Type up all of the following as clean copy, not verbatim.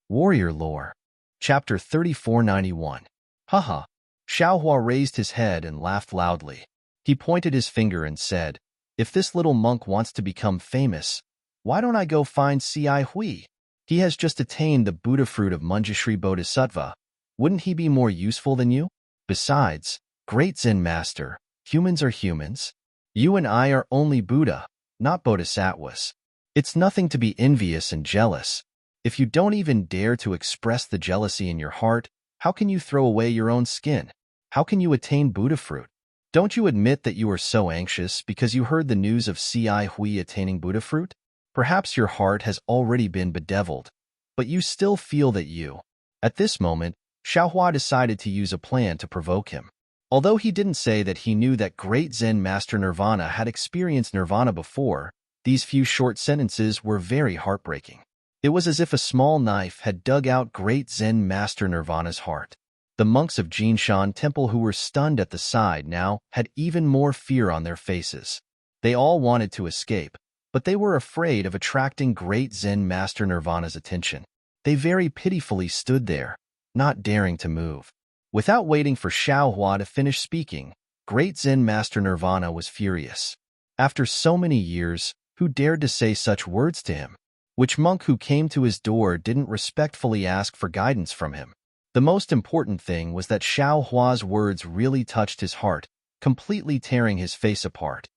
Warrior Lore. Chapter 3491. Haha. Xiaohua raised his head and laughed loudly. He pointed his finger and said, "If this little monk wants to become famous, why don't I go find Ci Hui? He has just attained the Buddha fruit of Manjushri Bodhisattva. Wouldn't he be more useful than you? Besides, great Zen master, humans are humans. You and I are only Buddha, not Bodhisattvas. It's nothing to be envious and jealous. If you don't even dare to express the jealousy in your heart, how can you throw away your own skin? How can you attain Buddha fruit? Don't you admit that you are so anxious because you heard the news of Ci Hui attaining Buddha fruit? Perhaps your heart has already been bedeviled, but you still feel that you." At this moment, Xiaohua decided to use a plan to provoke him. Although he didn't say that he knew that great Zen Master Nirvana had experienced Nirvana before, these few short sentences were very heartbreaking. It was as if a small knife had dug out great Zen Master Nirvana's heart. The monks of Jinshan Temple who were stunned at the sight now had even more fear on their faces. They all wanted to escape, but they were afraid of attracting great Zen Master Nirvana's attention. They very pitifully stood there, not daring to move. Without waiting for Xiaohua to finish speaking, great Zen Master Nirvana was furious. After so many years, who dared to say such words to him? Which monk who came to his door didn't respectfully ask for guidance from him? The most important thing was that Xiaohua's words really touched his heart, completely tearing his face apart.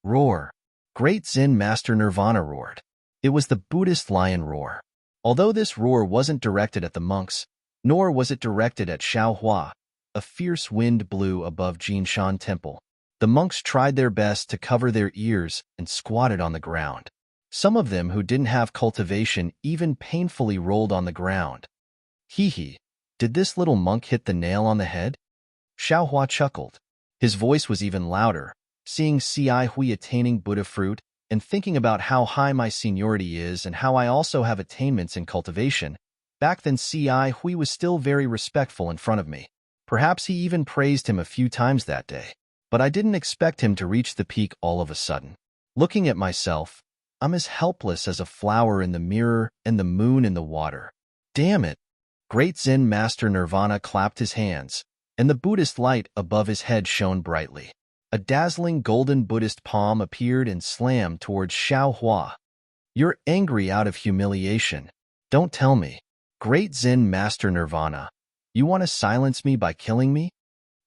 Roar! Great Zen Master Nirvana roared. It was the Buddhist lion roar. Although this roar wasn't directed at the monks, nor was it directed at Xiaohua, a fierce wind blew above Jinshan Temple. The monks tried their best to cover their ears and squatted on the ground. Some of them who didn't have cultivation even painfully rolled on the ground. Hee, did this little monk hit the nail on the head? Xiaohua chuckled. His voice was even louder. Seeing Ci Hui attaining Buddha fruit and thinking about how high my seniority is and how I also have attainments in cultivation, back then Ci Hui was still very respectful in front of me. Perhaps he even praised him a few times that day. But I didn't expect him to reach the peak all of a sudden. Looking at myself, I'm as helpless as a flower in the mirror and the moon in the water. Damn it! Great Zen Master Nirvana clapped his hands, and the Buddhist light above his head shone brightly. A dazzling golden Buddhist palm appeared and slammed towards Xiaohua. "You're angry out of humiliation. Don't tell me. Great Zen Master Nirvana, you want to silence me by killing me?"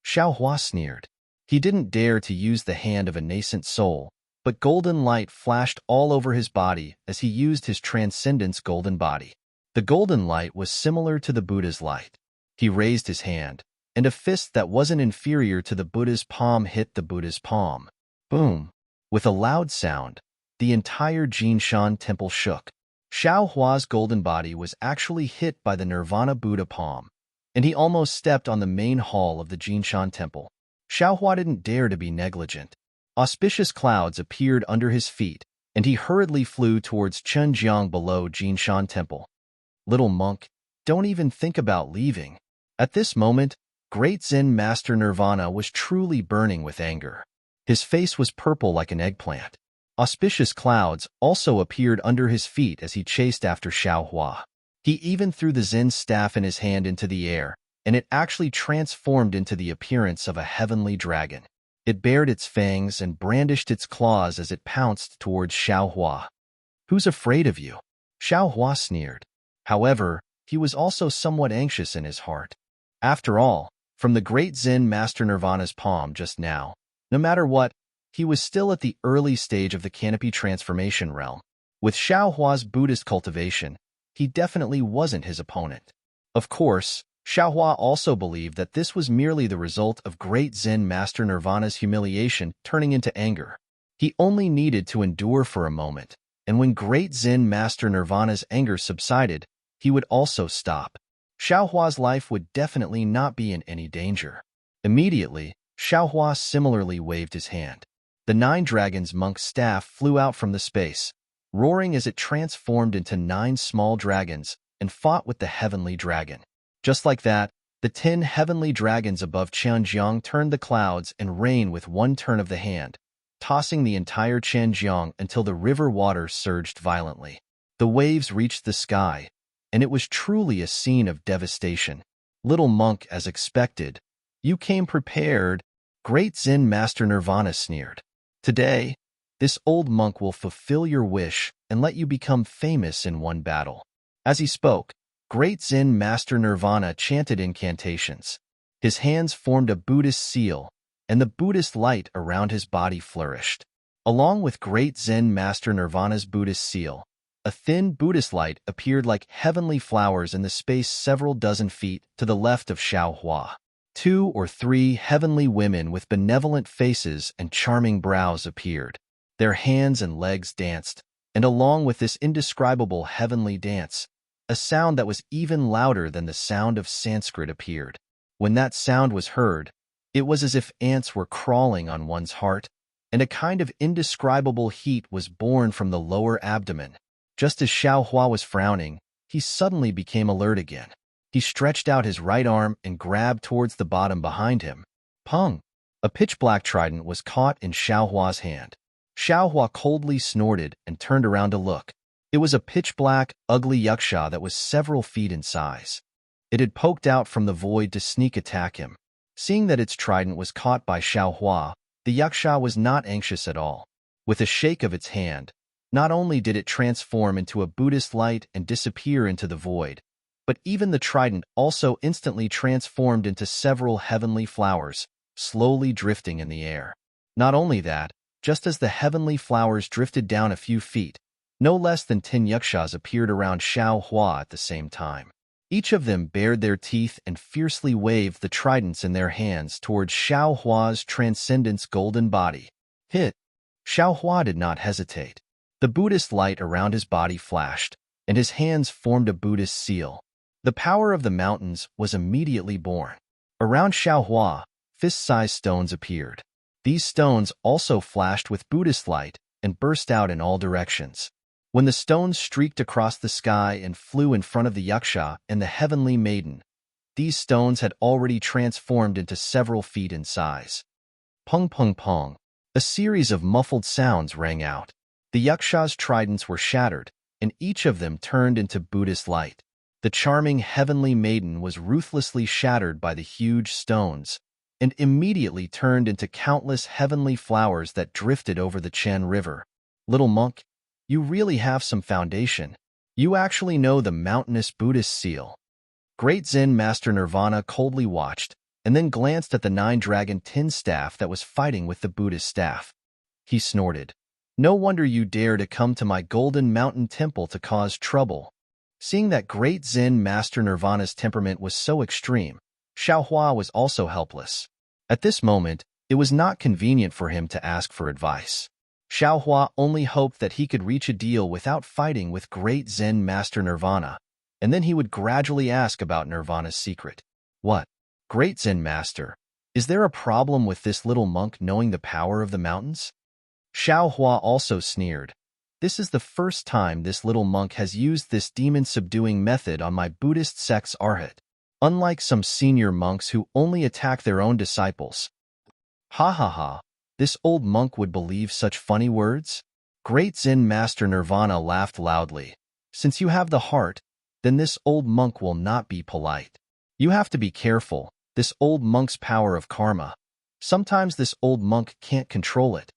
Xiaohua sneered. He didn't dare to use the hand of a nascent soul, but golden light flashed all over his body as he used his transcendence golden body. The golden light was similar to the Buddha's light. He raised his hand, and a fist that wasn't inferior to the Buddha's palm hit the Buddha's palm. Boom! With a loud sound, the entire Jinshan Temple shook. Xiaohua's golden body was actually hit by the Nirvana Buddha palm, and he almost stepped on the main hall of the Jinshan Temple. Xiaohua didn't dare to be negligent. Auspicious clouds appeared under his feet, and he hurriedly flew towards Chunjiang below Jinshan Temple. "Little monk, don't even think about leaving." At this moment, great Zen Master Nirvana was truly burning with anger. His face was purple like an eggplant. Auspicious clouds also appeared under his feet as he chased after Xiaohua. He even threw the Zen staff in his hand into the air, and it actually transformed into the appearance of a heavenly dragon. It bared its fangs and brandished its claws as it pounced towards Xiaohua. "Who's afraid of you?" Xiaohua sneered. However, he was also somewhat anxious in his heart. After all, from the great Zen Master Nirvana's palm just now, no matter what, he was still at the early stage of the canopy transformation realm. With Xiaohua's Buddhist cultivation, he definitely wasn't his opponent. Of course, Xiaohua also believed that this was merely the result of great Zen Master Nirvana's humiliation turning into anger. He only needed to endure for a moment, and when great Zen Master Nirvana's anger subsided, he would also stop. Xiaohua's life would definitely not be in any danger. Immediately, Xiaohua similarly waved his hand. The 9 Dragons monk's staff flew out from the space, roaring as it transformed into 9 small dragons and fought with the heavenly dragon. Just like that, the 10 heavenly dragons above Changjiang turned the clouds and rain with one turn of the hand, tossing the entire Changjiang until the river water surged violently. The waves reached the sky, and it was truly a scene of devastation. Little monk, as expected, you came prepared, great Zen Master Nirvana sneered. Today, this old monk will fulfill your wish and let you become famous in one battle. As he spoke, great Zen Master Nirvana chanted incantations. His hands formed a Buddhist seal, and the Buddhist light around his body flourished. Along with great Zen Master Nirvana's Buddhist seal, a thin Buddhist light appeared like heavenly flowers in the space several dozen feet to the left of Xiao Hua. 2 or 3 heavenly women with benevolent faces and charming brows appeared. Their hands and legs danced, and along with this indescribable heavenly dance, a sound that was even louder than the sound of Sanskrit appeared. When that sound was heard, it was as if ants were crawling on one's heart, and a kind of indescribable heat was born from the lower abdomen. Just as Xiao Hua was frowning, he suddenly became alert again. He stretched out his right arm and grabbed towards the bottom behind him. Pung! A pitch-black trident was caught in Xiao Hua's hand. Xiao Hua coldly snorted and turned around to look. It was a pitch-black, ugly yaksha that was several feet in size. It had poked out from the void to sneak attack him. Seeing that its trident was caught by Xiao Hua, the yaksha was not anxious at all. With a shake of its hand, not only did it transform into a Buddhist light and disappear into the void, but even the trident also instantly transformed into several heavenly flowers, slowly drifting in the air. Not only that, just as the heavenly flowers drifted down a few feet, no less than 10 yakshas appeared around Xiao Hua at the same time. Each of them bared their teeth and fiercely waved the tridents in their hands towards Xiao Hua's transcendence golden body. Hit! Xiao Hua did not hesitate. The Buddhist light around his body flashed, and his hands formed a Buddhist seal. The power of the mountains was immediately born. Around Xiao Hua, fist-sized stones appeared. These stones also flashed with Buddhist light and burst out in all directions. When the stones streaked across the sky and flew in front of the yaksha and the heavenly maiden, these stones had already transformed into several feet in size. Pung pung pung. A series of muffled sounds rang out. The yaksha's tridents were shattered, and each of them turned into Buddhist light. The charming heavenly maiden was ruthlessly shattered by the huge stones, and immediately turned into countless heavenly flowers that drifted over the Chen River. Little monk, you really have some foundation. You actually know the mountainous Buddhist seal. Great Zen Master Nirvana coldly watched, and then glanced at the 9-dragon tin staff that was fighting with the Buddhist staff. He snorted. No wonder you dare to come to my golden mountain temple to cause trouble. Seeing that great Zen Master Nirvana's temperament was so extreme, Xiao Hua was also helpless. At this moment, it was not convenient for him to ask for advice. Xiao Hua only hoped that he could reach a deal without fighting with great Zen Master Nirvana, and then he would gradually ask about Nirvana's secret. What? Great Zen Master, is there a problem with this little monk knowing the power of the mountains? Xiao Hua also sneered. This is the first time this little monk has used this demon-subduing method on my Buddhist sect's arhat, unlike some senior monks who only attack their own disciples. Ha ha ha, this old monk would believe such funny words? Great Zen Master Nirvana laughed loudly. Since you have the heart, then this old monk will not be polite. You have to be careful, this old monk's power of karma. Sometimes this old monk can't control it.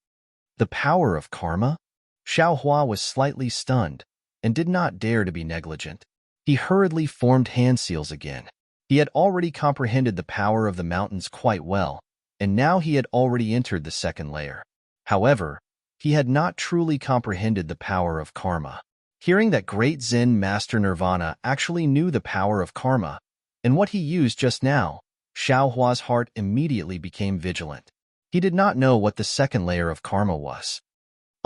The power of karma? Xiao Hua was slightly stunned, and did not dare to be negligent. He hurriedly formed hand seals again. He had already comprehended the power of the mountains quite well, and now he had already entered the second layer. However, he had not truly comprehended the power of karma. Hearing that great Zen Master Nirvana actually knew the power of karma, and what he used just now, Xiao Hua's heart immediately became vigilant. He did not know what the second layer of karma was.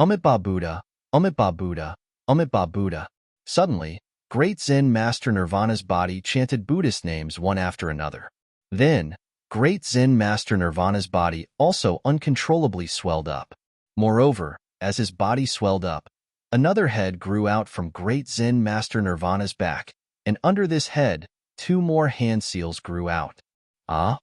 Amit Buddha, Amit Buddha, Amit Buddha. Suddenly, great Zen Master Nirvana's body chanted Buddhist names one after another. Then, great Zen Master Nirvana's body also uncontrollably swelled up. Moreover, as his body swelled up, another head grew out from great Zen Master Nirvana's back, and under this head, 2 more hand seals grew out. Ah?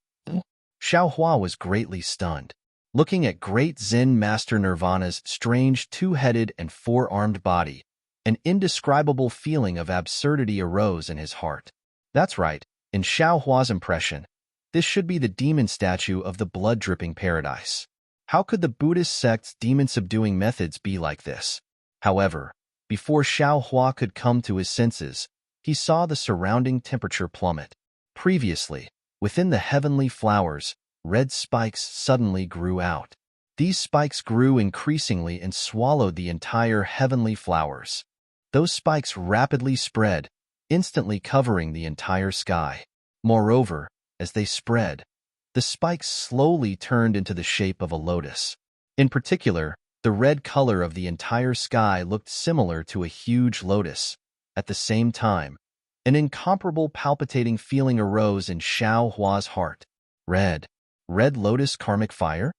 Xiao Hua was greatly stunned. Looking at great Zen Master Nirvana's strange 2-headed and 4-armed body, An indescribable feeling of absurdity arose in his heart. That's right, in Xiao Hua's impression, this should be the demon statue of the blood-dripping paradise. How could the Buddhist sect's demon-subduing methods be like this? However, before Xiao Hua could come to his senses, he saw the surrounding temperature plummet. Previously, within the heavenly flowers, red spikes suddenly grew out. These spikes grew increasingly and swallowed the entire heavenly flowers. Those spikes rapidly spread, instantly covering the entire sky. Moreover, as they spread, the spikes slowly turned into the shape of a lotus. In particular, the red color of the entire sky looked similar to a huge lotus. At the same time, an incomparable palpitating feeling arose in Xiao Hua's heart. Red lotus karmic fire?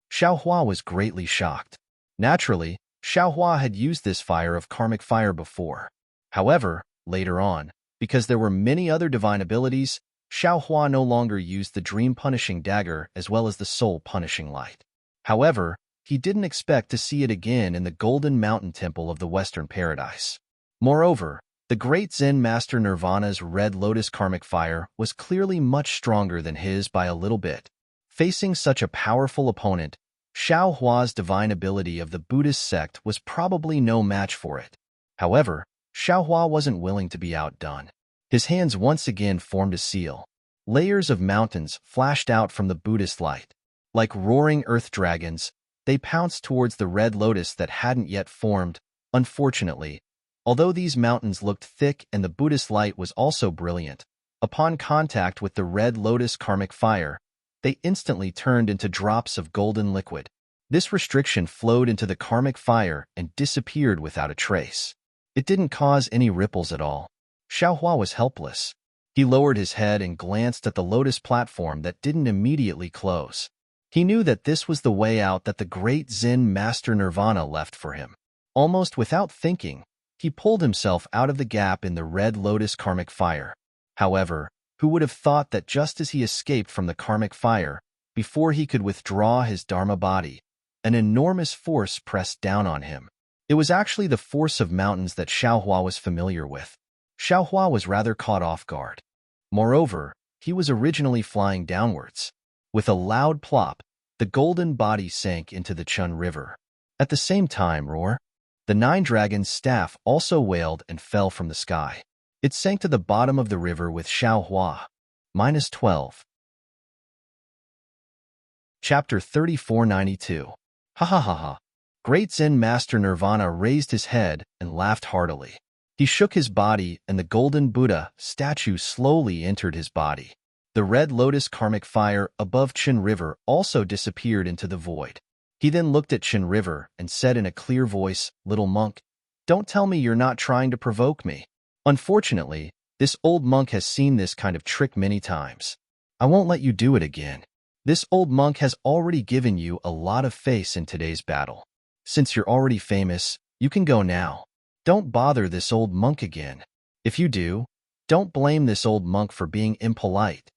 Xiao Hua was greatly shocked. Naturally, Xiao Hua had used this fire of karmic fire before. However, later on, because there were many other divine abilities, Xiao Hua no longer used the dream-punishing dagger as well as the soul-punishing light. However, he didn't expect to see it again in the Golden Mountain Temple of the Western Paradise. Moreover, the great Zen Master Nirvana's red lotus karmic fire was clearly much stronger than his by a little bit. Facing such a powerful opponent, Xiao Hua's divine ability of the Buddhist sect was probably no match for it. However, Xiao Hua wasn't willing to be outdone. His hands once again formed a seal. Layers of mountains flashed out from the Buddhist light. Like roaring earth dragons, they pounced towards the red lotus that hadn't yet formed. Unfortunately, although these mountains looked thick and the Buddhist light was also brilliant, upon contact with the red lotus karmic fire, they instantly turned into drops of golden liquid. This restriction flowed into the karmic fire and disappeared without a trace. It didn't cause any ripples at all. Xiao Hua was helpless. He lowered his head and glanced at the lotus platform that didn't immediately close. He knew that this was the way out that the great Zen Master Nirvana left for him. Almost without thinking, he pulled himself out of the gap in the red lotus karmic fire. However, who would have thought that just as he escaped from the karmic fire, before he could withdraw his Dharma body, an enormous force pressed down on him. It was actually the force of mountains that Xiao Hua was familiar with. Xiao Hua was rather caught off guard. Moreover, he was originally flying downwards. With a loud plop, the golden body sank into the Chun River. At the same time, the Nine Dragons' staff also wailed and fell from the sky. It sank to the bottom of the river with Xiao Hua. -12. Chapter 3492. Ha ha ha ha. Great Zen Master Nirvana raised his head and laughed heartily. He shook his body and the golden Buddha statue slowly entered his body. The red lotus karmic fire above Chin River also disappeared into the void. He then looked at Chin River and said in a clear voice, "Little monk, don't tell me you're not trying to provoke me. Unfortunately, this old monk has seen this kind of trick many times. I won't let you do it again. This old monk has already given you a lot of face in today's battle. Since you're already famous, you can go now. Don't bother this old monk again. If you do, don't blame this old monk for being impolite."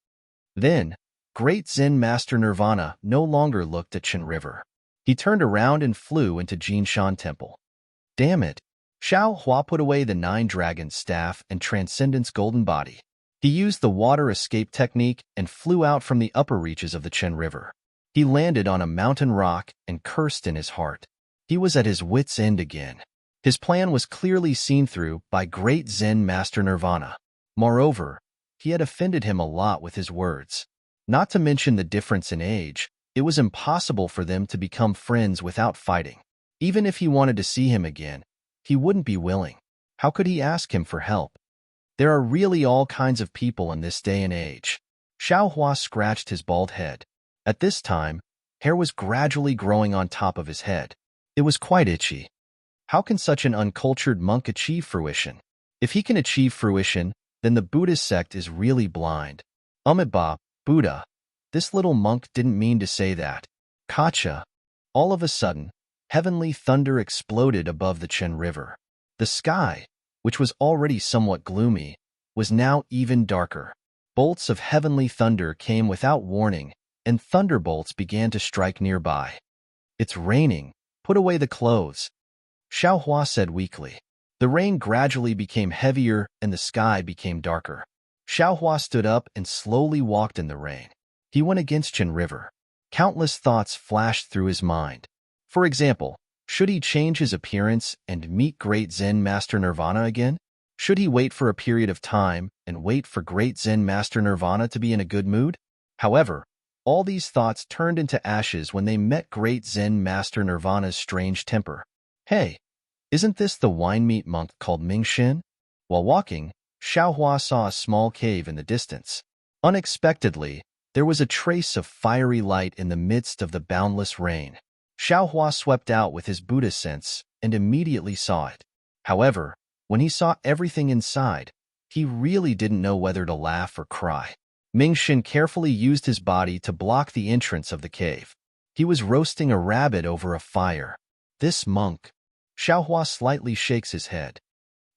Then, great Zen Master Nirvana no longer looked at Chin River. He turned around and flew into Jinshan Temple. Damn it! Xiao Hua put away the Nine Dragons' staff and Transcendence golden body. He used the water escape technique and flew out from the upper reaches of the Chen River. He landed on a mountain rock and cursed in his heart. He was at his wits' end again. His plan was clearly seen through by great Zen Master Nirvana. Moreover, he had offended him a lot with his words. Not to mention the difference in age, it was impossible for them to become friends without fighting. Even if he wanted to see him again, he wouldn't be willing. How could he ask him for help? There are really all kinds of people in this day and age. Xiao Hua scratched his bald head. At this time, hair was gradually growing on top of his head. It was quite itchy. How can such an uncultured monk achieve fruition? If he can achieve fruition, then the Buddhist sect is really blind. Buddha. This little monk didn't mean to say that. Kacha. All of a sudden, heavenly thunder exploded above the Chen River. The sky, which was already somewhat gloomy, was now even darker. Bolts of heavenly thunder came without warning, and thunderbolts began to strike nearby. "It's raining. Put away the clothes," Xiao Hua said weakly. The rain gradually became heavier and the sky became darker. Xiaohua stood up and slowly walked in the rain. He went against Chen River. Countless thoughts flashed through his mind. For example, should he change his appearance and meet great Zen Master Nirvana again? Should he wait for a period of time and wait for great Zen Master Nirvana to be in a good mood? However, all these thoughts turned into ashes when they met great Zen Master Nirvana's strange temper. Hey, isn't this the wine-meat monk called Mingxin? While walking, Xiaohua saw a small cave in the distance. Unexpectedly, there was a trace of fiery light in the midst of the boundless rain. Xiaohua swept out with his Buddha sense and immediately saw it. However, when he saw everything inside, he really didn't know whether to laugh or cry. Mingxin carefully used his body to block the entrance of the cave. He was roasting a rabbit over a fire. This monk. Xiaohua slightly shakes his head.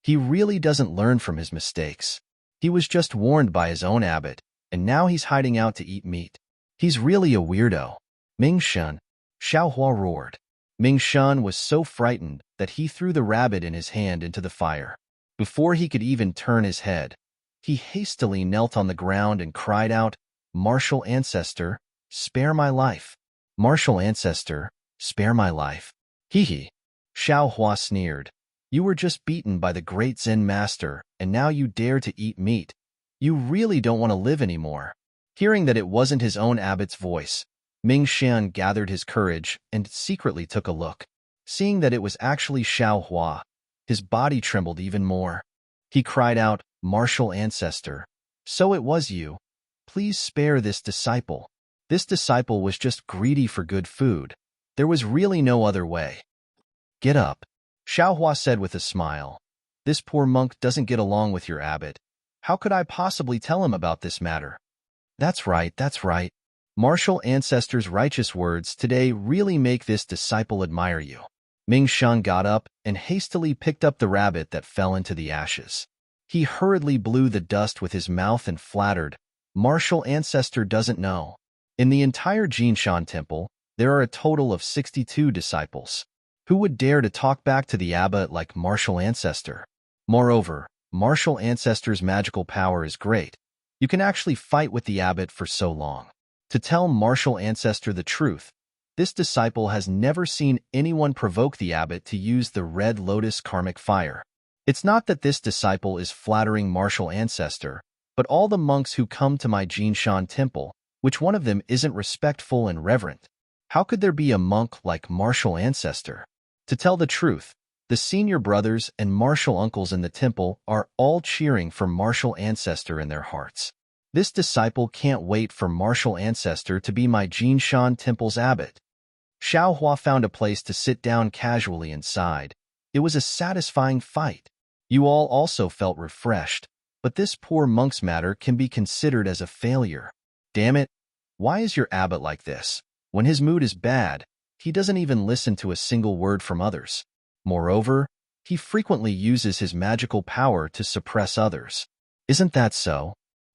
He really doesn't learn from his mistakes. He was just warned by his own abbot, and now he's hiding out to eat meat. He's really a weirdo. Mingxin, Xiaohua roared. Mingxin was so frightened that he threw the rabbit in his hand into the fire. Before he could even turn his head, he hastily knelt on the ground and cried out, "Martial ancestor, spare my life. Martial ancestor, spare my life." Hee. Xiaohua sneered. You were just beaten by the great Zen master, and now you dare to eat meat. You really don't want to live anymore. Hearing that it wasn't his own abbot's voice, Mingxian gathered his courage and secretly took a look. Seeing that it was actually Xiaohua, his body trembled even more. He cried out, "Martial ancestor, so it was you. Please spare this disciple." This disciple was just greedy for good food. There was really no other way. Get up, Xiaohua said with a smile. This poor monk doesn't get along with your abbot. How could I possibly tell him about this matter? That's right. Martial ancestor's righteous words today really make this disciple admire you. Mingxian got up and hastily picked up the rabbit that fell into the ashes. He hurriedly blew the dust with his mouth and flattered, "Martial ancestor doesn't know. In the entire Jinshan temple, there are a total of 62 disciples. Who would dare to talk back to the abbot like Martial ancestor? Moreover, Martial ancestor's magical power is great. You can actually fight with the abbot for so long." To tell Martial ancestor the truth, this disciple has never seen anyone provoke the abbot to use the red lotus karmic fire. It's not that this disciple is flattering Martial ancestor, but all the monks who come to my Jinshan temple, which one of them isn't respectful and reverent? How could there be a monk like Martial ancestor? To tell the truth, the senior brothers and martial uncles in the temple are all cheering for Martial ancestor in their hearts. This disciple can't wait for Martial ancestor to be my Jinshan temple's abbot. Xiaohua found a place to sit down casually inside. It was a satisfying fight. You all also felt refreshed, but this poor monk's matter can be considered as a failure. Damn it, why is your abbot like this? When his mood is bad, he doesn't even listen to a single word from others. Moreover, he frequently uses his magical power to suppress others. Isn't that so?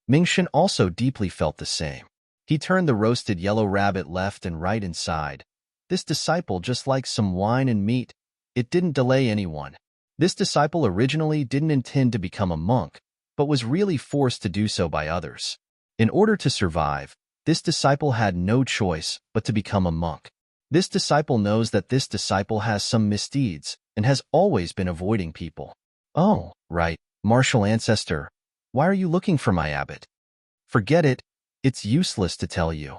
Mingxian also deeply felt the same. He turned the roasted yellow rabbit left and right inside. This disciple just likes some wine and meat. It didn't delay anyone. This disciple originally didn't intend to become a monk, but was really forced to do so by others. In order to survive, this disciple had no choice but to become a monk. This disciple knows that this disciple has some misdeeds and has always been avoiding people. Oh, right, Martial ancestor, why are you looking for my abbot? Forget it, it's useless to tell you.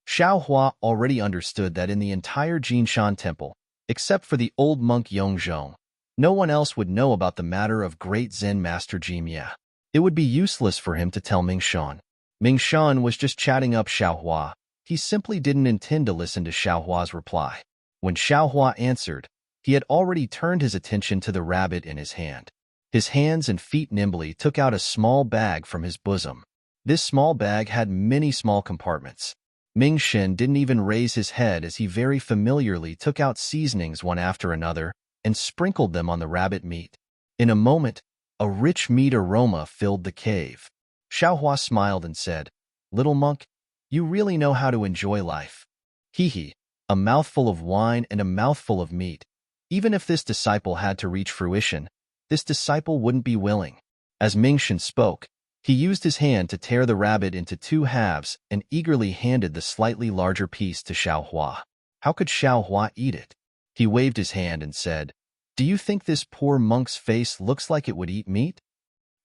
Xiaohua already understood that in the entire Jinshan temple, except for the old monk Yongzhong, no one else would know about the matter of great Zen master Jimia. It would be useless for him to tell Mingxian. Mingxian was just chatting up Xiaohua. He simply didn't intend to listen to Xiaohua's reply. When Xiaohua answered, he had already turned his attention to the rabbit in his hand. His hands and feet nimbly took out a small bag from his bosom. This small bag had many small compartments. Mingxian didn't even raise his head as he very familiarly took out seasonings one after another and sprinkled them on the rabbit meat. In a moment, a rich meat aroma filled the cave. Xiaohua smiled and said, "Little monk, you really know how to enjoy life." Hee, a mouthful of wine and a mouthful of meat. Even if this disciple had to reach fruition, this disciple wouldn't be willing. As Mingshan spoke, he used his hand to tear the rabbit into 2 halves and eagerly handed the slightly larger piece to Xiaohua. How could Xiaohua eat it? He waved his hand and said, "Do you think this poor monk's face looks like it would eat meat?"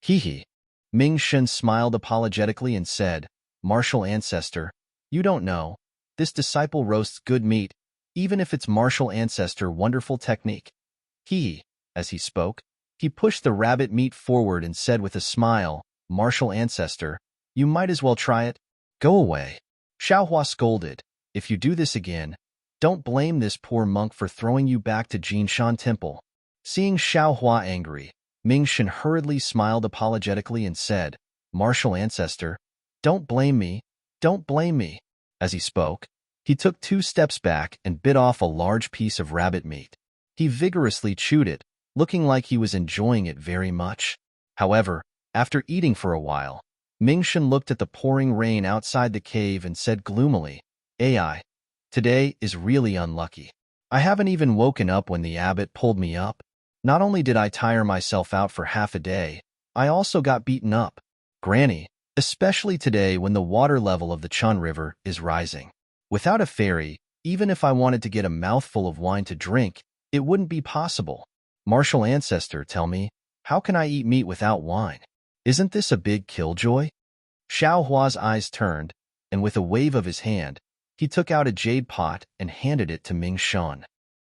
Hee hee. Mingshan smiled apologetically and said, "Martial ancestor, you don't know. This disciple roasts good meat, even if it's martial ancestor wonderful technique." Hee. As he spoke, he pushed the rabbit meat forward and said with a smile, "Martial ancestor, you might as well try it. Go away." Xiaohua scolded, "If you do this again, don't blame this poor monk for throwing you back to Jinshan Temple." Seeing Xiaohua angry, Mingshan hurriedly smiled apologetically and said, "Martial ancestor, don't blame me, don't blame me." As he spoke, he took 2 steps back and bit off a large piece of rabbit meat. He vigorously chewed it, looking like he was enjoying it very much. However, after eating for a while, Mingshan looked at the pouring rain outside the cave and said gloomily, "Ai, today is really unlucky. I haven't even woken up when the abbot pulled me up. Not only did I tire myself out for half a day, I also got beaten up. Granny, especially today when the water level of the Chun River is rising. Without a ferry, even if I wanted to get a mouthful of wine to drink, it wouldn't be possible. Martial ancestor, tell me, how can I eat meat without wine? Isn't this a big killjoy?" Xiaohua's eyes turned, and with a wave of his hand, he took out a jade pot and handed it to Mingshan.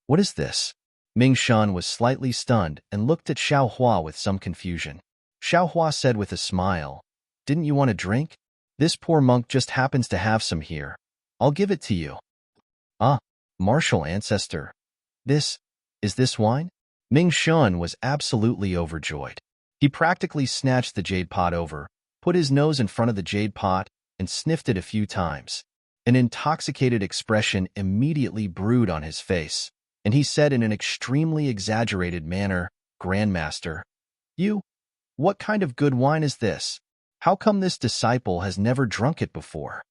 "What is this?" Mingshan was slightly stunned and looked at Xiaohua with some confusion. Xiaohua said with a smile, "Didn't you want a drink? This poor monk just happens to have some here. I'll give it to you." "Ah, martial ancestor. Is this wine?" Mingshan was absolutely overjoyed. He practically snatched the jade pot over, put his nose in front of the jade pot, and sniffed it a few times. An intoxicated expression immediately brewed on his face, and he said in an extremely exaggerated manner, "Grandmaster, what kind of good wine is this? How come this disciple has never drunk it before?"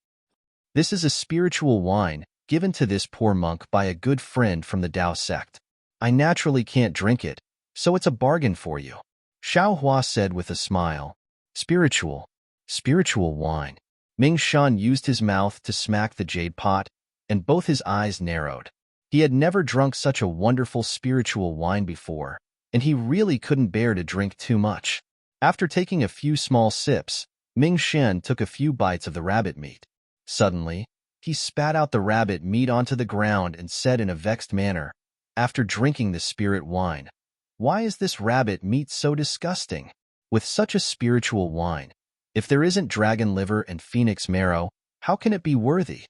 "This is a spiritual wine given to this poor monk by a good friend from the Tao sect. I naturally can't drink it, so it's a bargain for you," Xiaohua said with a smile. Spiritual wine. Mingshan used his mouth to smack the jade pot, and both his eyes narrowed. He had never drunk such a wonderful spiritual wine before, and he really couldn't bear to drink too much. After taking a few small sips, Mingshan took a few bites of the rabbit meat. Suddenly, he spat out the rabbit meat onto the ground and said in a vexed manner, after drinking the spirit wine, "Why is this rabbit meat so disgusting? With such a spiritual wine, if there isn't dragon liver and phoenix marrow, how can it be worthy?"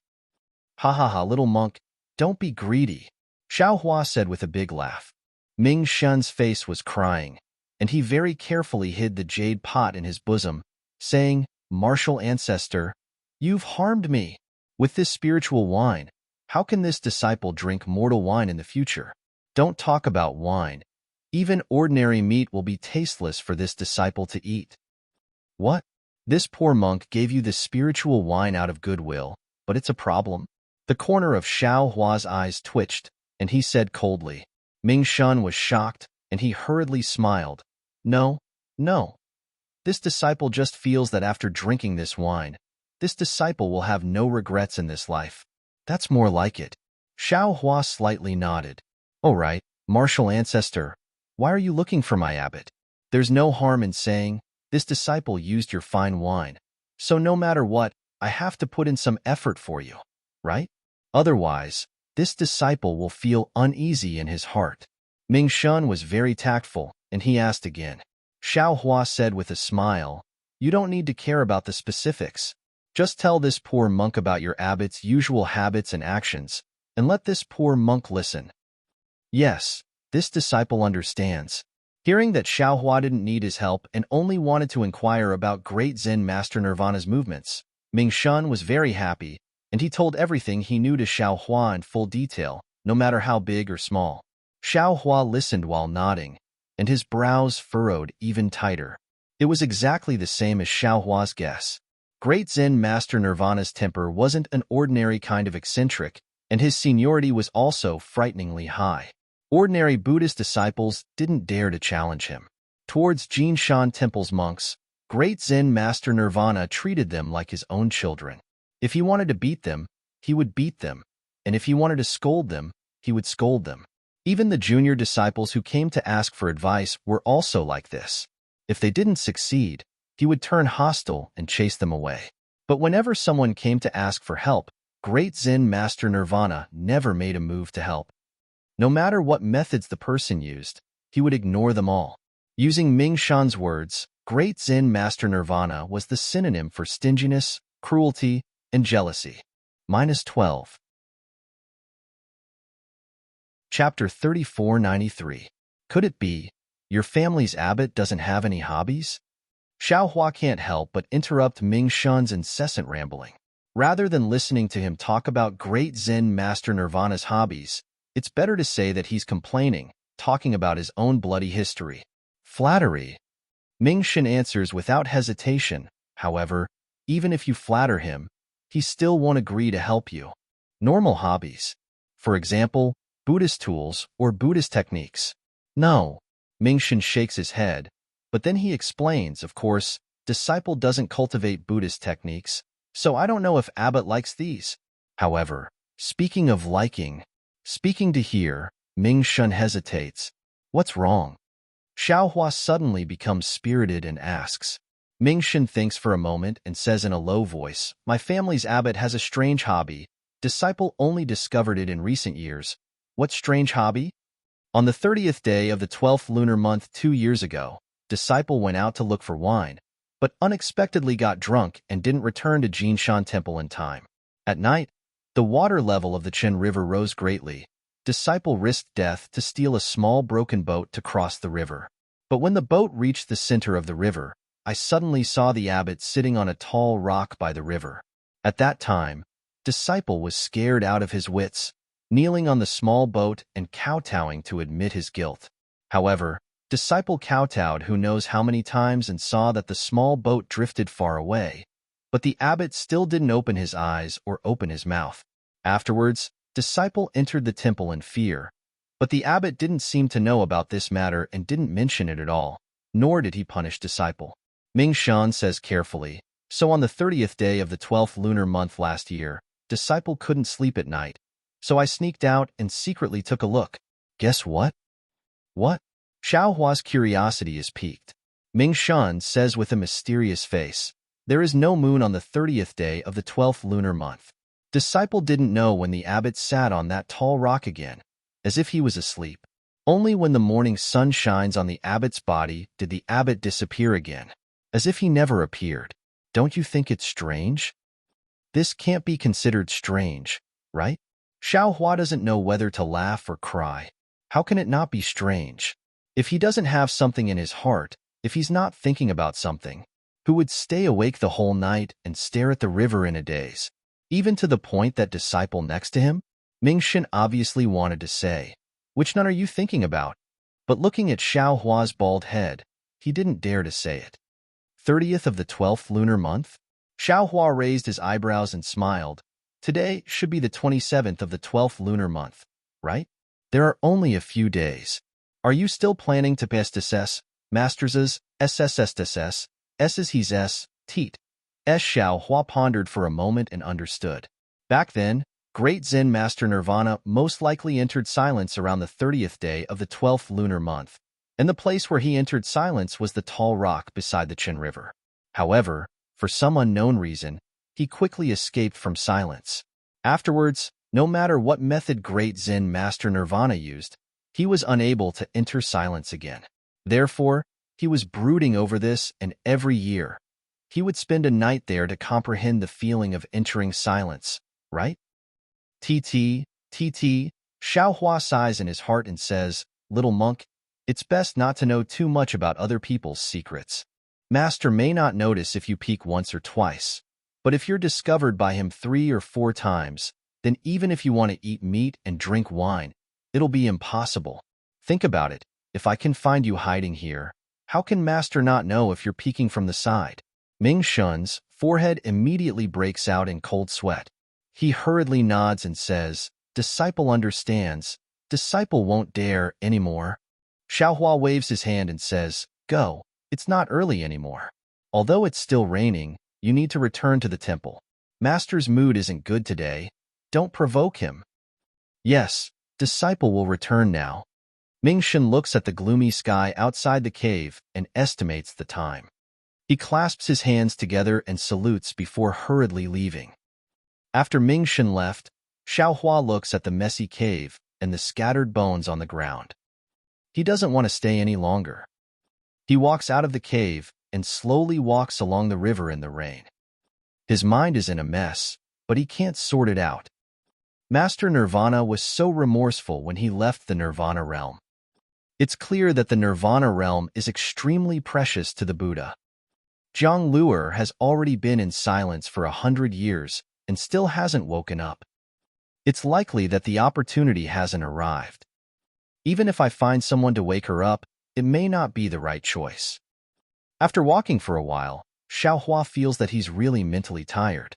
"Ha ha ha, little monk, don't be greedy," Xiaohua said with a big laugh. Mingshan's face was crying, and he very carefully hid the jade pot in his bosom, saying, "Martial ancestor, you've harmed me. With this spiritual wine, how can this disciple drink mortal wine in the future? Don't talk about wine. Even ordinary meat will be tasteless for this disciple to eat." "What? This poor monk gave you this spiritual wine out of goodwill, but it's a problem?" The corner of Xiaohua's eyes twitched, and he said coldly. Mingshan was shocked, and he hurriedly smiled. No. This disciple just feels that after drinking this wine, this disciple will have no regrets in this life. That's more like it." Xiaohua slightly nodded. "All right, martial ancestor, why are you looking for my abbot? There's no harm in saying, this disciple used your fine wine, so no matter what, I have to put in some effort for you, right? Otherwise, this disciple will feel uneasy in his heart." Mingshan was very tactful, and he asked again. Xiaohua said with a smile, "You don't need to care about the specifics. Just tell this poor monk about your abbot's usual habits and actions, and let this poor monk listen." Yes, this disciple understands. Hearing that Xiaohua didn't need his help and only wanted to inquire about great Zen Master Nirvana's movements, Mingshan was very happy, and he told everything he knew to Xiaohua in full detail, no matter how big or small. Xiaohua listened while nodding, and his brows furrowed even tighter. It was exactly the same as Xiaohua's guess. Great Zen Master Nirvana's temper wasn't an ordinary kind of eccentric, and his seniority was also frighteningly high. Ordinary Buddhist disciples didn't dare to challenge him. Towards Jinshan Temple's monks, great Zen Master Nirvana treated them like his own children. If he wanted to beat them, he would beat them, and if he wanted to scold them, he would scold them. Even the junior disciples who came to ask for advice were also like this. If they didn't succeed, he would turn hostile and chase them away. But whenever someone came to ask for help, great Zen Master Nirvana never made a move to help. No matter what methods the person used, he would ignore them all. Using Ming Shan's words, great Zen Master Nirvana was the synonym for stinginess, cruelty, and jealousy. -12. Chapter 3493. Could it be, your family's abbot doesn't have any hobbies? Xiaohua can't help but interrupt Ming Shan's incessant rambling. Rather than listening to him talk about great Zen Master Nirvana's hobbies, it's better to say that he's complaining, talking about his own bloody history. Flattery. Ming Shan answers without hesitation. However, even if you flatter him, he still won't agree to help you. Normal hobbies. For example, Buddhist tools or Buddhist techniques. No. Ming Shan shakes his head, but then he explains, of course, disciple doesn't cultivate Buddhist techniques, so I don't know if abbot likes these. However, speaking of liking, speaking to hear, Ming Shan hesitates. What's wrong? Xiaohua suddenly becomes spirited and asks. Ming Shan thinks for a moment and says in a low voice, my family's abbot has a strange hobby. Disciple only discovered it in recent years. What strange hobby? On the 30th day of the 12th lunar month 2 years ago, disciple went out to look for wine, but unexpectedly got drunk and didn't return to Jinshan Temple in time. At night, the water level of the Chen River rose greatly. Disciple risked death to steal a small broken boat to cross the river. But when the boat reached the center of the river, I suddenly saw the abbot sitting on a tall rock by the river. At that time, disciple was scared out of his wits, kneeling on the small boat and kowtowing to admit his guilt. However, disciple kowtowed who knows how many times and saw that the small boat drifted far away, but the abbot still didn't open his eyes or open his mouth. Afterwards, disciple entered the temple in fear, but the abbot didn't seem to know about this matter and didn't mention it at all, nor did he punish disciple. Ming Shan says carefully, so on the 30th day of the 12th lunar month last year, disciple couldn't sleep at night. So I sneaked out and secretly took a look. Guess what? What? Xiaohua's curiosity is piqued. Ming Shan says with a mysterious face, there is no moon on the 30th day of the 12th lunar month. Disciple didn't know when the abbot sat on that tall rock again, as if he was asleep. Only when the morning sun shines on the abbot's body did the abbot disappear again, as if he never appeared. Don't you think it's strange? This can't be considered strange, right? Xiaohua doesn't know whether to laugh or cry. How can it not be strange? If he doesn't have something in his heart, if he's not thinking about something, who would stay awake the whole night and stare at the river in a daze? Even to the point that disciple next to him? Ming Shan obviously wanted to say, which none are you thinking about? But looking at Xiaohua's bald head, he didn't dare to say it. 30th of the 12th lunar month? Xiaohua raised his eyebrows and smiled. Today should be the 27th of the 12th lunar month, right? There are only a few days. Are you still planning to pestis, masters's, ssss, s's he's s, teat? Xiaohua pondered for a moment and understood. Back then, great Zen Master Nirvana most likely entered silence around the 30th day of the 12th lunar month, and the place where he entered silence was the tall rock beside the Chen River. However, for some unknown reason, he quickly escaped from silence. Afterwards, no matter what method great Zen Master Nirvana used, he was unable to enter silence again. Therefore, he was brooding over this, and every year, he would spend a night there to comprehend the feeling of entering silence, right? TT, Xiaohua sighs in his heart and says, little monk, it's best not to know too much about other people's secrets. Master may not notice if you peek once or twice, but if you're discovered by him 3 or 4 times, then even if you want to eat meat and drink wine, it'll be impossible. Think about it. If I can find you hiding here, how can Master not know if you're peeking from the side? Ming Shan's forehead immediately breaks out in cold sweat. He hurriedly nods and says, disciple understands. Disciple won't dare anymore. Xiaohua waves his hand and says, Go. It's not early anymore. Although it's still raining, you need to return to the temple. Master's mood isn't good today. Don't provoke him. Yes, disciple will return now. Ming-Shan looks at the gloomy sky outside the cave and estimates the time. He clasps his hands together and salutes before hurriedly leaving. After Ming-Shan left, Xiaohua looks at the messy cave and the scattered bones on the ground. He doesn't want to stay any longer. He walks out of the cave and slowly walks along the river in the rain. His mind is in a mess, but he can't sort it out. Master Nirvana was so remorseful when he left the Nirvana realm. It's clear that the Nirvana realm is extremely precious to the Buddha. Zhang Luer has already been in silence for 100 years and still hasn't woken up. It's likely that the opportunity hasn't arrived. Even if I find someone to wake her up, it may not be the right choice. After walking for a while, Xiaohua feels that he's really mentally tired.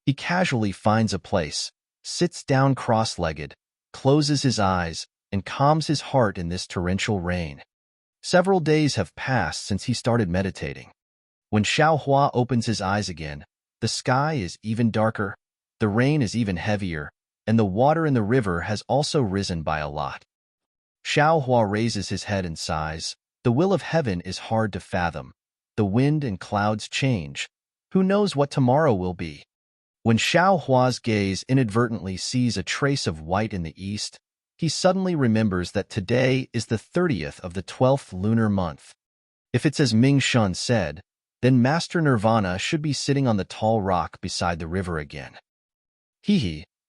He casually finds a place, sits down cross-legged, closes his eyes, and calms his heart in this torrential rain. Several days have passed since he started meditating. When Xiaohua opens his eyes again, the sky is even darker, the rain is even heavier, and the water in the river has also risen by a lot. Xiaohua raises his head and sighs. The will of heaven is hard to fathom. The wind and clouds change. Who knows what tomorrow will be? When Xiaohua's gaze inadvertently sees a trace of white in the east, he suddenly remembers that today is the 30th of the 12th lunar month. If it's as Ming-Shan said, then Master Nirvana should be sitting on the tall rock beside the river again.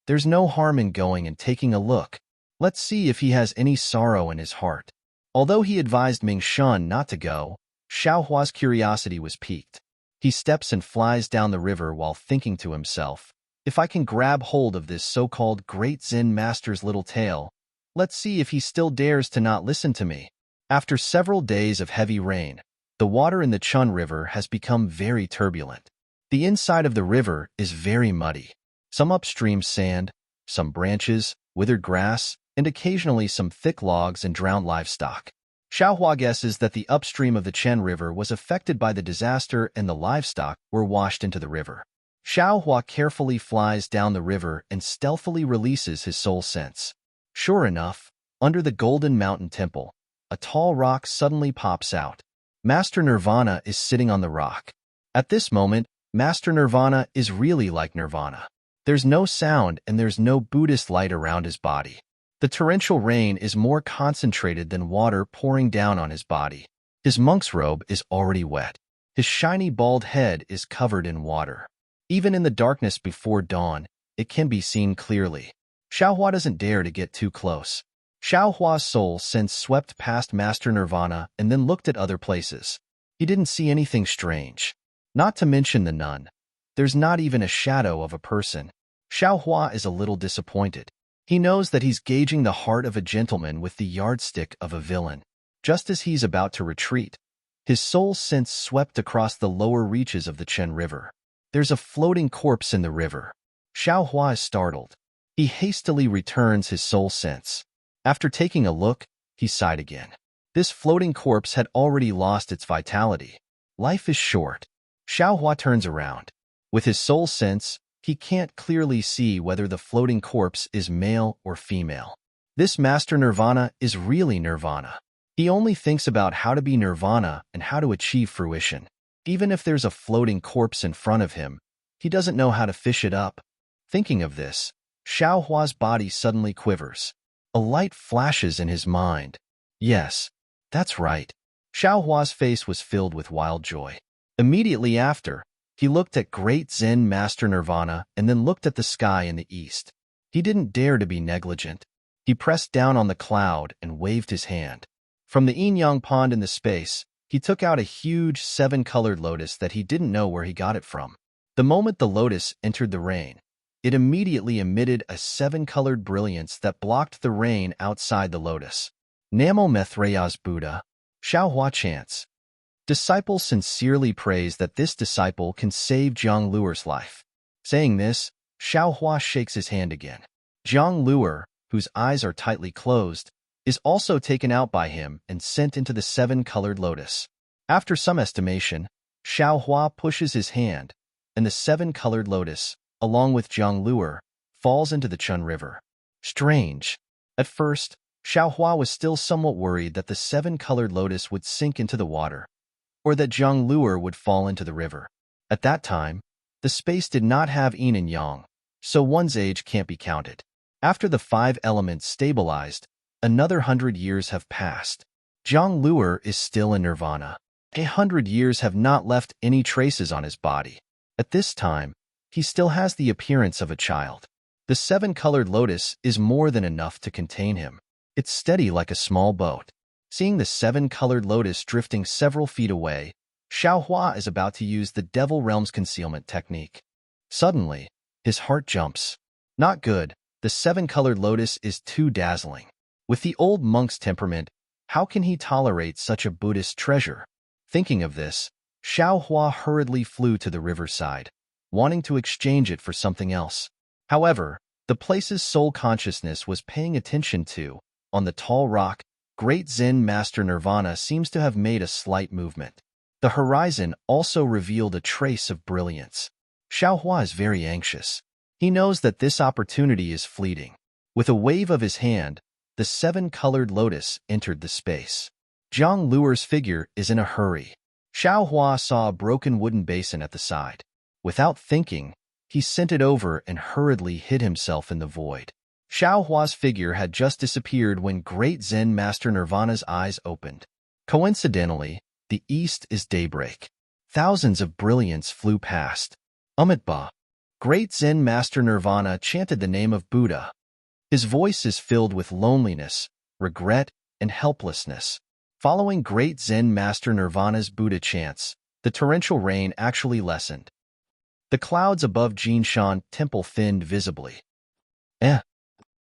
There's no harm in going and taking a look. Let's see if he has any sorrow in his heart. Although he advised Ming-Shan not to go, Xiaohua's curiosity was piqued. He steps and flies down the river while thinking to himself, if I can grab hold of this so-called great Zen master's little tail, let's see if he still dares to not listen to me. After several days of heavy rain, the water in the Chun River has become very turbulent. The inside of the river is very muddy. Some upstream sand, some branches, withered grass, and occasionally some thick logs and drowned livestock. Xiaohua guesses that the upstream of the Chen River was affected by the disaster and the livestock were washed into the river. Xiaohua carefully flies down the river and stealthily releases his soul sense. Sure enough, under the Golden Mountain Temple, a tall rock suddenly pops out. Master Nirvana is sitting on the rock. At this moment, Master Nirvana is really like Nirvana. There's no sound and there's no Buddhist light around his body. The torrential rain is more concentrated than water pouring down on his body. His monk's robe is already wet. His shiny bald head is covered in water. Even in the darkness before dawn, it can be seen clearly. Xiaohua doesn't dare to get too close. Xiaohua's soul sense swept past Master Nirvana and then looked at other places. He didn't see anything strange. Not to mention the nun. There's not even a shadow of a person. Xiaohua is a little disappointed. He knows that he's gauging the heart of a gentleman with the yardstick of a villain. Just as he's about to retreat, his soul sense swept across the lower reaches of the Chen River. There's a floating corpse in the river. Xiaohua is startled. He hastily returns his soul sense. After taking a look, he sighed again. This floating corpse had already lost its vitality. Life is short. Xiaohua turns around. With his soul sense, he can't clearly see whether the floating corpse is male or female. This Master Nirvana is really Nirvana. He only thinks about how to be Nirvana and how to achieve fruition. Even if there's a floating corpse in front of him, he doesn't know how to fish it up. Thinking of this, Xiaohua's body suddenly quivers. A light flashes in his mind. Yes, that's right. Xiaohua's face was filled with wild joy. Immediately after, he looked at great Zen Master Nirvana and then looked at the sky in the east. He didn't dare to be negligent. He pressed down on the cloud and waved his hand. From the yin-yang pond in the space, he took out a huge 7-colored lotus that he didn't know where he got it from. The moment the lotus entered the rain, it immediately emitted a 7-colored brilliance that blocked the rain outside the lotus. Namo Mithrayas Buddha, Xiaohua chants. Disciple sincerely prays that this disciple can save Zhang Luer's life. Saying this, Xiaohua shakes his hand again. Zhang Luer, whose eyes are tightly closed, is also taken out by him and sent into the 7-colored lotus. After some estimation, Xiaohua pushes his hand, and the seven-colored lotus, along with Zhang falls into the Chun River. Strange. At first, Xiaohua was still somewhat worried that the seven-colored lotus would sink into the water, or that Zhang would fall into the river. At that time, the space did not have yin and yang, so one's age can't be counted. After the five elements stabilized, another 100 years have passed. Zhang is still in nirvana. 100 years have not left any traces on his body. At this time, he still has the appearance of a child. The seven-colored lotus is more than enough to contain him. It's steady like a small boat. Seeing the seven-colored lotus drifting several feet away, Xiaohua is about to use the Devil Realm's concealment technique. Suddenly, his heart jumps. Not good, the seven-colored lotus is too dazzling. With the old monk's temperament, how can he tolerate such a Buddhist treasure? Thinking of this, Xiaohua hurriedly flew to the riverside, wanting to exchange it for something else. However, the place's sole consciousness was paying attention to, on the tall rock, Great Zen Master Nirvana seems to have made a slight movement. The horizon also revealed a trace of brilliance. Xiaohua is very anxious. He knows that this opportunity is fleeting. With a wave of his hand, the seven-colored lotus entered the space. Zhang figure is in a hurry. Xiaohua saw a broken wooden basin at the side. Without thinking, he sent it over and hurriedly hid himself in the void. Xiaohua's figure had just disappeared when Great Zen Master Nirvana's eyes opened. Coincidentally, the east is daybreak. Thousands of brilliance flew past. Amitabha. Great Zen Master Nirvana chanted the name of Buddha. His voice is filled with loneliness, regret, and helplessness. Following Great Zen Master Nirvana's Buddha chants, the torrential rain actually lessened. The clouds above Jinshan Temple thinned visibly.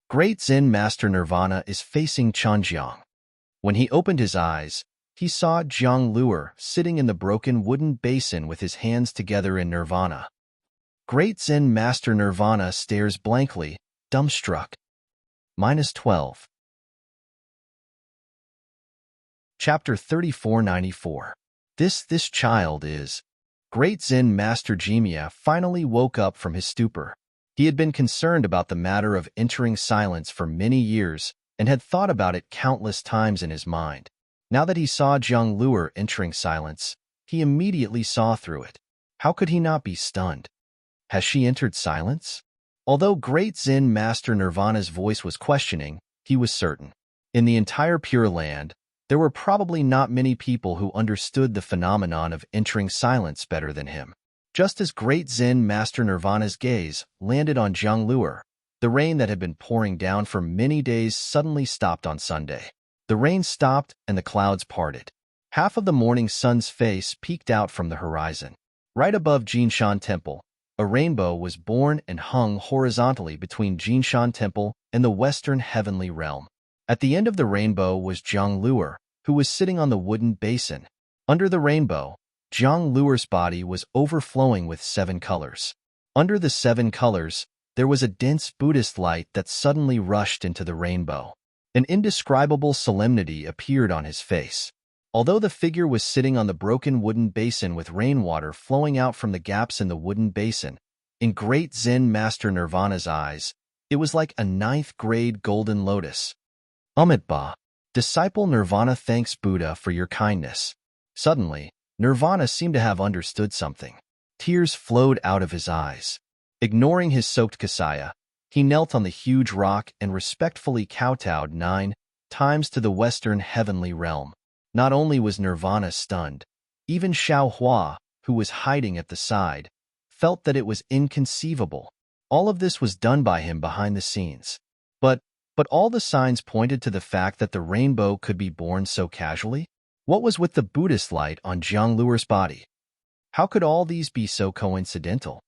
Great Zen Master Nirvana is facing Changjiang. When he opened his eyes, he saw Zhang sitting in the broken wooden basin with his hands together in nirvana. Great Zen Master Nirvana stares blankly, dumbstruck. -12. Chapter 3494. This child is... Great Zen Master Jimia finally woke up from his stupor. He had been concerned about the matter of entering silence for many years and had thought about it countless times in his mind. Now that he saw Zhang entering silence, he immediately saw through it. How could he not be stunned? Has she entered silence? Although Great Zen Master Nirvana's voice was questioning, he was certain. In the entire Pure Land, there were probably not many people who understood the phenomenon of entering silence better than him. Just as Great Zen Master Nirvana's gaze landed on Zhang the rain that had been pouring down for many days suddenly stopped on Sunday. The rain stopped and the clouds parted. Half of the morning sun's face peeked out from the horizon. Right above Jinshan Temple, a rainbow was born and hung horizontally between Jinshan Temple and the western heavenly realm. At the end of the rainbow was Zhang who was sitting on the wooden basin. Under the rainbow, Zhang body was overflowing with seven colors. Under the seven colors, there was a dense Buddhist light that suddenly rushed into the rainbow. An indescribable solemnity appeared on his face. Although the figure was sitting on the broken wooden basin with rainwater flowing out from the gaps in the wooden basin, in Great Zen Master Nirvana's eyes, it was like a ninth-grade golden lotus. Amitabha. Disciple Nirvana thanks Buddha for your kindness. Suddenly, Nirvana seemed to have understood something. Tears flowed out of his eyes. Ignoring his soaked kasaya, he knelt on the huge rock and respectfully kowtowed 9 times to the western heavenly realm. Not only was Nirvana stunned, even Xiaohua, who was hiding at the side, felt that it was inconceivable. All of this was done by him behind the scenes. But all the signs pointed to the fact that the rainbow could be born so casually. What was with the Buddhist light on Zhang body? How could all these be so coincidental?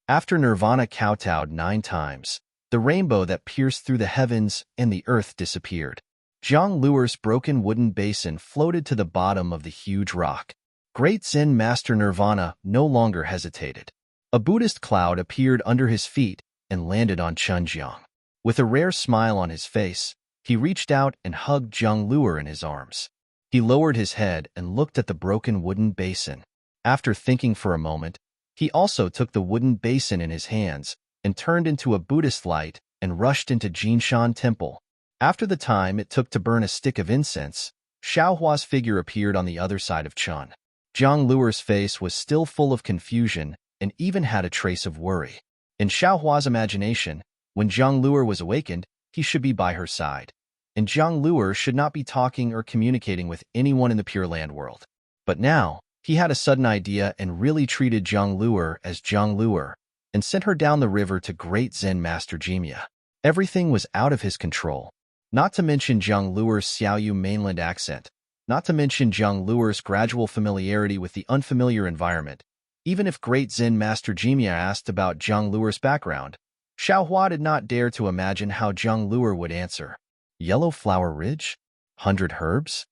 After Nirvana kowtowed 9 times, the rainbow that pierced through the heavens and the earth disappeared. Zhang broken wooden basin floated to the bottom of the huge rock. Great Zen Master Nirvana no longer hesitated. A Buddhist cloud appeared under his feet and landed on Chunjiang. With a rare smile on his face, he reached out and hugged Zhang in his arms. He lowered his head and looked at the broken wooden basin. After thinking for a moment, he also took the wooden basin in his hands and turned into a Buddhist light and rushed into Jinshan Temple. After the time it took to burn a stick of incense, Xiaohua's figure appeared on the other side of Chun. Zhang Luer's face was still full of confusion and even had a trace of worry. In Xiaohua's imagination, when Zhang Luer was awakened, he should be by her side, and Zhang Luer should not be talking or communicating with anyone in the Pure Land world. But now, he had a sudden idea and really treated Zhang Luer as Zhang Luer and sent her down the river to great Zen Master Jimia. Everything was out of his control, not to mention Zhang Luer's Xiaoyu mainland accent, not to mention Zhang Luer's gradual familiarity with the unfamiliar environment. Even if great Zen Master Jimia asked about Zhang Luer's background, Xiaohua did not dare to imagine how Zhang Luer would answer. Yellow Flower Ridge? 100 Herbs?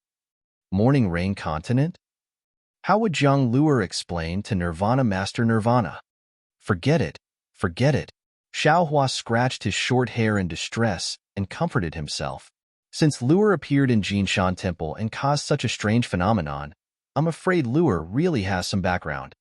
Morning Rain Continent? How would Zhang Luer explain to Nirvana Master Nirvana? Forget it, forget it. Xiaohua scratched his short hair in distress and comforted himself. Since Luer appeared in Jinshan Temple and caused such a strange phenomenon, I'm afraid Luer really has some background.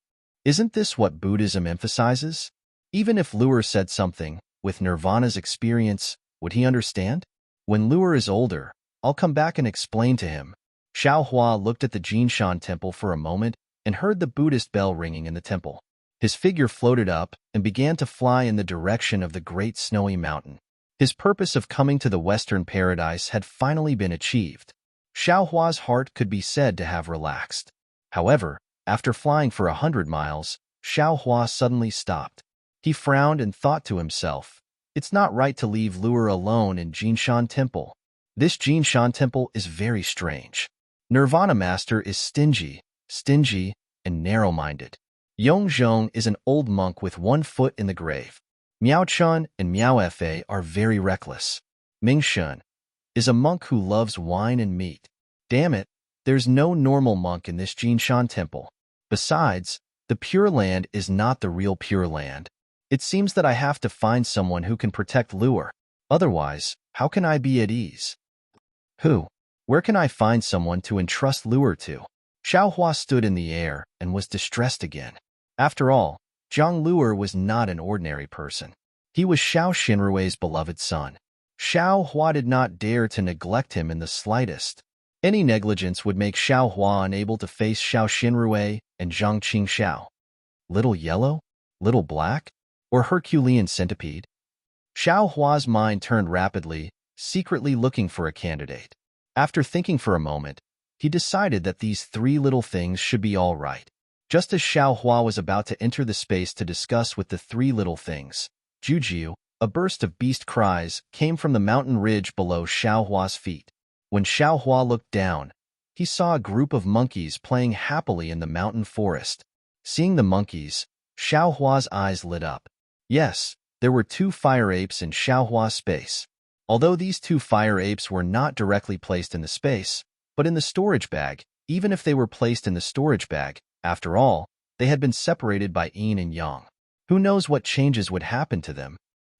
Isn't this what Buddhism emphasizes? Even if Luer said something, with Nirvana's experience, would he understand? When Luer is older, I'll come back and explain to him. Xiaohua looked at the Jinshan Temple for a moment and heard the Buddhist bell ringing in the temple. His figure floated up and began to fly in the direction of the great snowy mountain. His purpose of coming to the Western Paradise had finally been achieved. Xiaohua's heart could be said to have relaxed. However, after flying for 100 miles, Xiaohua suddenly stopped. He frowned and thought to himself, it's not right to leave Luer alone in Jinshan Temple. This Jinshan Temple is very strange. Nirvana Master is stingy, and narrow-minded. Yongzhong is an old monk with one foot in the grave. Miao Chun and Miao Fa are very reckless. Ming Shun is a monk who loves wine and meat. Damn it, there's no normal monk in this Jinshan Temple. Besides, the Pure Land is not the real Pure Land. It seems that I have to find someone who can protect Luer. Otherwise, how can I be at ease? Who? Where can I find someone to entrust Luer to? Xiaohua stood in the air and was distressed again. After all, Zhang Luer was not an ordinary person. He was Xiao Xinrui's beloved son. Xiaohua did not dare to neglect him in the slightest. Any negligence would make Xiaohua unable to face Xiao Xinrui and Zhang Qingxiao. Little Yellow? Little Black? Or Herculean Centipede? Xiaohua's mind turned rapidly, secretly looking for a candidate. After thinking for a moment, he decided that these three little things should be all right. Just as Xiaohua was about to enter the space to discuss with the three little things, Jujiu, a burst of beast cries, came from the mountain ridge below Xiaohua's feet. When Xiaohua looked down, he saw a group of monkeys playing happily in the mountain forest. Seeing the monkeys, Xiaohua's eyes lit up. Yes, there were 2 fire apes in Xiaohua's space. Although these 2 fire apes were not directly placed in the space, but in the storage bag, even if they were placed in the storage bag, after all, they had been separated by yin and yang. Who knows what changes would happen to them?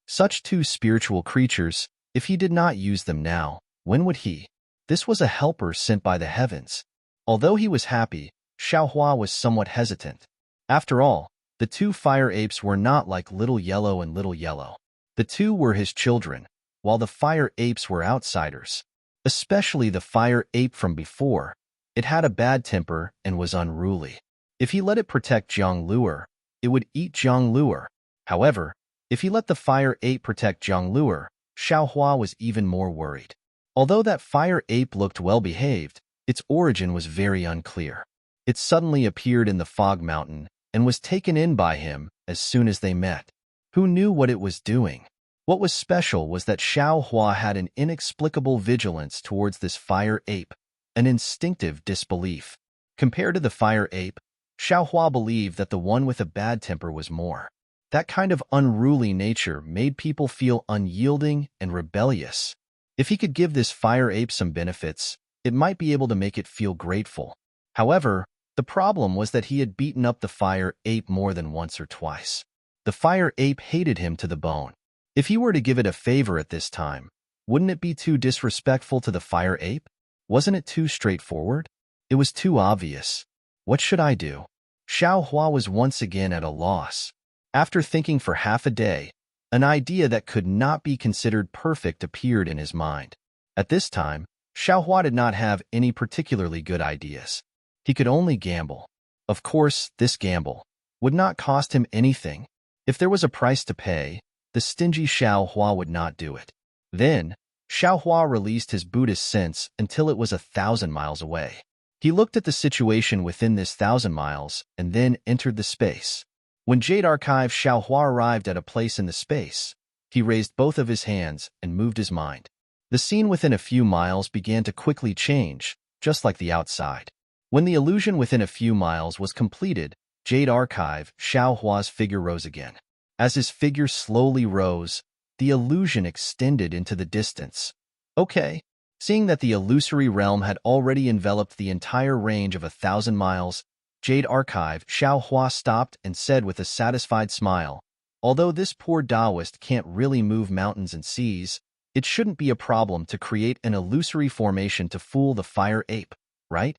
Such 2 spiritual creatures, if he did not use them now, when would he? This was a helper sent by the heavens. Although he was happy, Xiaohua was somewhat hesitant. After all, the 2 fire apes were not like Little Yellow and Little Yellow. The 2 were his children, while the fire apes were outsiders. Especially the fire ape from before. It had a bad temper and was unruly. If he let it protect Zhang Luer, it would eat Zhang Luer. However, if he let the fire ape protect Zhang Luer, Xiaohua was even more worried. Although that fire ape looked well-behaved, its origin was very unclear. It suddenly appeared in the fog mountain and was taken in by him as soon as they met. Who knew what it was doing? What was special was that Xiaohua had an inexplicable vigilance towards this fire ape, an instinctive disbelief. Compared to the fire ape, Xiaohua believed that the one with a bad temper was more. That kind of unruly nature made people feel unyielding and rebellious. If he could give this fire ape some benefits, it might be able to make it feel grateful. However, the problem was that he had beaten up the fire ape more than once or twice. The fire ape hated him to the bone. If he were to give it a favor at this time, wouldn't it be too disrespectful to the fire ape? Wasn't it too straightforward? It was too obvious. What should I do? Xiao Hua was once again at a loss. After thinking for half a day, an idea that could not be considered perfect appeared in his mind. At this time, Xiao Hua did not have any particularly good ideas. He could only gamble. Of course, this gamble would not cost him anything. If there was a price to pay, the stingy Xiao Hua would not do it. Then, Xiao Hua released his Buddhist sense until it was 1,000 miles away. He looked at the situation within this 1,000 miles and then entered the space. When Jade Archive Xiao Hua arrived at a place in the space, he raised both of his hands and moved his mind. The scene within a few miles began to quickly change, just like the outside. When the illusion within a few miles was completed, Jade Archive Xiao Hua's figure rose again. As his figure slowly rose, the illusion extended into the distance. Okay. Seeing that the illusory realm had already enveloped the entire range of 1,000 miles, Jade Archive Xiao Hua stopped and said with a satisfied smile, although this poor Taoist can't really move mountains and seas, it shouldn't be a problem to create an illusory formation to fool the fire ape, right?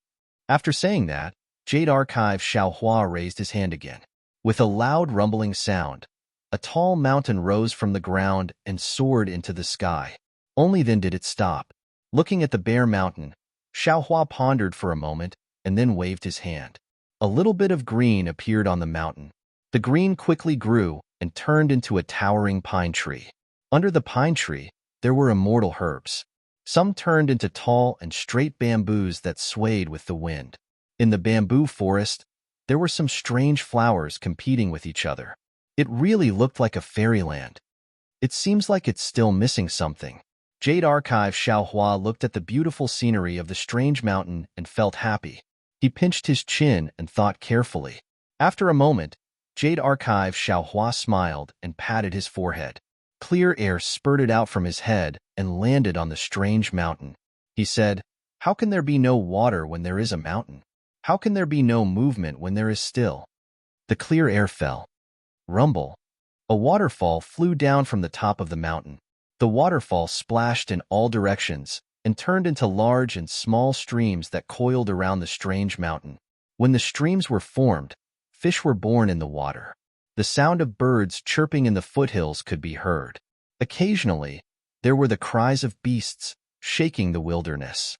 After saying that, Jade Archive Xiao Hua raised his hand again. With a loud rumbling sound, a tall mountain rose from the ground and soared into the sky. Only then did it stop. Looking at the bare mountain, Xiao Hua pondered for a moment and then waved his hand. A little bit of green appeared on the mountain. The green quickly grew and turned into a towering pine tree. Under the pine tree, there were immortal herbs. Some turned into tall and straight bamboos that swayed with the wind. In the bamboo forest, there were some strange flowers competing with each other. It really looked like a fairyland. It seems like it's still missing something. Jade Archive Xiao Hua looked at the beautiful scenery of the strange mountain and felt happy. He pinched his chin and thought carefully. After a moment, Jade Archive Xiao Hua smiled and patted his forehead. Clear air spurted out from his head and landed on the strange mountain. He said, "How can there be no water when there is a mountain? How can there be no movement when there is still?" The clear air fell. Rumble. A waterfall flew down from the top of the mountain. The waterfall splashed in all directions and turned into large and small streams that coiled around the strange mountain. When the streams were formed, fish were born in the water. The sound of birds chirping in the foothills could be heard. Occasionally, there were the cries of beasts shaking the wilderness.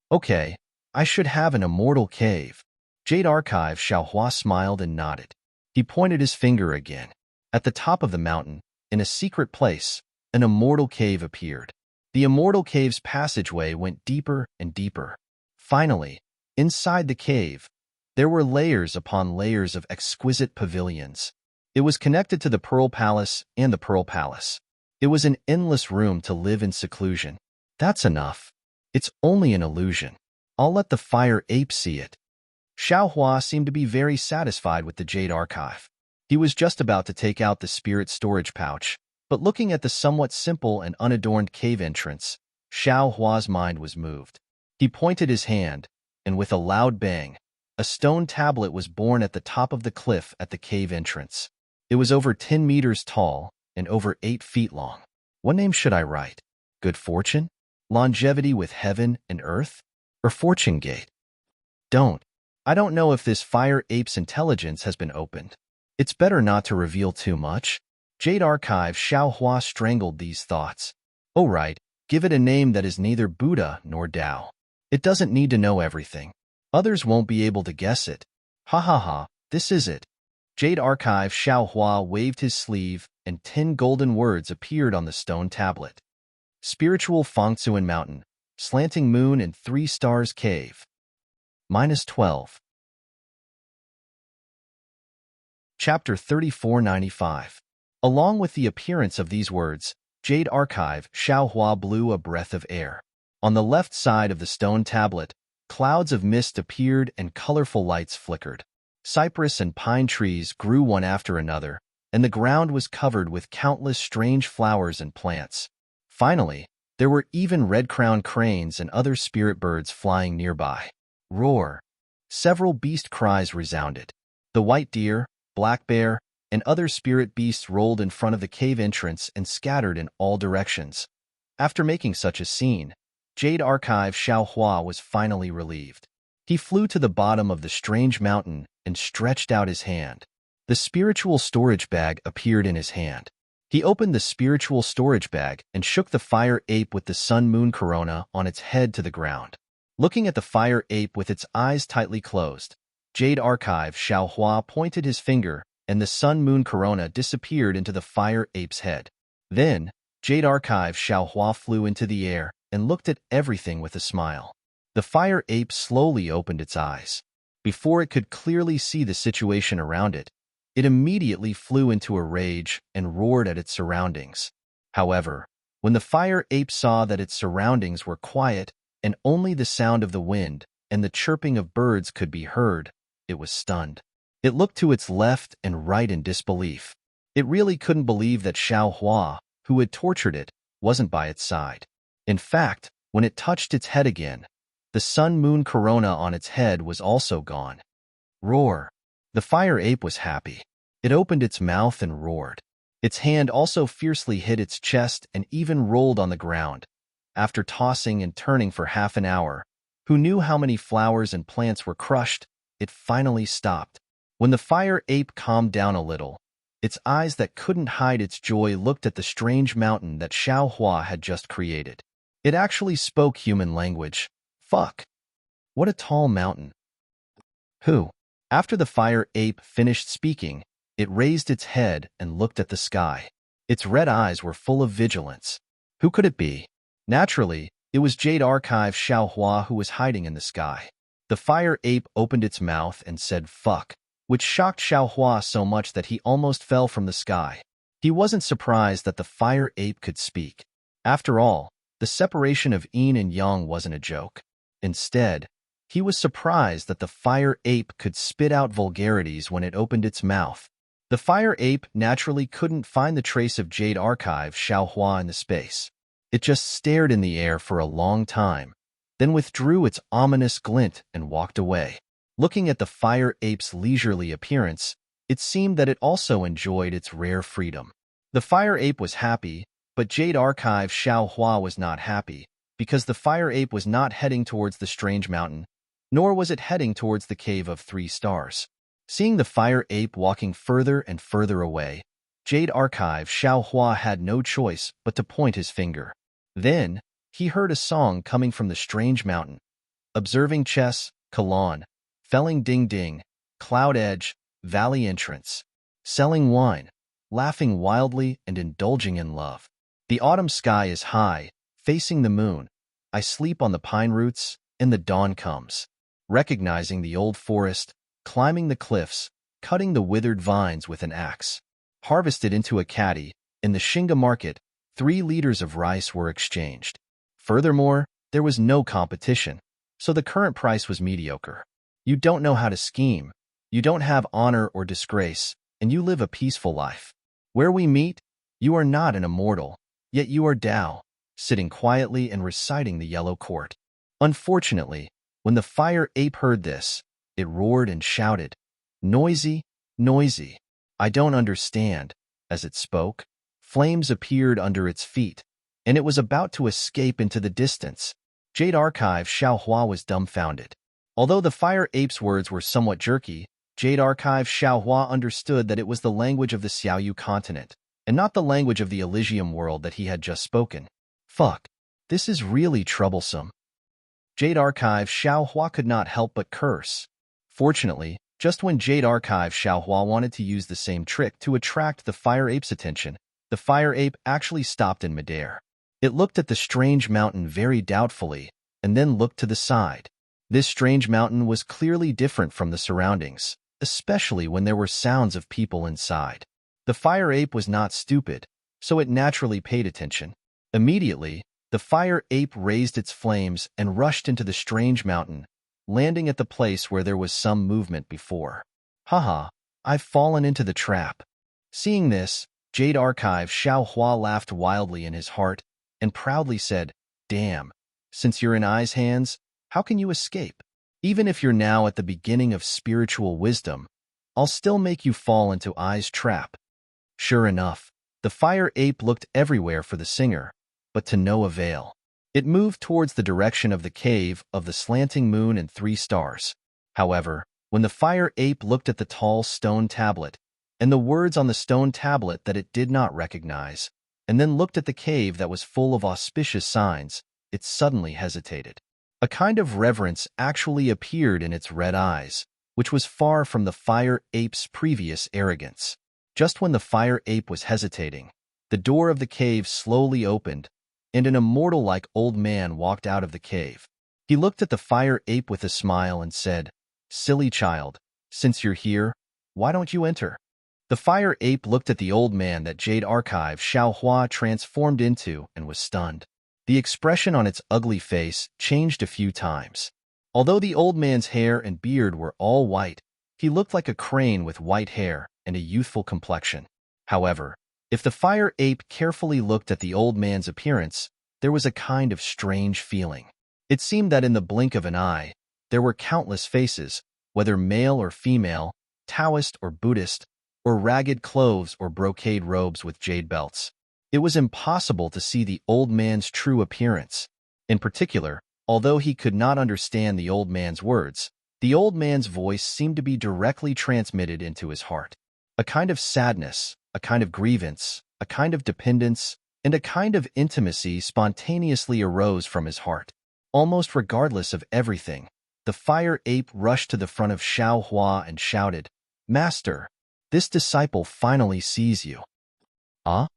Okay, I should have an immortal cave. Jade Archive Xiao Hua smiled and nodded. He pointed his finger again. At the top of the mountain, in a secret place, an immortal cave appeared. The immortal cave's passageway went deeper and deeper. Finally, inside the cave, there were layers upon layers of exquisite pavilions. It was connected to the Pearl Palace and the Pearl Palace. It was an endless room to live in seclusion. That's enough. It's only an illusion. I'll let the fire ape see it. Xiao Hua seemed to be very satisfied with the Jade Archive. He was just about to take out the spirit storage pouch, but looking at the somewhat simple and unadorned cave entrance, Xiao Hua's mind was moved. He pointed his hand, and with a loud bang, a stone tablet was born at the top of the cliff at the cave entrance. It was over 10 meters tall and over 8 feet long. What name should I write? Good fortune? Longevity with heaven and earth? Or fortune gate? I don't know if this fire ape's intelligence has been opened. It's better not to reveal too much. Jade Archive Xiao Hua strangled these thoughts. Oh right, give it a name that is neither Buddha nor Tao. It doesn't need to know everything. Others won't be able to guess it. Ha ha ha, this is it. Jade Archive Xiao Hua waved his sleeve and 10 golden words appeared on the stone tablet. Spiritual Fangtsuan Mountain, Slanting Moon and 3 Stars Cave. -12. Chapter 3495. Along with the appearance of these words, Jade Archive Xiao Hua blew a breath of air. On the left side of the stone tablet, clouds of mist appeared and colorful lights flickered. Cypress and pine trees grew one after another, and the ground was covered with countless strange flowers and plants. Finally, there were even red-crowned cranes and other spirit birds flying nearby. Roar! Several beast cries resounded. The white deer, black bear, and other spirit beasts rolled in front of the cave entrance and scattered in all directions. After making such a scene, Jade Archive Xiaohua was finally relieved. He flew to the bottom of the strange mountain and stretched out his hand. The spiritual storage bag appeared in his hand. He opened the spiritual storage bag and shook the fire ape with the sun-moon corona on its head to the ground. Looking at the fire ape with its eyes tightly closed, Jade Archive Xiaohua pointed his finger, and the sun-moon corona disappeared into the fire ape's head. Then, Jade Archive Xiaohua flew into the air and looked at everything with a smile. The fire ape slowly opened its eyes. Before it could clearly see the situation around it, it immediately flew into a rage and roared at its surroundings. However, when the fire ape saw that its surroundings were quiet and only the sound of the wind and the chirping of birds could be heard, it was stunned. It looked to its left and right in disbelief. It really couldn't believe that Xiaohua, who had tortured it, wasn't by its side. In fact, when it touched its head again, the sun-moon corona on its head was also gone. Roar! The fire ape was happy. It opened its mouth and roared. Its hand also fiercely hit its chest and even rolled on the ground. After tossing and turning for half an hour, who knew how many flowers and plants were crushed, it finally stopped. When the fire ape calmed down a little, its eyes that couldn't hide its joy looked at the strange mountain that Xiaohua had just created. It actually spoke human language. Fuck! What a tall mountain. Who? After the fire ape finished speaking, it raised its head and looked at the sky. Its red eyes were full of vigilance. Who could it be? Naturally, it was Jade Archive Xiaohua who was hiding in the sky. The fire ape opened its mouth and said fuck, which shocked Xiaohua so much that he almost fell from the sky. He wasn't surprised that the fire ape could speak. After all, the separation of yin and yang wasn't a joke. Instead, he was surprised that the fire ape could spit out vulgarities when it opened its mouth. The fire ape naturally couldn't find the trace of Jade Archive Xiaohua in the space. It just stared in the air for a long time, then withdrew its ominous glint and walked away. Looking at the fire ape's leisurely appearance, it seemed that it also enjoyed its rare freedom. The fire ape was happy, but Jade Archive Xiaohua was not happy, because the fire ape was not heading towards the strange mountain, nor was it heading towards the Cave of 3 Stars. Seeing the fire ape walking further and further away, Jade Archive Xiaohua had no choice but to point his finger. Then, he heard a song coming from the strange mountain. Observing chess, Kalan, felling ding-ding, cloud edge, valley entrance, selling wine, laughing wildly and indulging in love. The autumn sky is high, facing the moon. I sleep on the pine roots, and the dawn comes. Recognizing the old forest, climbing the cliffs, cutting the withered vines with an axe. Harvested into a caddy, in the Shinga market, 3 liters of rice were exchanged. Furthermore, there was no competition, so the current price was mediocre. You don't know how to scheme, you don't have honor or disgrace, and you live a peaceful life. Where we meet, you are not an immortal, yet you are Tao, sitting quietly and reciting the yellow court. Unfortunately, when the fire ape heard this, it roared and shouted, "Noisy, noisy! I don't understand." As it spoke, flames appeared under its feet, and it was about to escape into the distance. Jade Archive Xiaohua was dumbfounded. Although the fire ape's words were somewhat jerky, Jade Archive Xiaohua understood that it was the language of the Xiaoyu continent, and not the language of the Elysium world that he had just spoken. Fuck, this is really troublesome. Jade Archive Xiaohua could not help but curse. Fortunately, just when Jade Archive Xiaohua wanted to use the same trick to attract the fire ape's attention, the fire ape actually stopped in midair. It looked at the strange mountain very doubtfully, and then looked to the side. This strange mountain was clearly different from the surroundings, especially when there were sounds of people inside. The fire ape was not stupid, so it naturally paid attention. Immediately, the fire ape raised its flames and rushed into the strange mountain, landing at the place where there was some movement before. Haha, I've fallen into the trap. Seeing this, Jade Archive Xiaohua laughed wildly in his heart and proudly said, "Damn, since you're in Ai's hands, how can you escape? Even if you're now at the beginning of spiritual wisdom, I'll still make you fall into Ai's trap." Sure enough, the fire ape looked everywhere for the singer, but to no avail. It moved towards the direction of the cave of the slanting moon and 3 stars. However, when the fire ape looked at the tall stone tablet, and the words on the stone tablet that it did not recognize, and then looked at the cave that was full of auspicious signs, it suddenly hesitated. A kind of reverence actually appeared in its red eyes, which was far from the fire ape's previous arrogance. Just when the fire ape was hesitating, the door of the cave slowly opened, and an immortal-like old man walked out of the cave. He looked at the fire ape with a smile and said, "Silly child, since you're here, why don't you enter?" The fire ape looked at the old man that Jade Archive Xiaohua transformed into and was stunned. The expression on its ugly face changed a few times. Although the old man's hair and beard were all white, he looked like a crane with white hair and a youthful complexion. However, if the fire ape carefully looked at the old man's appearance, there was a kind of strange feeling. It seemed that in the blink of an eye, there were countless faces, whether male or female, Taoist or Buddhist, or ragged clothes or brocade robes with jade belts. It was impossible to see the old man's true appearance. In particular, although he could not understand the old man's words, the old man's voice seemed to be directly transmitted into his heart. A kind of sadness, a kind of grievance, a kind of dependence, and a kind of intimacy spontaneously arose from his heart. Almost regardless of everything, the fire ape rushed to the front of Xiao Hua and shouted, "Master, this disciple finally sees you." Ah?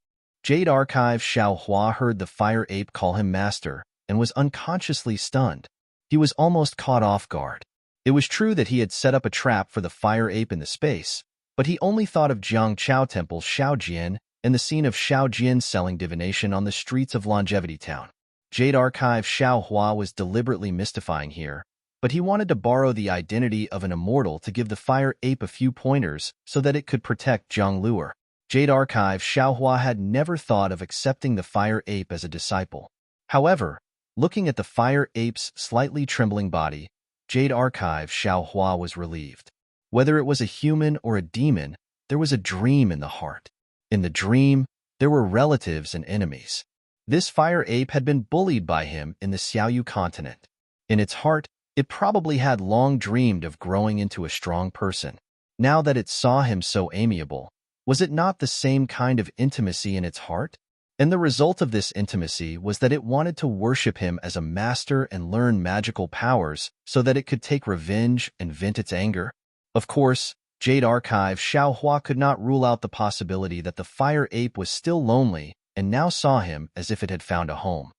Jade Archive Xiao Hua heard the fire ape call him master and was unconsciously stunned. He was almost caught off guard. It was true that he had set up a trap for the fire ape in the space, but he only thought of Jiang Chao Temple Shaojian and the scene of Shaojian selling divination on the streets of Longevity Town. Jade Archive Xiao Hua was deliberately mystifying here, but he wanted to borrow the identity of an immortal to give the fire ape a few pointers so that it could protect Zhang Luer. Jade Archive Xiao Hua had never thought of accepting the fire ape as a disciple. However, looking at the fire ape's slightly trembling body, Jade Archive Xiao Hua was relieved. Whether it was a human or a demon, there was a dream in the heart. In the dream, there were relatives and enemies. This fire ape had been bullied by him in the Xiaoyu continent. In its heart, it probably had long dreamed of growing into a strong person. Now that it saw him so amiable, was it not the same kind of intimacy in its heart? And the result of this intimacy was that it wanted to worship him as a master and learn magical powers so that it could take revenge and vent its anger. Of course, Jade Archive Xiao Hua could not rule out the possibility that the fire ape was still lonely and now saw him as if it had found a home.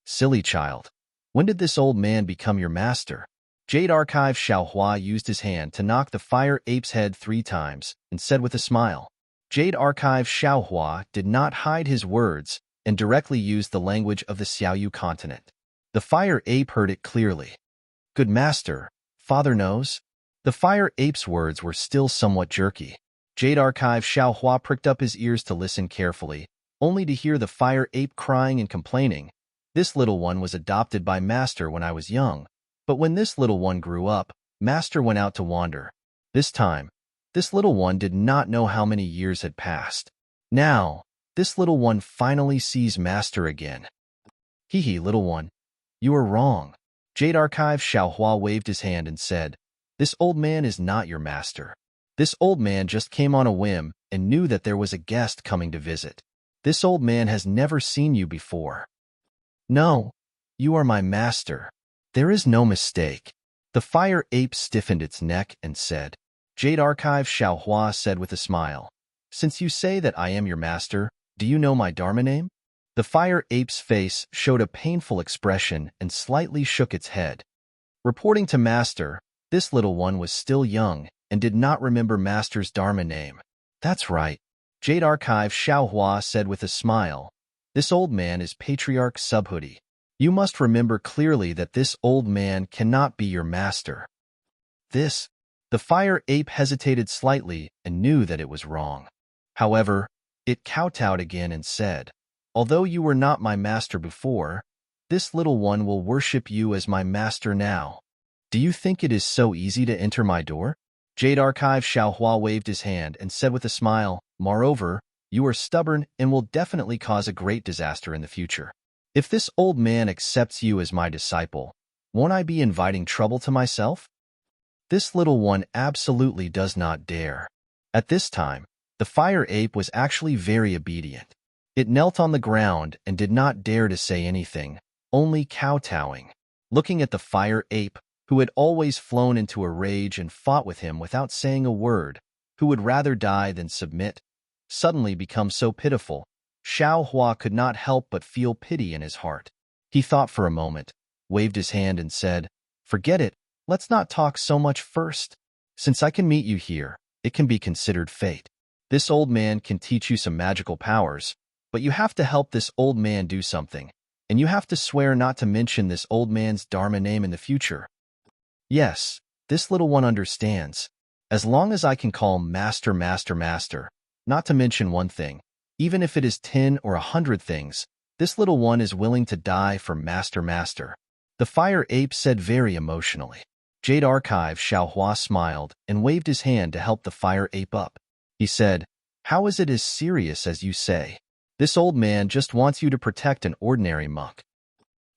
Silly child, when did this old man become your master? Jade Archive Xiao Hua used his hand to knock the fire ape's head 3 times and said with a smile. Jade Archive Xiao Hua did not hide his words and directly used the language of the Xiaoyu continent. The fire ape heard it clearly. "Good master, father knows." The fire ape's words were still somewhat jerky. Jade Archive Xiao Hua pricked up his ears to listen carefully, only to hear the fire ape crying and complaining. "This little one was adopted by master when I was young, but when this little one grew up, master went out to wander. This time, this little one did not know how many years had passed. Now, this little one finally sees master again." "Hee hee, little one, you are wrong." Jade Archive Xiao Hua waved his hand and said, "This old man is not your master. This old man just came on a whim and knew that there was a guest coming to visit. This old man has never seen you before." "No, you are my master. There is no mistake." The fire ape stiffened its neck and said. Jade Archive Xiao Hua said with a smile, "Since you say that I am your master, do you know my Dharma name?" The fire ape's face showed a painful expression and slightly shook its head. Reporting to master, this little one was still young and did not remember master's Dharma name. "That's right," Jade Archive Xiao Hua said with a smile. "This old man is Patriarch Subhoodie. You must remember clearly that this old man cannot be your master." The fire ape hesitated slightly and knew that it was wrong. However, it kowtowed again and said, "Although you were not my master before, this little one will worship you as my master now. Do you think it is so easy to enter my door?" Jade Archive Xiao Hua waved his hand and said with a smile, "Moreover, you are stubborn and will definitely cause a great disaster in the future." If this old man accepts you as my disciple, won't I be inviting trouble to myself? This little one absolutely does not dare. At this time, the fire ape was actually very obedient. It knelt on the ground and did not dare to say anything, only kowtowing. Looking at the fire ape, who had always flown into a rage and fought with him without saying a word, who would rather die than submit, suddenly become so pitiful, Xiao Hua could not help but feel pity in his heart. He thought for a moment, waved his hand and said, "Forget it, let's not talk so much first. Since I can meet you here, it can be considered fate. This old man can teach you some magical powers, but you have to help this old man do something, and you have to swear not to mention this old man's Dharma name in the future." Yes, this little one understands. As long as I can call master, master, master, not to mention one thing, even if it is 10 or 100 things, this little one is willing to die for master, master. The fire ape said very emotionally. Jade Archive Xiao Hua smiled and waved his hand to help the fire ape up. He said, "How is it as serious as you say? This old man just wants you to protect an ordinary monk."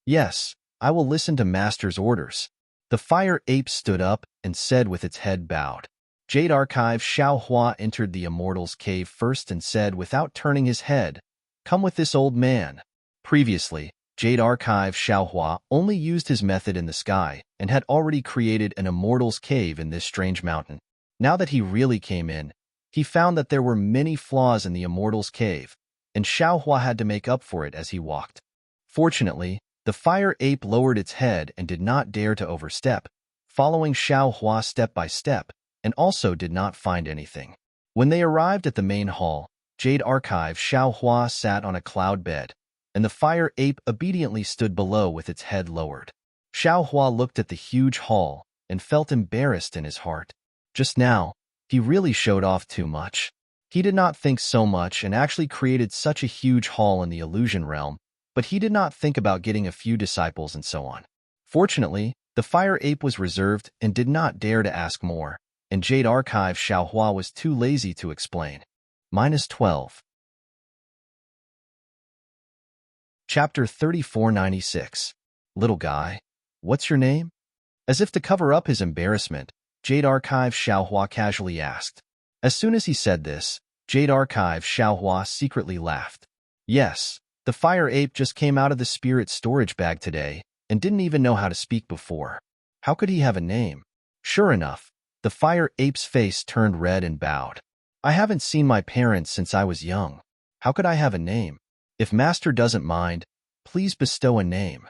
"Yes, I will listen to master's orders." The fire ape stood up and said with its head bowed. Jade Archive Xiao Hua entered the immortal's cave first and said without turning his head, "Come with this old man." Previously, Jade Archive Xiao Hua only used his method in the sky and had already created an immortal's cave in this strange mountain. Now that he really came in, he found that there were many flaws in the immortal's cave, and Xiao Hua had to make up for it as he walked. Fortunately, the fire ape lowered its head and did not dare to overstep, following Xiao Hua step by step, and also did not find anything. When they arrived at the main hall, Jade Archive Xiao Hua sat on a cloud bed, and the fire ape obediently stood below with its head lowered. Xiao Hua looked at the huge hall and felt embarrassed in his heart. Just now, he really showed off too much. He did not think so much and actually created such a huge hall in the illusion realm, but he did not think about getting a few disciples and so on. Fortunately, the fire ape was reserved and did not dare to ask more, and Jade Archive Xiao Hua was too lazy to explain. -12. Chapter 3496. Little guy, what's your name? As if to cover up his embarrassment, Jade Archive Xiao Hua casually asked. As soon as he said this, Jade Archive Xiao Hua secretly laughed. Yes, the fire ape just came out of the spirit storage bag today and didn't even know how to speak before. How could he have a name? Sure enough, the fire ape's face turned red and bowed. I haven't seen my parents since I was young. How could I have a name? If master doesn't mind, please bestow a name.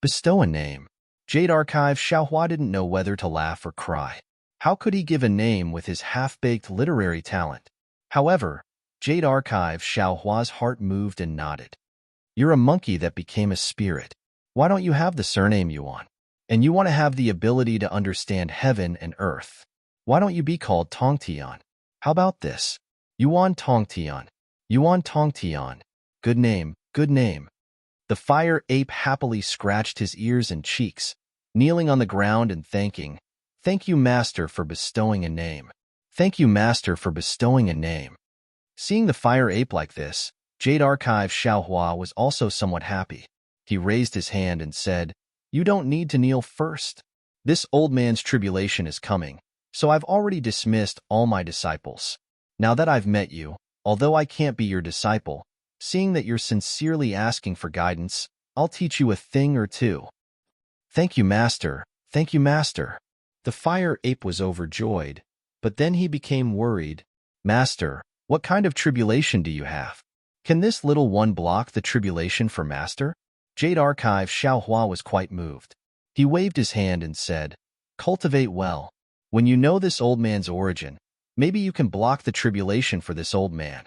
Bestow a name. Jade Archive Xiao Hua didn't know whether to laugh or cry. How could he give a name with his half-baked literary talent? However, Jade Archive Xiao Hua's heart moved and nodded. You're a monkey that became a spirit. Why don't you have the surname you want? And you want to have the ability to understand heaven and earth. Why don't you be called Tongtian? How about this? Yuan Tongtian. Yuan Tongtian. Good name, good name. The fire ape happily scratched his ears and cheeks, kneeling on the ground and thanking. Thank you, master, for bestowing a name. Thank you, master, for bestowing a name. Seeing the fire ape like this, Jade Archive Xiao Hua was also somewhat happy. He raised his hand and said, You don't need to kneel first. This old man's tribulation is coming, so I've already dismissed all my disciples. Now that I've met you, although I can't be your disciple, seeing that you're sincerely asking for guidance, I'll teach you a thing or two. Thank you, master. Thank you, master. The fire ape was overjoyed, but then he became worried. Master, what kind of tribulation do you have? Can this little one block the tribulation for master? Jade Archive Xiao Hua was quite moved. He waved his hand and said, Cultivate well. When you know this old man's origin, maybe you can block the tribulation for this old man.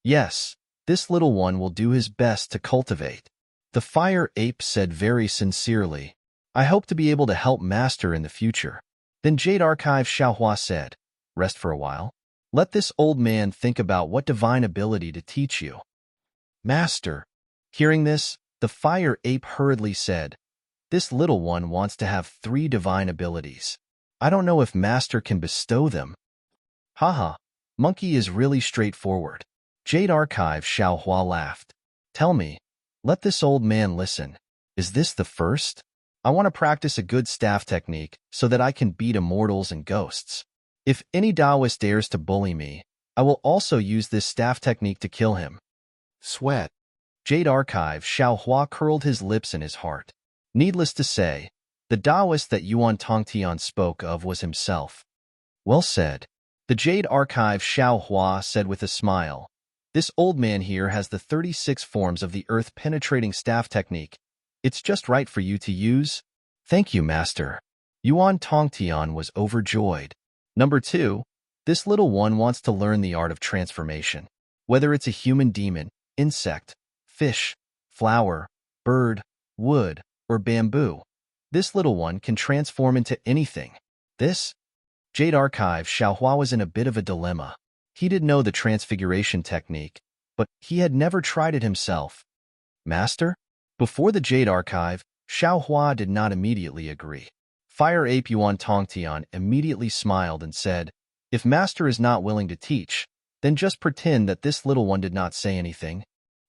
Yes, this little one will do his best to cultivate. The fire ape said very sincerely, I hope to be able to help master in the future. Then Jade Archive Xiao Hua said, Rest for a while. Let this old man think about what divine ability to teach you. Master. Hearing this, the fire ape hurriedly said, This little one wants to have 3 divine abilities. I don't know if master can bestow them. Haha, monkey is really straightforward. Jade Archive Xiao Hua laughed. Tell me, Let this old man listen. Is this the first? I want to practice a good staff technique so that I can beat immortals and ghosts. If any Taoist dares to bully me, I will also use this staff technique to kill him. Sweat. Jade Archive Xiao Hua curled his lips in his heart. Needless to say, the Taoist that Yuan Tongtian spoke of was himself. Well said. The Jade Archive Xiao Hua said with a smile. This old man here has the 36 forms of the earth-penetrating staff technique. It's just right for you to use. Thank you, Master. Yuan Tongtian was overjoyed. Number 2. This little one wants to learn the art of transformation. Whether it's a human demon, insect, fish, flower, bird, wood, or bamboo, this little one can transform into anything. This Jade Archive Xiaohua was in a bit of a dilemma. He did know the transfiguration technique, but he had never tried it himself. Master? Before the Jade Archive, Xiaohua did not immediately agree. Fire Ape Yuan Tongtian immediately smiled and said, if Master is not willing to teach, then just pretend that this little one did not say anything.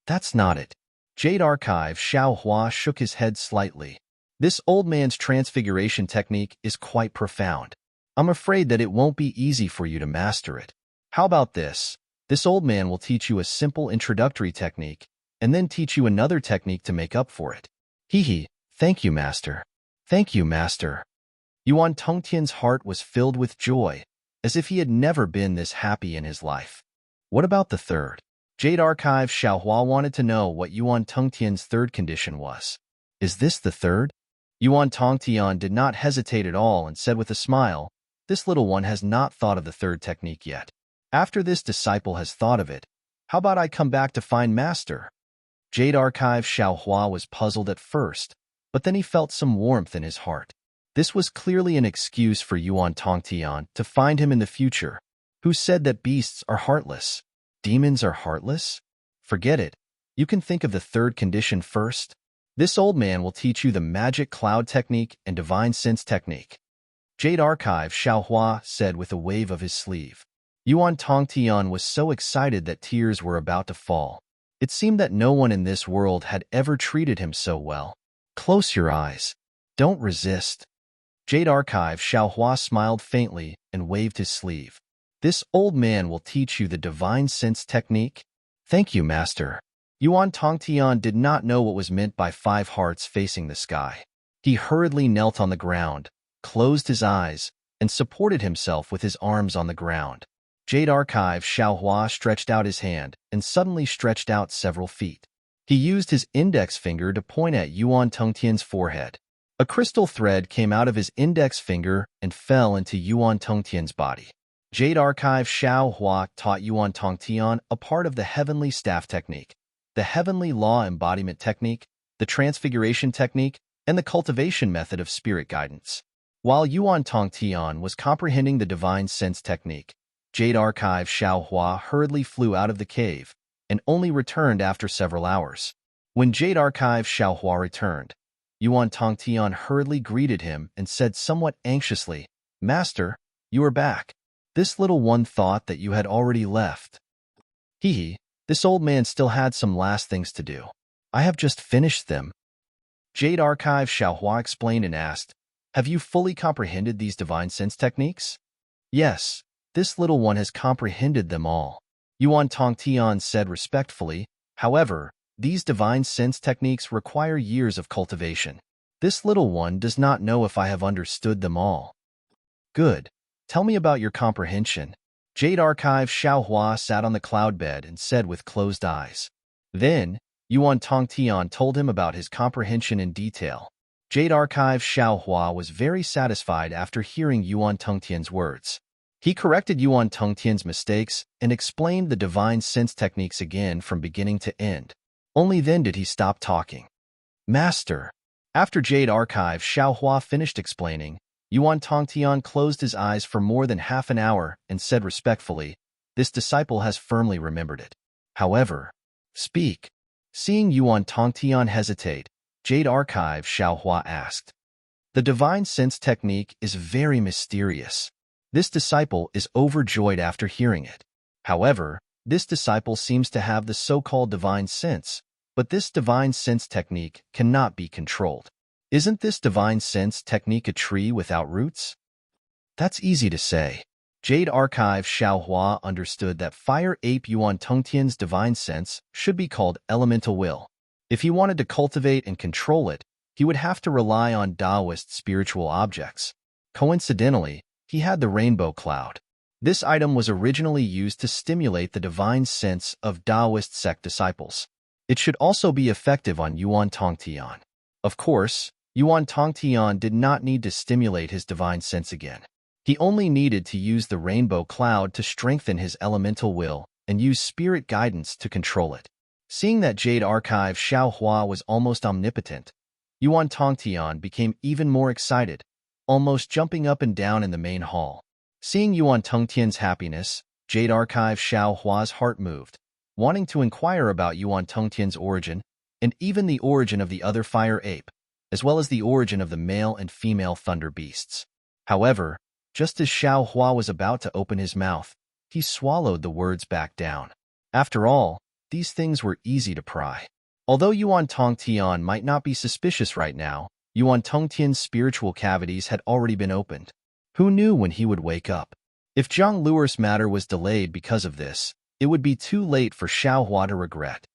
That's not it. Jade Archive Xiaohua shook his head slightly. This old man's transfiguration technique is quite profound. I'm afraid that it won't be easy for you to master it. How about this? This old man will teach you a simple introductory technique, and then teach you another technique to make up for it. Hee. Thank you, Master. Thank you, Master. Yuan Tongtian's heart was filled with joy, as if he had never been this happy in his life. What about the third? Jade Archive Xiaohua wanted to know what Yuan Tongtian's third condition was. Is this the third? Yuan Tongtian did not hesitate at all and said with a smile, this little one has not thought of the third technique yet. After this disciple has thought of it, how about I come back to find Master? Jade Archive Xiaohua was puzzled at first, but then he felt some warmth in his heart. This was clearly an excuse for Yuan Tongtian to find him in the future. Who said that beasts are heartless? Demons are heartless? Forget it. You can think of the third condition first. This old man will teach you the magic cloud technique and divine sense technique. Jade Archive Xiaohua said with a wave of his sleeve. Yuan Tongtian was so excited that tears were about to fall. It seemed that no one in this world had ever treated him so well. Close your eyes. Don't resist. Jade Archive Xiaohua smiled faintly and waved his sleeve. This old man will teach you the divine sense technique. Thank you, Master. Yuan Tongtian did not know what was meant by 5 hearts facing the sky. He hurriedly knelt on the ground, closed his eyes, and supported himself with his arms on the ground. Jade Archive Xiaohua stretched out his hand and suddenly stretched out several feet. He used his index finger to point at Yuan Tongtian's forehead. A crystal thread came out of his index finger and fell into Yuan Tongtian's body. Jade Archive Xiaohua taught Yuan Tongtian a part of the heavenly staff technique, the heavenly law embodiment technique, the transfiguration technique, and the cultivation method of spirit guidance. While Yuan Tongtian was comprehending the divine sense technique, Jade Archive Xiaohua hurriedly flew out of the cave and only returned after several hours. When Jade Archive Xiaohua returned, Yuan Tongtian hurriedly greeted him and said somewhat anxiously, Master, you are back. This little one thought that you had already left. Hee. This old man still had some last things to do. I have just finished them. Jade Archive Xiaohua explained and asked, have you fully comprehended these divine sense techniques? Yes, this little one has comprehended them all. Yuan Tongtian said respectfully, however, these divine sense techniques require years of cultivation. This little one does not know if I have understood them all. Good. Tell me about your comprehension. Jade Archive Xiaohua sat on the cloud bed and said with closed eyes. Then, Yuan Tongtian told him about his comprehension in detail. Jade Archive Xiaohua was very satisfied after hearing Yuan Tongtian's words. He corrected Yuan Tongtian's mistakes and explained the divine sense techniques again from beginning to end. Only then did he stop talking. Master. After Jade Archive Xiaohua finished explaining, Yuan Tongtian closed his eyes for more than half an hour and said respectfully, this disciple has firmly remembered it. However, speak. Seeing Yuan Tongtian hesitate, Jade Archive Xiaohua asked. The divine sense technique is very mysterious. This disciple is overjoyed after hearing it. However, this disciple seems to have the so-called divine sense, But this divine sense technique cannot be controlled. Isn't this divine sense technique a tree without roots? That's easy to say. Jade Archive Xiaohua understood that Fire Ape Yuan Tongtian's divine sense should be called elemental will. If he wanted to cultivate and control it, he would have to rely on Taoist spiritual objects. Coincidentally, he had the rainbow cloud. This item was originally used to stimulate the divine sense of Taoist sect disciples. It should also be effective on Yuan Tongtian. Of course, Yuan Tongtian did not need to stimulate his divine sense again. He only needed to use the rainbow cloud to strengthen his elemental will and use spirit guidance to control it. Seeing that Jade Archive Xiaohua was almost omnipotent, Yuan Tongtian became even more excited, almost jumping up and down in the main hall. Seeing Yuan Tongtian's happiness, Jade Archive Xiaohua's heart moved, wanting to inquire about Yuan Tongtian's origin and even the origin of the other fire ape, as well as the origin of the male and female thunder beasts. However, just as Xiaohua was about to open his mouth, he swallowed the words back down. After all, these things were easy to pry. Although Yuan Tongtian might not be suspicious right now, Yuan Tongtian's spiritual cavities had already been opened. Who knew when he would wake up? If Zhang Luer's matter was delayed because of this, it would be too late for Xiaohua to regret.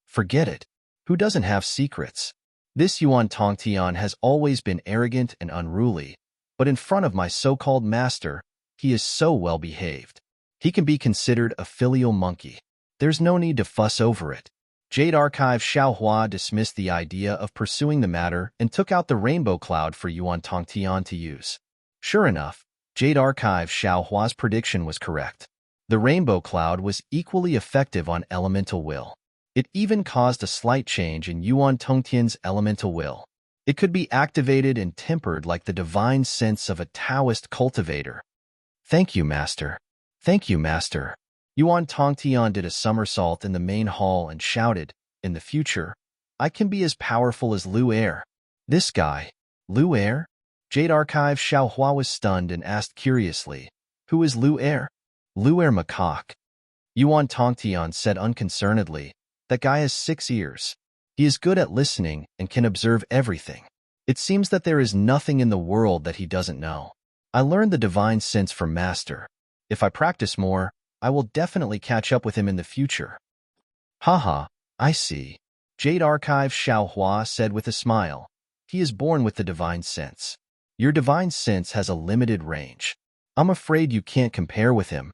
Forget it. Who doesn't have secrets? This Yuan Tongtian has always been arrogant and unruly, but in front of my so-called master, he is so well-behaved. He can be considered a filial monkey. There's no need to fuss over it. Jade Archive Xiaohua dismissed the idea of pursuing the matter and took out the rainbow cloud for Yuan Tongtian to use. Sure enough, Jade Archive Xiaohua's prediction was correct. The rainbow cloud was equally effective on elemental will. It even caused a slight change in Yuan Tongtian's elemental will. It could be activated and tempered like the divine sense of a Taoist cultivator. Thank you, Master. Thank you, Master. Yuan Tongtian did a somersault in the main hall and shouted, in the future, I can be as powerful as Lu Er. This guy, Lu Er? Jade Archive Xiaohua was stunned and asked curiously, who is Lu Er? Lu Er macaque. Yuan Tongtian said unconcernedly, that guy has 6 ears. He is good at listening and can observe everything. It seems that there is nothing in the world that he doesn't know. I learned the divine sense from Master. If I practice more, I will definitely catch up with him in the future. Haha, I see. Jade Archive Xiaohua said with a smile. He is born with the divine sense. Your divine sense has a limited range. I'm afraid you can't compare with him.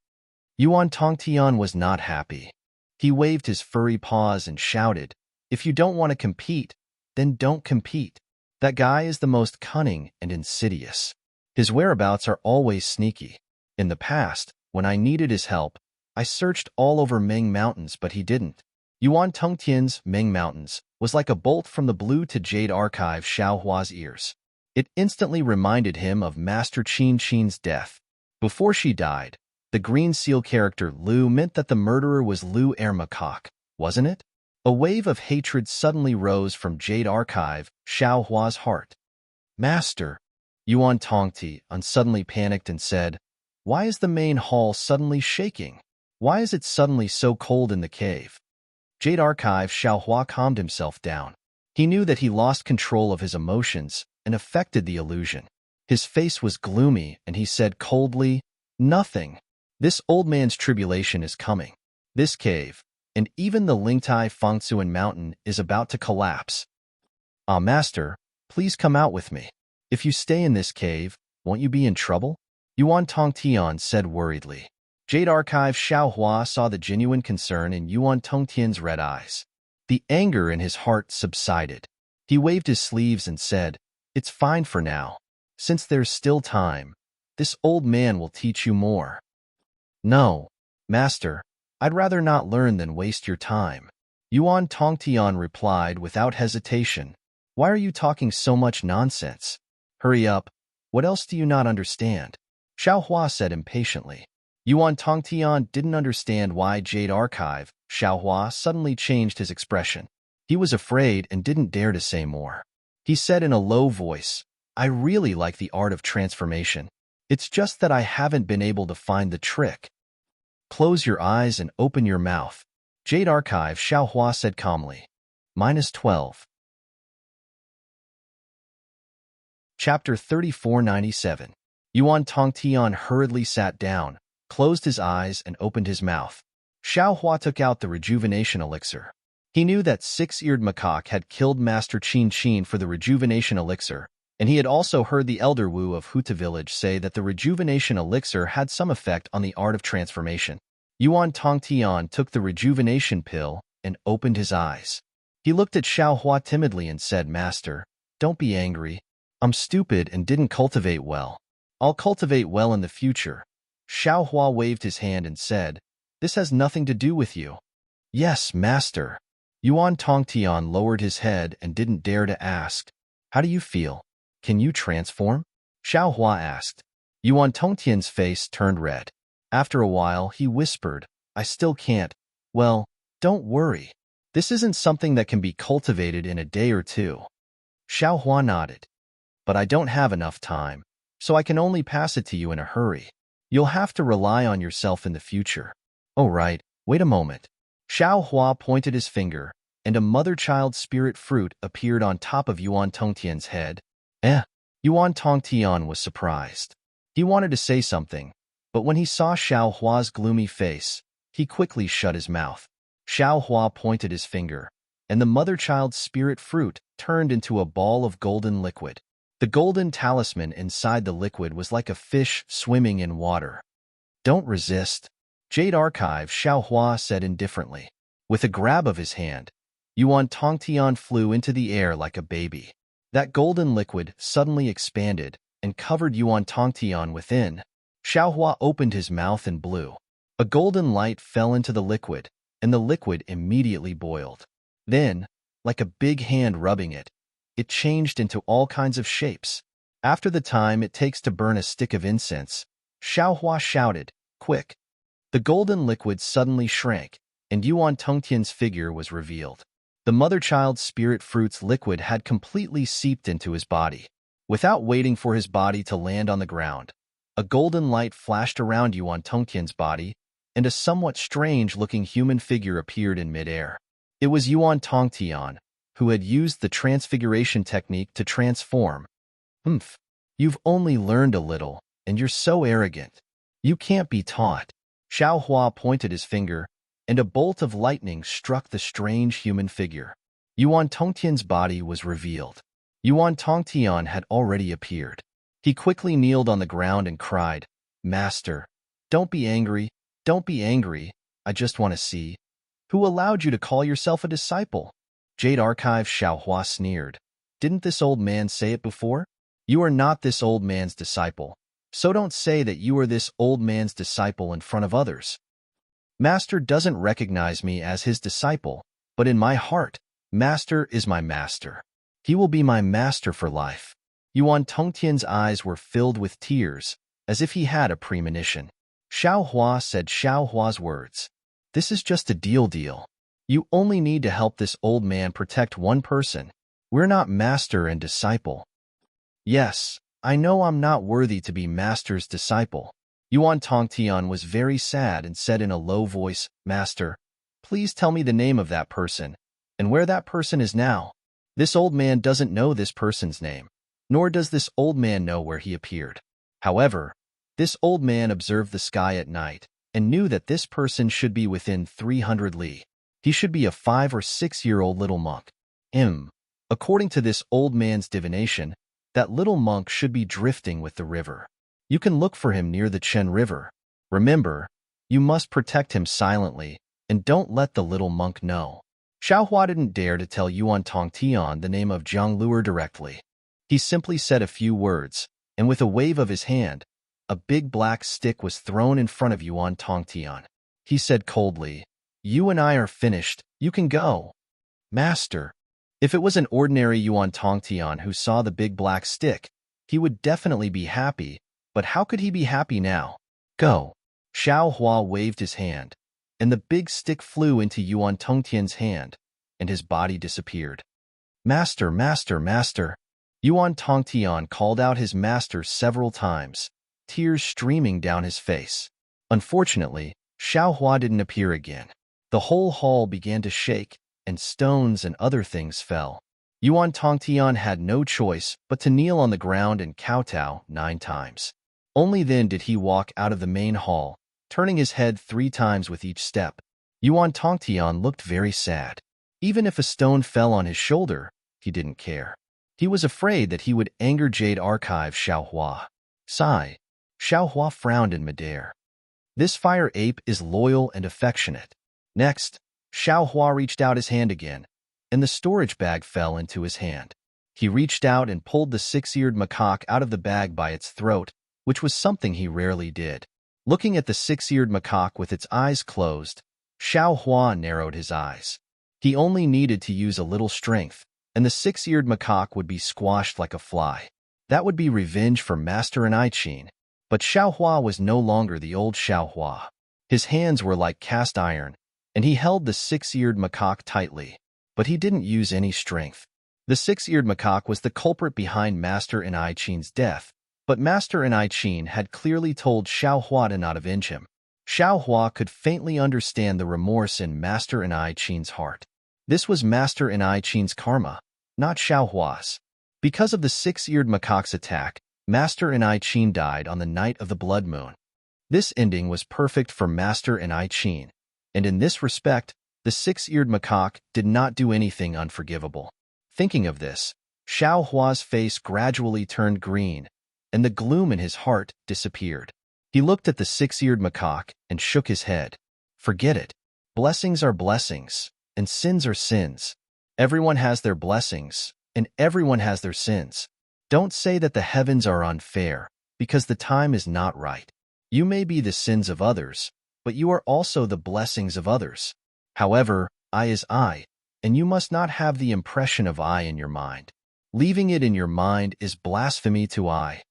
Yuan Tongtian was not happy. He waved his furry paws and shouted, if you don't want to compete, then don't compete. That guy is the most cunning and insidious. His whereabouts are always sneaky. In the past, when I needed his help, I searched all over Meng Mountains, but he didn't. Yuan Tongtian's Meng Mountains was like a bolt from the blue to Jade Archive Xiaohua's ears. It instantly reminded him of Master Qin Qin's death. Before she died, the green seal character Lu meant that the murderer was Lu Er macaque, wasn't it? A wave of hatred suddenly rose from Jade Archive Xiaohua's heart. Master, Yuan Tongtian suddenly panicked and said, why is the main hall suddenly shaking? Why is it suddenly so cold in the cave? Jade Archive Xiaohua calmed himself down. He knew that he lost control of his emotions and affected the illusion. His face was gloomy and he said coldly, nothing. This old man's tribulation is coming. This cave, and even the Lingtai Fengsuan mountain is about to collapse. Ah, Master, please come out with me. If you stay in this cave, won't you be in trouble? Yuan Tongtian said worriedly. Jade Archive Xiaohua saw the genuine concern in Yuan Tongtian's red eyes. The anger in his heart subsided. He waved his sleeves and said, it's fine for now. Since there's still time, this old man will teach you more. No, Master, I'd rather not learn than waste your time. Yuan Tongtian replied without hesitation. Why are you talking so much nonsense? Hurry up. What else do you not understand? Xiaohua said impatiently. Yuan Tongtian didn't understand why Jade Archive Xiaohua suddenly changed his expression. He was afraid and didn't dare to say more. He said in a low voice, I really like the art of transformation. It's just that I haven't been able to find the trick. Close your eyes and open your mouth. Jade Archive Xiaohua said calmly. -12. Chapter 3497. Yuan Tongtian hurriedly sat down, closed his eyes, and opened his mouth. Xiaohua took out the rejuvenation elixir. He knew that six-eared macaque had killed Master Qin Qin for the rejuvenation elixir, and he had also heard the elder Wu of Huta village say that the rejuvenation elixir had some effect on the art of transformation. Yuan Tongtian took the rejuvenation pill and opened his eyes. He looked at Xiaohua timidly and said, "Master, don't be angry. I'm stupid and didn't cultivate well. I'll cultivate well in the future." Xiaohua waved his hand and said, "This has nothing to do with you." "Yes, master." Yuan Tongtian lowered his head and didn't dare to ask, "How do you feel? Can you transform?" Xiaohua asked. Yuan Tongtian's face turned red. After a while, he whispered, "I still can't." "Well, don't worry. This isn't something that can be cultivated in a day or two." Xiaohua nodded. "But I don't have enough time, so I can only pass it to you in a hurry. You'll have to rely on yourself in the future." "Oh right, wait a moment." Xiaohua pointed his finger, and a mother-child spirit fruit appeared on top of Yuan Tongtian's head. Yuan Tongtian was surprised. He wanted to say something, but when he saw Xiaohua's gloomy face, he quickly shut his mouth. Xiaohua pointed his finger, and the mother-child spirit fruit turned into a ball of golden liquid. The golden talisman inside the liquid was like a fish swimming in water. "Don't resist." Jade Archive, Xiaohua said indifferently. With a grab of his hand, Yuan Tongtian flew into the air like a baby. That golden liquid suddenly expanded and covered Yuan Tongtian within. Xiaohua opened his mouth and blew. A golden light fell into the liquid, and the liquid immediately boiled. Then, like a big hand rubbing it, it changed into all kinds of shapes. After the time it takes to burn a stick of incense, Xiaohua shouted, "Quick!" The golden liquid suddenly shrank, and Yuan Tongtian's figure was revealed. The mother-child spirit fruit's liquid had completely seeped into his body. Without waiting for his body to land on the ground, a golden light flashed around Yuan Tongtian's body, and a somewhat strange-looking human figure appeared in midair. It was Yuan Tongtian, who had used the transfiguration technique to transform. You've only learned a little, and you're so arrogant. You can't be taught." Xiaohua pointed his finger, and a bolt of lightning struck the strange human figure. Yuan Tongtian's body was revealed. Yuan Tongtian had already appeared. He quickly kneeled on the ground and cried, "Master, don't be angry, don't be angry, I just want to see. Who allowed you to call yourself a disciple?" Jade Archive, Xiaohua sneered. "Didn't this old man say it before? You are not this old man's disciple, so don't say that you are this old man's disciple in front of others. Master doesn't recognize me as his disciple, but in my heart, Master is my master. He will be my master for life." Yuan Tongtian's eyes were filled with tears, as if he had a premonition. Xiaohua said Xiaohua's words. "This is just a deal. You only need to help this old man protect one person. We're not master and disciple." "Yes, I know I'm not worthy to be master's disciple." Yuan Tongtian was very sad and said in a low voice, "Master, please tell me the name of that person, and where that person is now." This old man doesn't know this person's name, nor does this old man know where he appeared. However, this old man observed the sky at night and knew that this person should be within 300 li. He should be a 5 or 6-year-old little monk. According to this old man's divination, that little monk should be drifting with the river. You can look for him near the Chen River. Remember, you must protect him silently, and don't let the little monk know. Xiaohua didn't dare to tell Yuan Tongtian the name of Zhang Luer directly. He simply said a few words, and with a wave of his hand, a big black stick was thrown in front of Yuan Tongtian. He said coldly, "You and I are finished, you can go." "Master." If it was an ordinary Yuan Tongtian who saw the big black stick, he would definitely be happy, but how could he be happy now? "Go." Xiaohua waved his hand, and the big stick flew into Yuan Tongtian's hand, and his body disappeared. "Master, master, master." Yuan Tongtian called out his master several times, tears streaming down his face. Unfortunately, Xiaohua didn't appear again. The whole hall began to shake, and stones and other things fell. Yuan Tongtian had no choice but to kneel on the ground and kowtow 9 times. Only then did he walk out of the main hall, turning his head 3 times with each step. Yuan Tongtian looked very sad. Even if a stone fell on his shoulder, he didn't care. He was afraid that he would anger Jade Archive Xiaohua. Sigh. Xiaohua frowned in midair. This fire ape is loyal and affectionate. Next, Xiaohua reached out his hand again, and the storage bag fell into his hand. He reached out and pulled the 6-eared macaque out of the bag by its throat, which was something he rarely did. Looking at the 6-eared macaque with its eyes closed, Xiaohua narrowed his eyes. He only needed to use a little strength, and the 6-eared macaque would be squashed like a fly. That would be revenge for Master and Aichin. But Xiaohua was no longer the old Xiaohua. His hands were like cast iron, and he held the 6-eared macaque tightly. But he didn't use any strength. The 6-eared macaque was the culprit behind Master and Aichin's death, but Master and Aichin had clearly told Xiaohua to not avenge him. Xiaohua could faintly understand the remorse in Master and Aichin's heart. This was Master and Aichin's karma, not Xiaohua's. Because of the 6-eared macaque's attack, Master and Aichin died on the night of the blood moon. This ending was perfect for Master and Aichin, and in this respect, the 6-eared macaque did not do anything unforgivable. Thinking of this, Xiaohua's face gradually turned green, and the gloom in his heart disappeared. He looked at the 6-eared macaque and shook his head. Forget it. Blessings are blessings, and sins are sins. Everyone has their blessings, and everyone has their sins. Don't say that the heavens are unfair, because the time is not right. You may be the sins of others, but you are also the blessings of others. However, I is I, and you must not have the impression of I in your mind. Leaving it in your mind is blasphemy to I.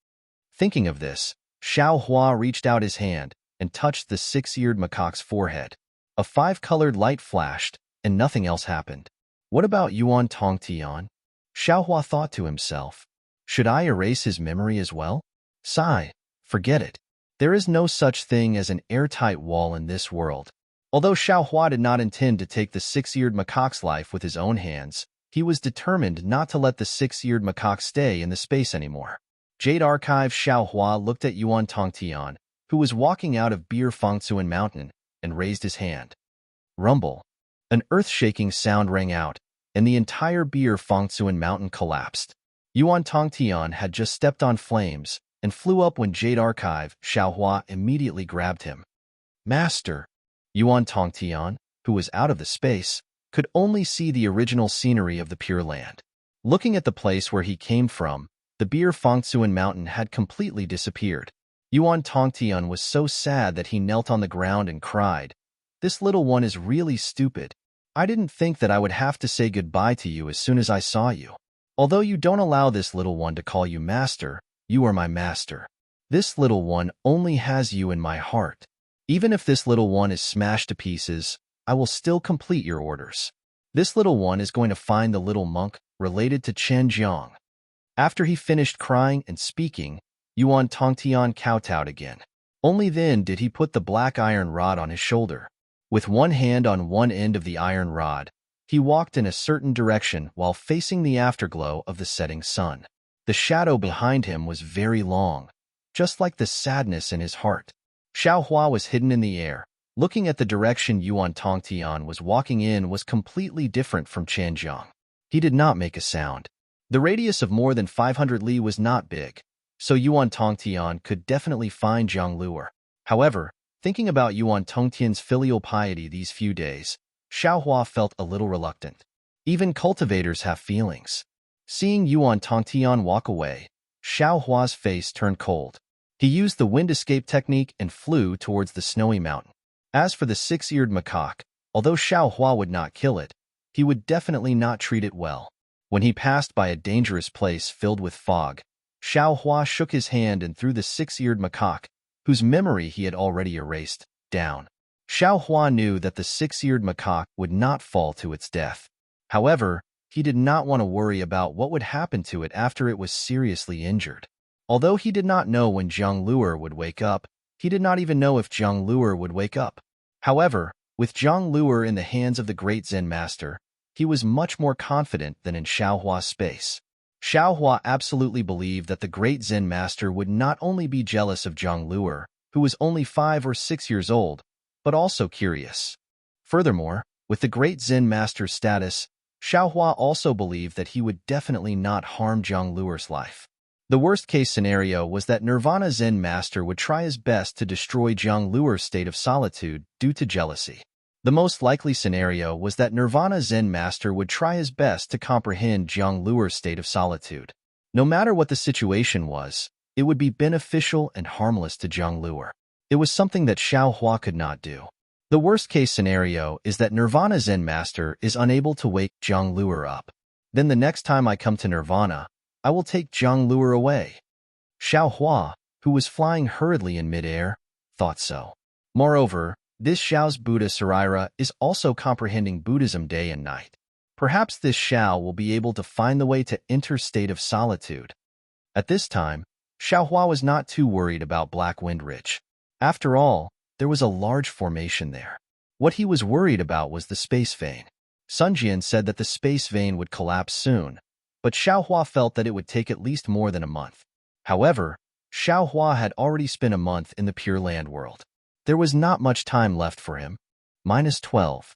Thinking of this, Xiaohua reached out his hand and touched the 6-eared macaque's forehead. A 5-colored light flashed, and nothing else happened. What about Yuan Tongtian? Xiaohua thought to himself. Should I erase his memory as well? Sigh. Forget it. There is no such thing as an airtight wall in this world. Although Xiaohua did not intend to take the 6-eared macaque's life with his own hands, he was determined not to let the 6-eared macaque stay in the space anymore. Jade Archive Xiaohua looked at Yuan Tongtian, who was walking out of Beer Fangtsuan Mountain, and raised his hand. Rumble. An earth-shaking sound rang out, and the entire Beer Fangtsuan Mountain collapsed. Yuan Tongtian had just stepped on flames and flew up when Jade Archive Xiaohua immediately grabbed him. Master! Yuan Tongtian, who was out of the space, could only see the original scenery of the Pure Land. Looking at the place where he came from, the Beer Fangtsuan Mountain had completely disappeared. Yuan Tongtian was so sad that he knelt on the ground and cried, "This little one is really stupid. I didn't think that I would have to say goodbye to you as soon as I saw you. Although you don't allow this little one to call you master, you are my master. This little one only has you in my heart. Even if this little one is smashed to pieces, I will still complete your orders. This little one is going to find the little monk related to Chen Jiang." After he finished crying and speaking, Yuan Tongtian kowtowed again. Only then did he put the black iron rod on his shoulder. With one hand on one end of the iron rod, he walked in a certain direction while facing the afterglow of the setting sun. The shadow behind him was very long, just like the sadness in his heart. Xiaohua was hidden in the air. Looking at the direction Yuan Tongtian was walking in was completely different from Changjiang. He did not make a sound. The radius of more than 500 li was not big, so Yuan Tongtian could definitely find Zhang Luer. However, thinking about Yuan Tongtian's filial piety these few days, Xiaohua felt a little reluctant. Even cultivators have feelings. Seeing Yuan Tongtian walk away, Xiaohua's face turned cold. He used the wind escape technique and flew towards the snowy mountain. As for the 6-eared macaque, although Xiaohua would not kill it, he would definitely not treat it well. When he passed by a dangerous place filled with fog, Xiaohua shook his hand and threw the 6-eared macaque, whose memory he had already erased, down. Xiaohua knew that the 6-eared macaque would not fall to its death. However, he did not want to worry about what would happen to it after it was seriously injured. Although he did not know when Zhang Luer would wake up, he did not even know if Zhang Luer would wake up. However, with Zhang Luer in the hands of the great Zen master, he was much more confident than in Xiaohua's space. Xiaohua absolutely believed that the great Zen master would not only be jealous of Zhang Luer, who was only 5 or 6 years old, but also curious. Furthermore, with the great Zen master's status, Xiaohua also believed that he would definitely not harm Zhang Luer's life. The worst-case scenario was that Nirvana Zen master would try his best to destroy Zhang Luer's state of solitude due to jealousy. The most likely scenario was that Nirvana Zen master would try his best to comprehend Zhang Luer's state of solitude. No matter what the situation was, it would be beneficial and harmless to Zhang Luer. It was something that Xiaohua could not do. The worst-case scenario is that Nirvana Zen master is unable to wake Zhang Luer up. Then the next time I come to Nirvana, I will take Zhang Luer away. Xiaohua, who was flying hurriedly in midair, thought so. Moreover, this Xiao's Buddha Saraira is also comprehending Buddhism day and night. Perhaps this Xiao will be able to find the way to enter state of solitude. At this time, Xiaohua was not too worried about Black Wind Ridge. After all, there was a large formation there. What he was worried about was the space vein. Sun Jian said that the space vein would collapse soon, but Xiaohua felt that it would take at least more than a month. However, Xiaohua had already spent a month in the Pure Land world. There was not much time left for him. -12.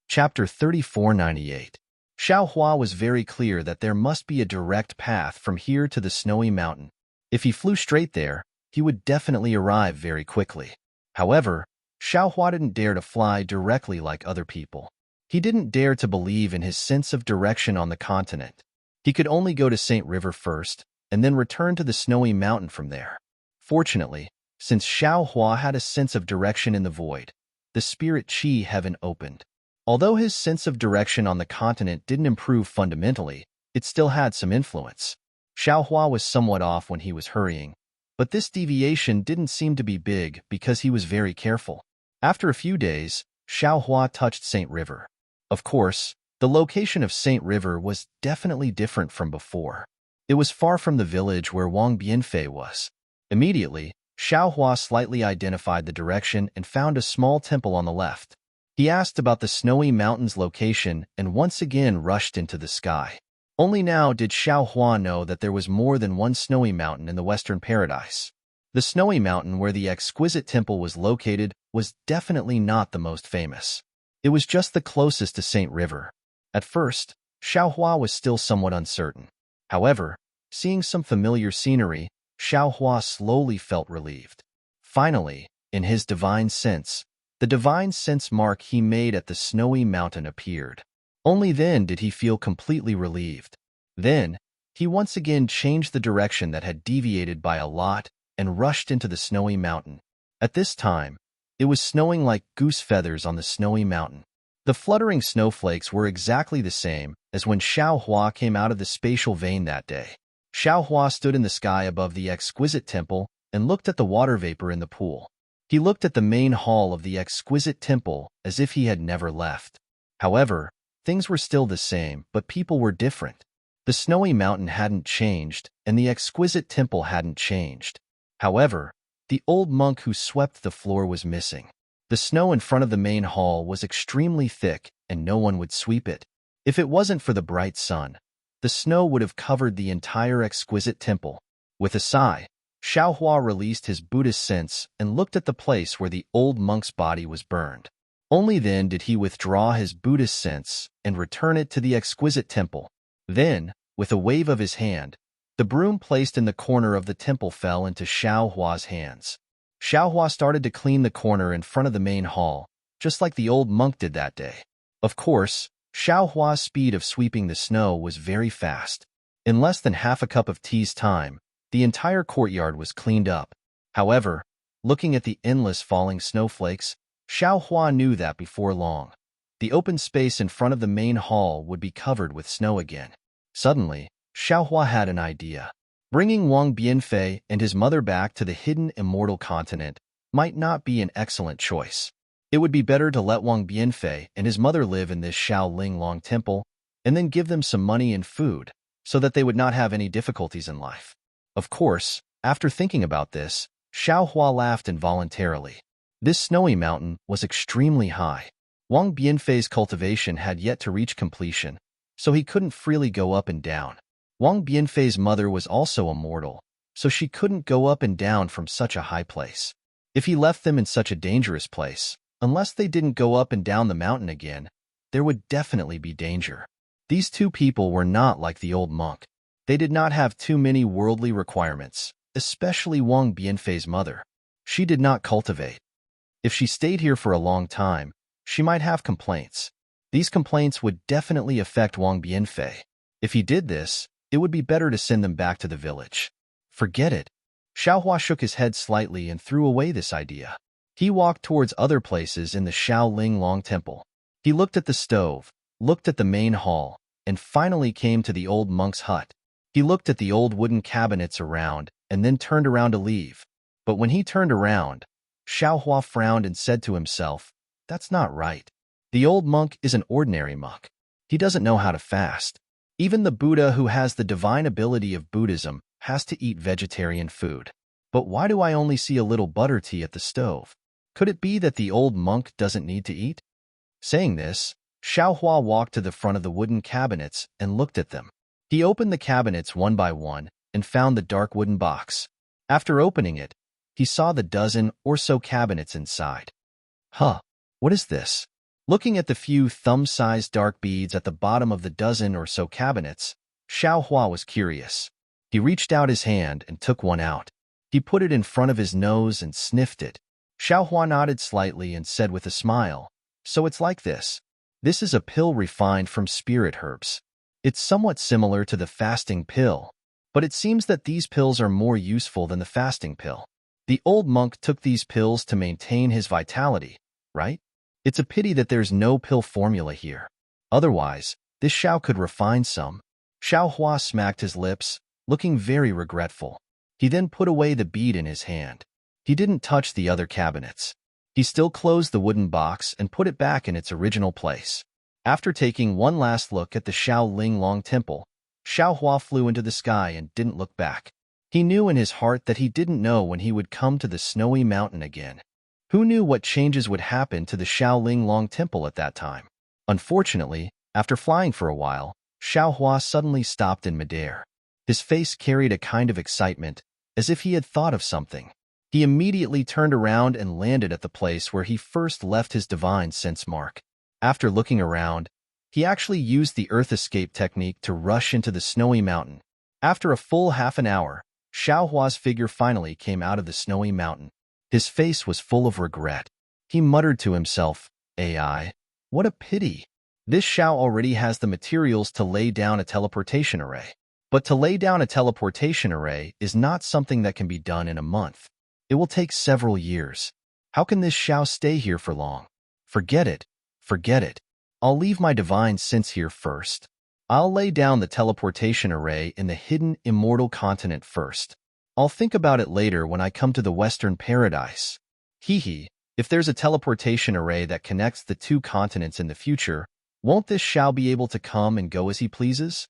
Chapter 3498. Xiaohua was very clear that there must be a direct path from here to the snowy mountain. If he flew straight there, he would definitely arrive very quickly. However, Xiaohua didn't dare to fly directly like other people. He didn't dare to believe in his sense of direction on the continent. He could only go to St. River first, and then return to the snowy mountain from there. Fortunately, since Xiaohua had a sense of direction in the void, the spirit Qi heaven opened. Although his sense of direction on the continent didn't improve fundamentally, it still had some influence. Xiaohua was somewhat off when he was hurrying, but this deviation didn't seem to be big because he was very careful. After a few days, Xiaohua touched St. River. Of course, the location of St. River was definitely different from before. It was far from the village where Wang Bianfei was. Immediately, Xiaohua slightly identified the direction and found a small temple on the left. He asked about the snowy mountain's location and once again rushed into the sky. Only now did Xiaohua know that there was more than one snowy mountain in the Western Paradise. The snowy mountain where the exquisite temple was located was definitely not the most famous. It was just the closest to St. River. At first, Xiaohua was still somewhat uncertain. However, seeing some familiar scenery, Xiaohua slowly felt relieved. Finally, in his divine sense, the divine sense mark he made at the snowy mountain appeared. Only then did he feel completely relieved. Then, he once again changed the direction that had deviated by a lot and rushed into the snowy mountain. At this time, it was snowing like goose feathers on the snowy mountain. The fluttering snowflakes were exactly the same as when Xiaohua came out of the spatial vein that day. Xiaohua stood in the sky above the exquisite temple and looked at the water vapor in the pool. He looked at the main hall of the exquisite temple as if he had never left. However, things were still the same, but people were different. The snowy mountain hadn't changed, and the exquisite temple hadn't changed. However, the old monk who swept the floor was missing. The snow in front of the main hall was extremely thick, and no one would sweep it. If it wasn't for the bright sun, the snow would have covered the entire exquisite temple. With a sigh, Xiaohua released his Buddhist sense and looked at the place where the old monk's body was burned. Only then did he withdraw his Buddhist sense and return it to the exquisite temple. Then, with a wave of his hand, the broom placed in the corner of the temple fell into Xiaohua's hands. Xiaohua started to clean the corner in front of the main hall, just like the old monk did that day. Of course, Xiaohua's speed of sweeping the snow was very fast. In less than half a cup of tea's time, the entire courtyard was cleaned up. However, looking at the endless falling snowflakes, Xiaohua knew that before long, the open space in front of the main hall would be covered with snow again. Suddenly, Xiaohua had an idea. Bringing Wang Bianfei and his mother back to the hidden immortal continent might not be an excellent choice. It would be better to let Wang Bianfei and his mother live in this Shaoling Long temple and then give them some money and food so that they would not have any difficulties in life. Of course, after thinking about this, Xiaohua laughed involuntarily. This snowy mountain was extremely high. Wang Bianfei's cultivation had yet to reach completion, so he couldn't freely go up and down. Wang Bianfei's mother was also a mortal, so she couldn't go up and down from such a high place. If he left them in such a dangerous place, unless they didn't go up and down the mountain again, there would definitely be danger. These two people were not like the old monk. They did not have too many worldly requirements, especially Wang Bianfei's mother. She did not cultivate. If she stayed here for a long time, she might have complaints. These complaints would definitely affect Wang Bianfei. If he did this, it would be better to send them back to the village. Forget it. Xiaohua shook his head slightly and threw away this idea. He walked towards other places in the Shaolin Long Temple. He looked at the stove, looked at the main hall, and finally came to the old monk's hut. He looked at the old wooden cabinets around and then turned around to leave. But when he turned around, Xiaohua frowned and said to himself, "That's not right. The old monk is an ordinary monk. He doesn't know how to fast. Even the Buddha who has the divine ability of Buddhism has to eat vegetarian food. But why do I only see a little butter tea at the stove? Could it be that the old monk doesn't need to eat?" Saying this, Xiaohua walked to the front of the wooden cabinets and looked at them. He opened the cabinets one by one and found the dark wooden box. After opening it, he saw the dozen or so cabinets inside. Huh, what is this? Looking at the few thumb-sized dark beads at the bottom of the dozen or so cabinets, Xiaohua was curious. He reached out his hand and took one out. He put it in front of his nose and sniffed it. Xiaohua nodded slightly and said with a smile, "So it's like this. This is a pill refined from spirit herbs. It's somewhat similar to the fasting pill, but it seems that these pills are more useful than the fasting pill. The old monk took these pills to maintain his vitality, right? It's a pity that there's no pill formula here. Otherwise, this Xiao could refine some." Xiaohua smacked his lips, looking very regretful. He then put away the bead in his hand. He didn't touch the other cabinets. He still closed the wooden box and put it back in its original place. After taking one last look at the Shaolin Long Temple, Xiaohua flew into the sky and didn't look back. He knew in his heart that he didn't know when he would come to the snowy mountain again. Who knew what changes would happen to the Shaolin Long Temple at that time? Unfortunately, after flying for a while, Xiaohua suddenly stopped in midair. His face carried a kind of excitement, as if he had thought of something. He immediately turned around and landed at the place where he first left his divine sense mark. After looking around, he actually used the earth escape technique to rush into the snowy mountain. After a full half an hour, Xiaohua's figure finally came out of the snowy mountain. His face was full of regret. He muttered to himself, "AI, what a pity. This Xiao already has the materials to lay down a teleportation array. But to lay down a teleportation array is not something that can be done in a month. It will take several years. How can this Xiao stay here for long? Forget it. Forget it. I'll leave my divine sense here first. I'll lay down the teleportation array in the hidden immortal continent first. I'll think about it later when I come to the Western Paradise. Hee, if there's a teleportation array that connects the two continents in the future, won't this Xiao be able to come and go as he pleases?"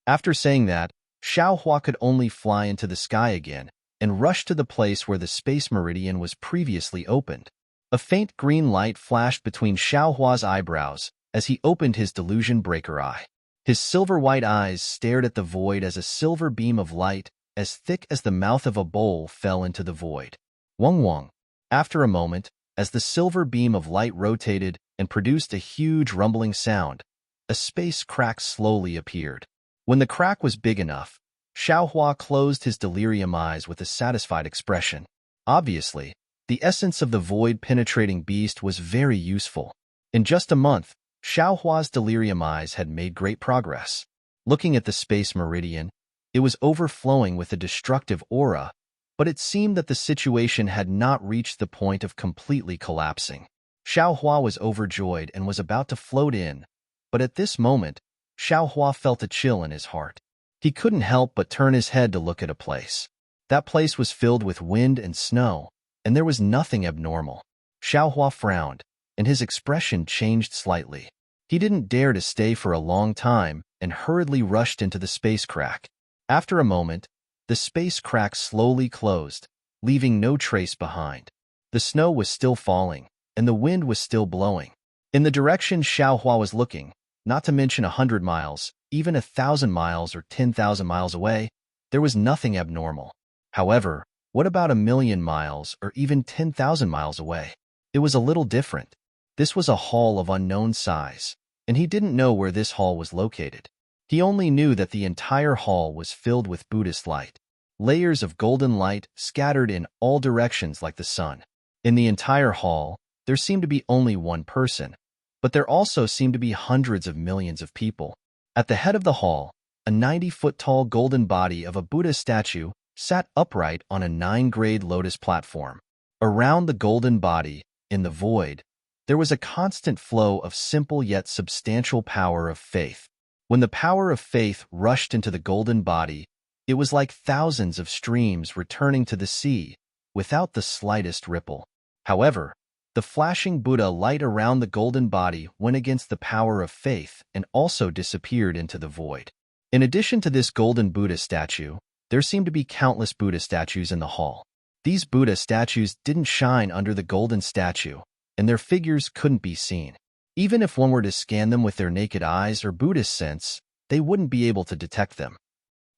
After saying that, Xiaohua could only fly into the sky again and rush to the place where the space meridian was previously opened. A faint green light flashed between Xiaohua's eyebrows as he opened his delusion breaker eye. His silver-white eyes stared at the void as a silver beam of light as thick as the mouth of a bowl fell into the void. Wong wong. After a moment, as the silver beam of light rotated and produced a huge rumbling sound, a space crack slowly appeared. When the crack was big enough, Xiaohua closed his delirium eyes with a satisfied expression. Obviously, the essence of the void-penetrating beast was very useful. In just a month, Xiaohua's delirium eyes had made great progress. Looking at the space meridian, it was overflowing with a destructive aura, but it seemed that the situation had not reached the point of completely collapsing. Xiaohua was overjoyed and was about to float in, but at this moment, Xiaohua felt a chill in his heart. He couldn't help but turn his head to look at a place. That place was filled with wind and snow, and there was nothing abnormal. Xiaohua frowned, and his expression changed slightly. He didn't dare to stay for a long time and hurriedly rushed into the space crack. After a moment, the space crack slowly closed, leaving no trace behind. The snow was still falling, and the wind was still blowing. In the direction Xiaohua was looking, not to mention 100 miles, even 1,000 miles or 10,000 miles away, there was nothing abnormal. However, what about 1,000,000 miles or even 10,000 miles away? It was a little different. This was a hall of unknown size, and he didn't know where this hall was located. He only knew that the entire hall was filled with Buddhist light, layers of golden light scattered in all directions like the sun. In the entire hall, there seemed to be only one person, but there also seemed to be hundreds of millions of people. At the head of the hall, a 90-foot-tall golden body of a Buddha statue sat upright on a 9-grade lotus platform. Around the golden body, in the void, there was a constant flow of simple yet substantial power of faith. When the power of faith rushed into the golden body, it was like thousands of streams returning to the sea, without the slightest ripple. However, the flashing Buddha light around the golden body went against the power of faith and also disappeared into the void. In addition to this golden Buddha statue, there seemed to be countless Buddha statues in the hall. These Buddha statues didn't shine under the golden statue, and their figures couldn't be seen. Even if one were to scan them with their naked eyes or Buddhist sense, they wouldn't be able to detect them.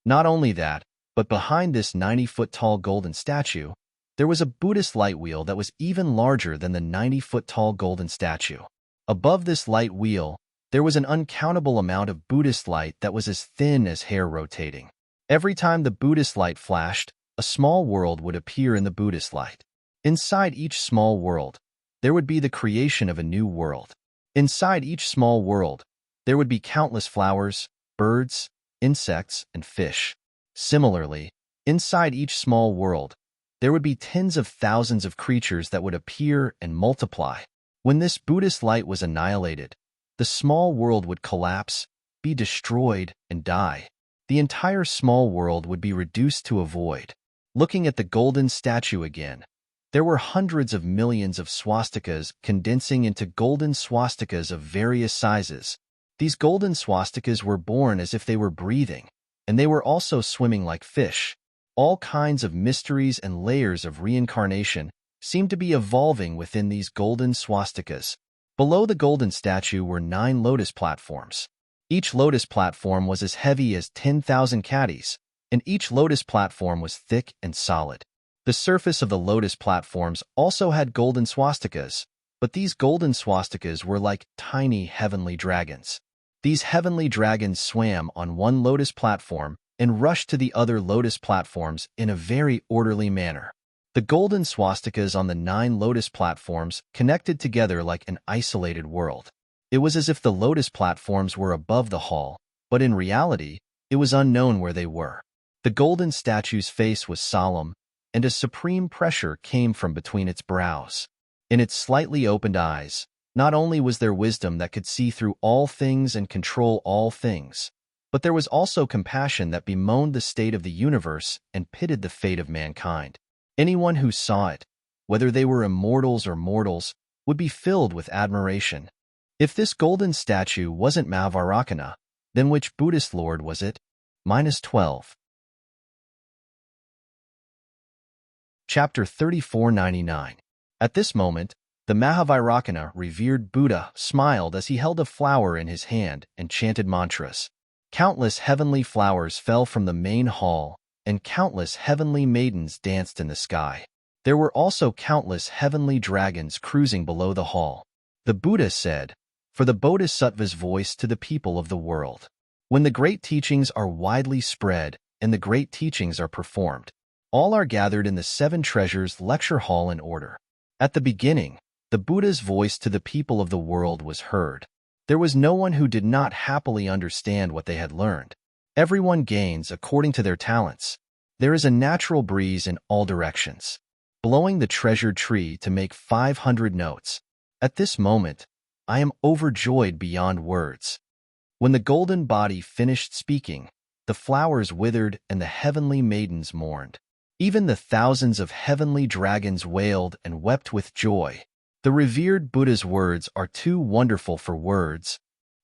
Not only that, but behind this 90-foot-tall golden statue, there was a Buddhist light wheel that was even larger than the 90-foot-tall golden statue. Above this light wheel, there was an uncountable amount of Buddhist light that was as thin as hair rotating. Every time the Buddhist light flashed, a small world would appear in the Buddhist light. Inside each small world, there would be the creation of a new world. Inside each small world, there would be countless flowers, birds, insects, and fish. Similarly, inside each small world, there would be tens of thousands of creatures that would appear and multiply. When this Buddhist light was annihilated, the small world would collapse, be destroyed, and die. The entire small world would be reduced to a void. Looking at the golden statue again, there were hundreds of millions of swastikas condensing into golden swastikas of various sizes. These golden swastikas were born as if they were breathing, and they were also swimming like fish. All kinds of mysteries and layers of reincarnation seemed to be evolving within these golden swastikas. Below the golden statue were 9 lotus platforms. Each lotus platform was as heavy as 10,000 caddies, and each lotus platform was thick and solid. The surface of the lotus platforms also had golden swastikas, but these golden swastikas were like tiny heavenly dragons. These heavenly dragons swam on one lotus platform and rushed to the other lotus platforms in a very orderly manner. The golden swastikas on the 9 lotus platforms connected together like an isolated world. It was as if the lotus platforms were above the hall, but in reality, it was unknown where they were. The golden statue's face was solemn, and a supreme pressure came from between its brows. In its slightly opened eyes, not only was there wisdom that could see through all things and control all things, but there was also compassion that bemoaned the state of the universe and pitied the fate of mankind. Anyone who saw it, whether they were immortals or mortals, would be filled with admiration. If this golden statue wasn't Mahavarakana, then which Buddhist lord was it? -12. Chapter 3499. At this moment, the Mahavarakana revered Buddha smiled as he held a flower in his hand and chanted mantras. Countless heavenly flowers fell from the main hall, and countless heavenly maidens danced in the sky. There were also countless heavenly dragons cruising below the hall. The Buddha said, "For the Bodhisattva's voice to the people of the world. When the great teachings are widely spread and the great teachings are performed, all are gathered in the 7 treasures lecture hall in order." At the beginning, the Buddha's voice to the people of the world was heard. There was no one who did not happily understand what they had learned. Everyone gains according to their talents. There is a natural breeze in all directions, blowing the treasured tree to make 500 notes. At this moment, I am overjoyed beyond words. When the golden body finished speaking, the flowers withered and the heavenly maidens mourned. Even the thousands of heavenly dragons wailed and wept with joy. The revered Buddha's words are too wonderful for words.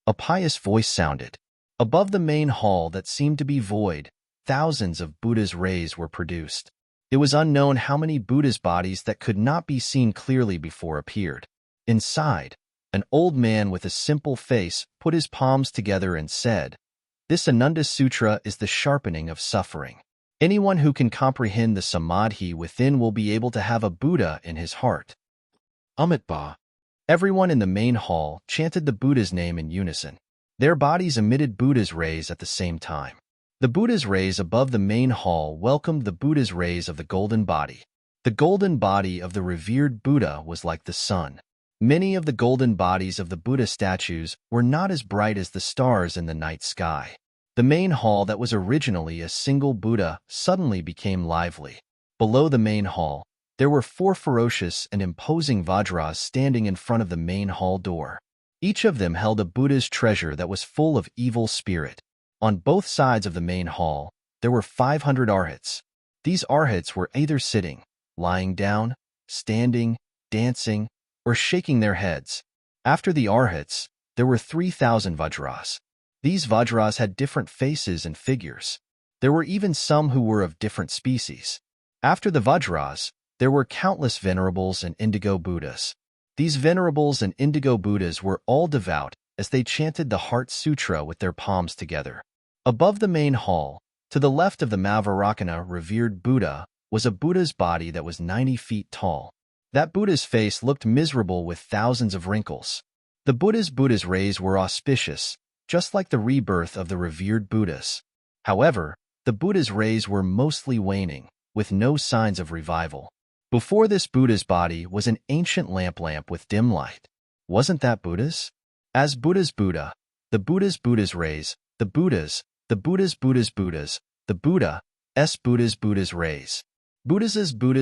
A pious voice sounded. Above the main hall that seemed to be void, thousands of Buddha's rays were produced. It was unknown how many Buddha's bodies that could not be seen clearly before appeared. Inside, An old man with a simple face put his palms together and said, "This Ananda Sutra is the sharpening of suffering. Anyone who can comprehend the samadhi within will be able to have a Buddha in his heart." Amitabha. Everyone in the main hall chanted the Buddha's name in unison. Their bodies emitted Buddha's rays at the same time. The Buddha's rays above the main hall welcomed the Buddha's rays of the golden body. The golden body of the revered Buddha was like the sun. Many of the golden bodies of the Buddha statues were not as bright as the stars in the night sky. The main hall that was originally a single Buddha suddenly became lively. Below the main hall, there were 4 ferocious and imposing Vajras standing in front of the main hall door. Each of them held a Buddha's treasure that was full of evil spirit. On both sides of the main hall, there were 500 arhats. These arhats were either sitting, lying down, standing, dancing, or shaking their heads. After the arhats, there were 3,000 Vajras. These Vajras had different faces and figures. There were even some who were of different species. After the Vajras, there were countless venerables and indigo Buddhas. These venerables and indigo Buddhas were all devout as they chanted the Heart Sutra with their palms together. Above the main hall, to the left of the Mavarakana revered Buddha, was a Buddha's body that was 90 feet tall. That Buddha's face looked miserable with thousands of wrinkles. The Buddha's rays were auspicious, just like the rebirth of the revered Buddhas. However, the Buddha's rays were mostly waning, with no signs of revival. Before this Buddha's body was an ancient lamp with dim light. Wasn't that Buddha's? As Buddha's Buddha, the Buddha's rays, the Buddha's Buddha's the Buddha's rays. Buddha's Buddha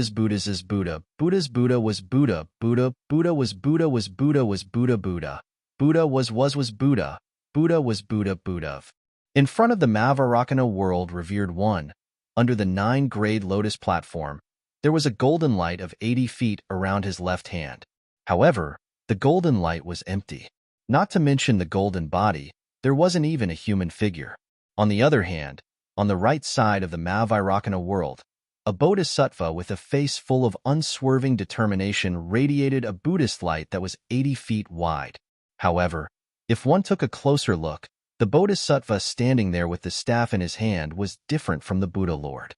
was Buddha, Buddha was Buddha was Buddha was Buddha Buddha, Buddha was Buddha, Buddha was Buddha. In front of the Mavarakana world revered one, under the 9-grade lotus platform, there was a golden light of 80 feet around his left hand. However, the golden light was empty. Not to mention the golden body, there wasn't even a human figure. On the other hand, on the right side of the Mavarakana world, a bodhisattva with a face full of unswerving determination radiated a Buddhist light that was 80 feet wide. However, if one took a closer look, the bodhisattva standing there with the staff in his hand was different from the Buddha Lord.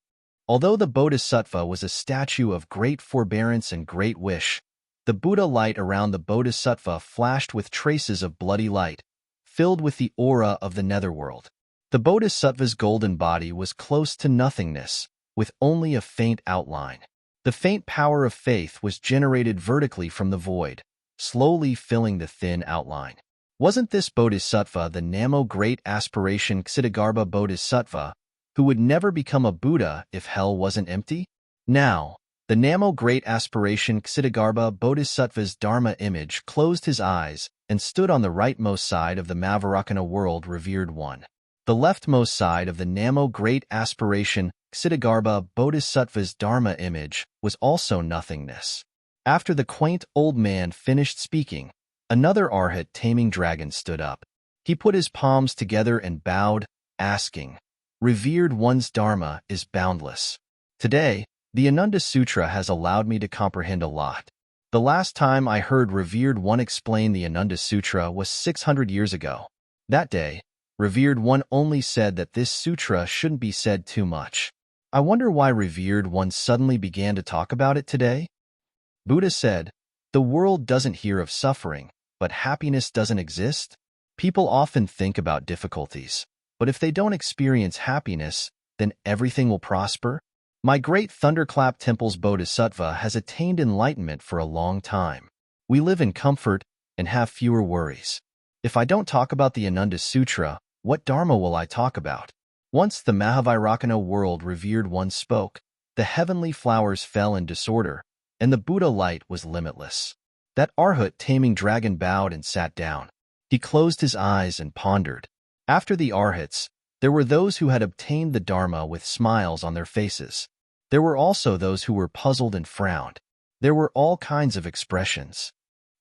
Although the bodhisattva was a statue of great forbearance and great wish, the Buddha light around the bodhisattva flashed with traces of bloody light, filled with the aura of the netherworld. The bodhisattva's golden body was close to nothingness, with only a faint outline. The faint power of faith was generated vertically from the void, slowly filling the thin outline. Wasn't this bodhisattva the Namo Great Aspiration Ksitigarbha Bodhisattva, who would never become a Buddha if hell wasn't empty? Now, the Namo Great Aspiration Ksitigarbha Bodhisattva's Dharma image closed his eyes and stood on the rightmost side of the Mavarakana world revered one. The leftmost side of the Namo Great Aspiration Ksitigarbha Bodhisattva's Dharma image was also nothingness. After the quaint old man finished speaking, another Arhat taming dragon stood up. He put his palms together and bowed, asking, "Revered one's Dharma is boundless. Today, the Ananda Sutra has allowed me to comprehend a lot. The last time I heard Revered One explain the Ananda Sutra was 600 years ago. That day, Revered One only said that this sutra shouldn't be said too much. I wonder why Revered One suddenly began to talk about it today?" Buddha said, "The world doesn't hear of suffering, but happiness doesn't exist. People often think about difficulties, but if they don't experience happiness, then everything will prosper. My great Thunderclap Temple's Bodhisattva has attained enlightenment for a long time. We live in comfort and have fewer worries. If I don't talk about the Ananda Sutra, what Dharma will I talk about?" Once the Mahavairakana world revered one spoke, the heavenly flowers fell in disorder, and the Buddha light was limitless. That Arhat taming dragon bowed and sat down. He closed his eyes and pondered. After the Arhats, there were those who had obtained the Dharma with smiles on their faces. There were also those who were puzzled and frowned. There were all kinds of expressions.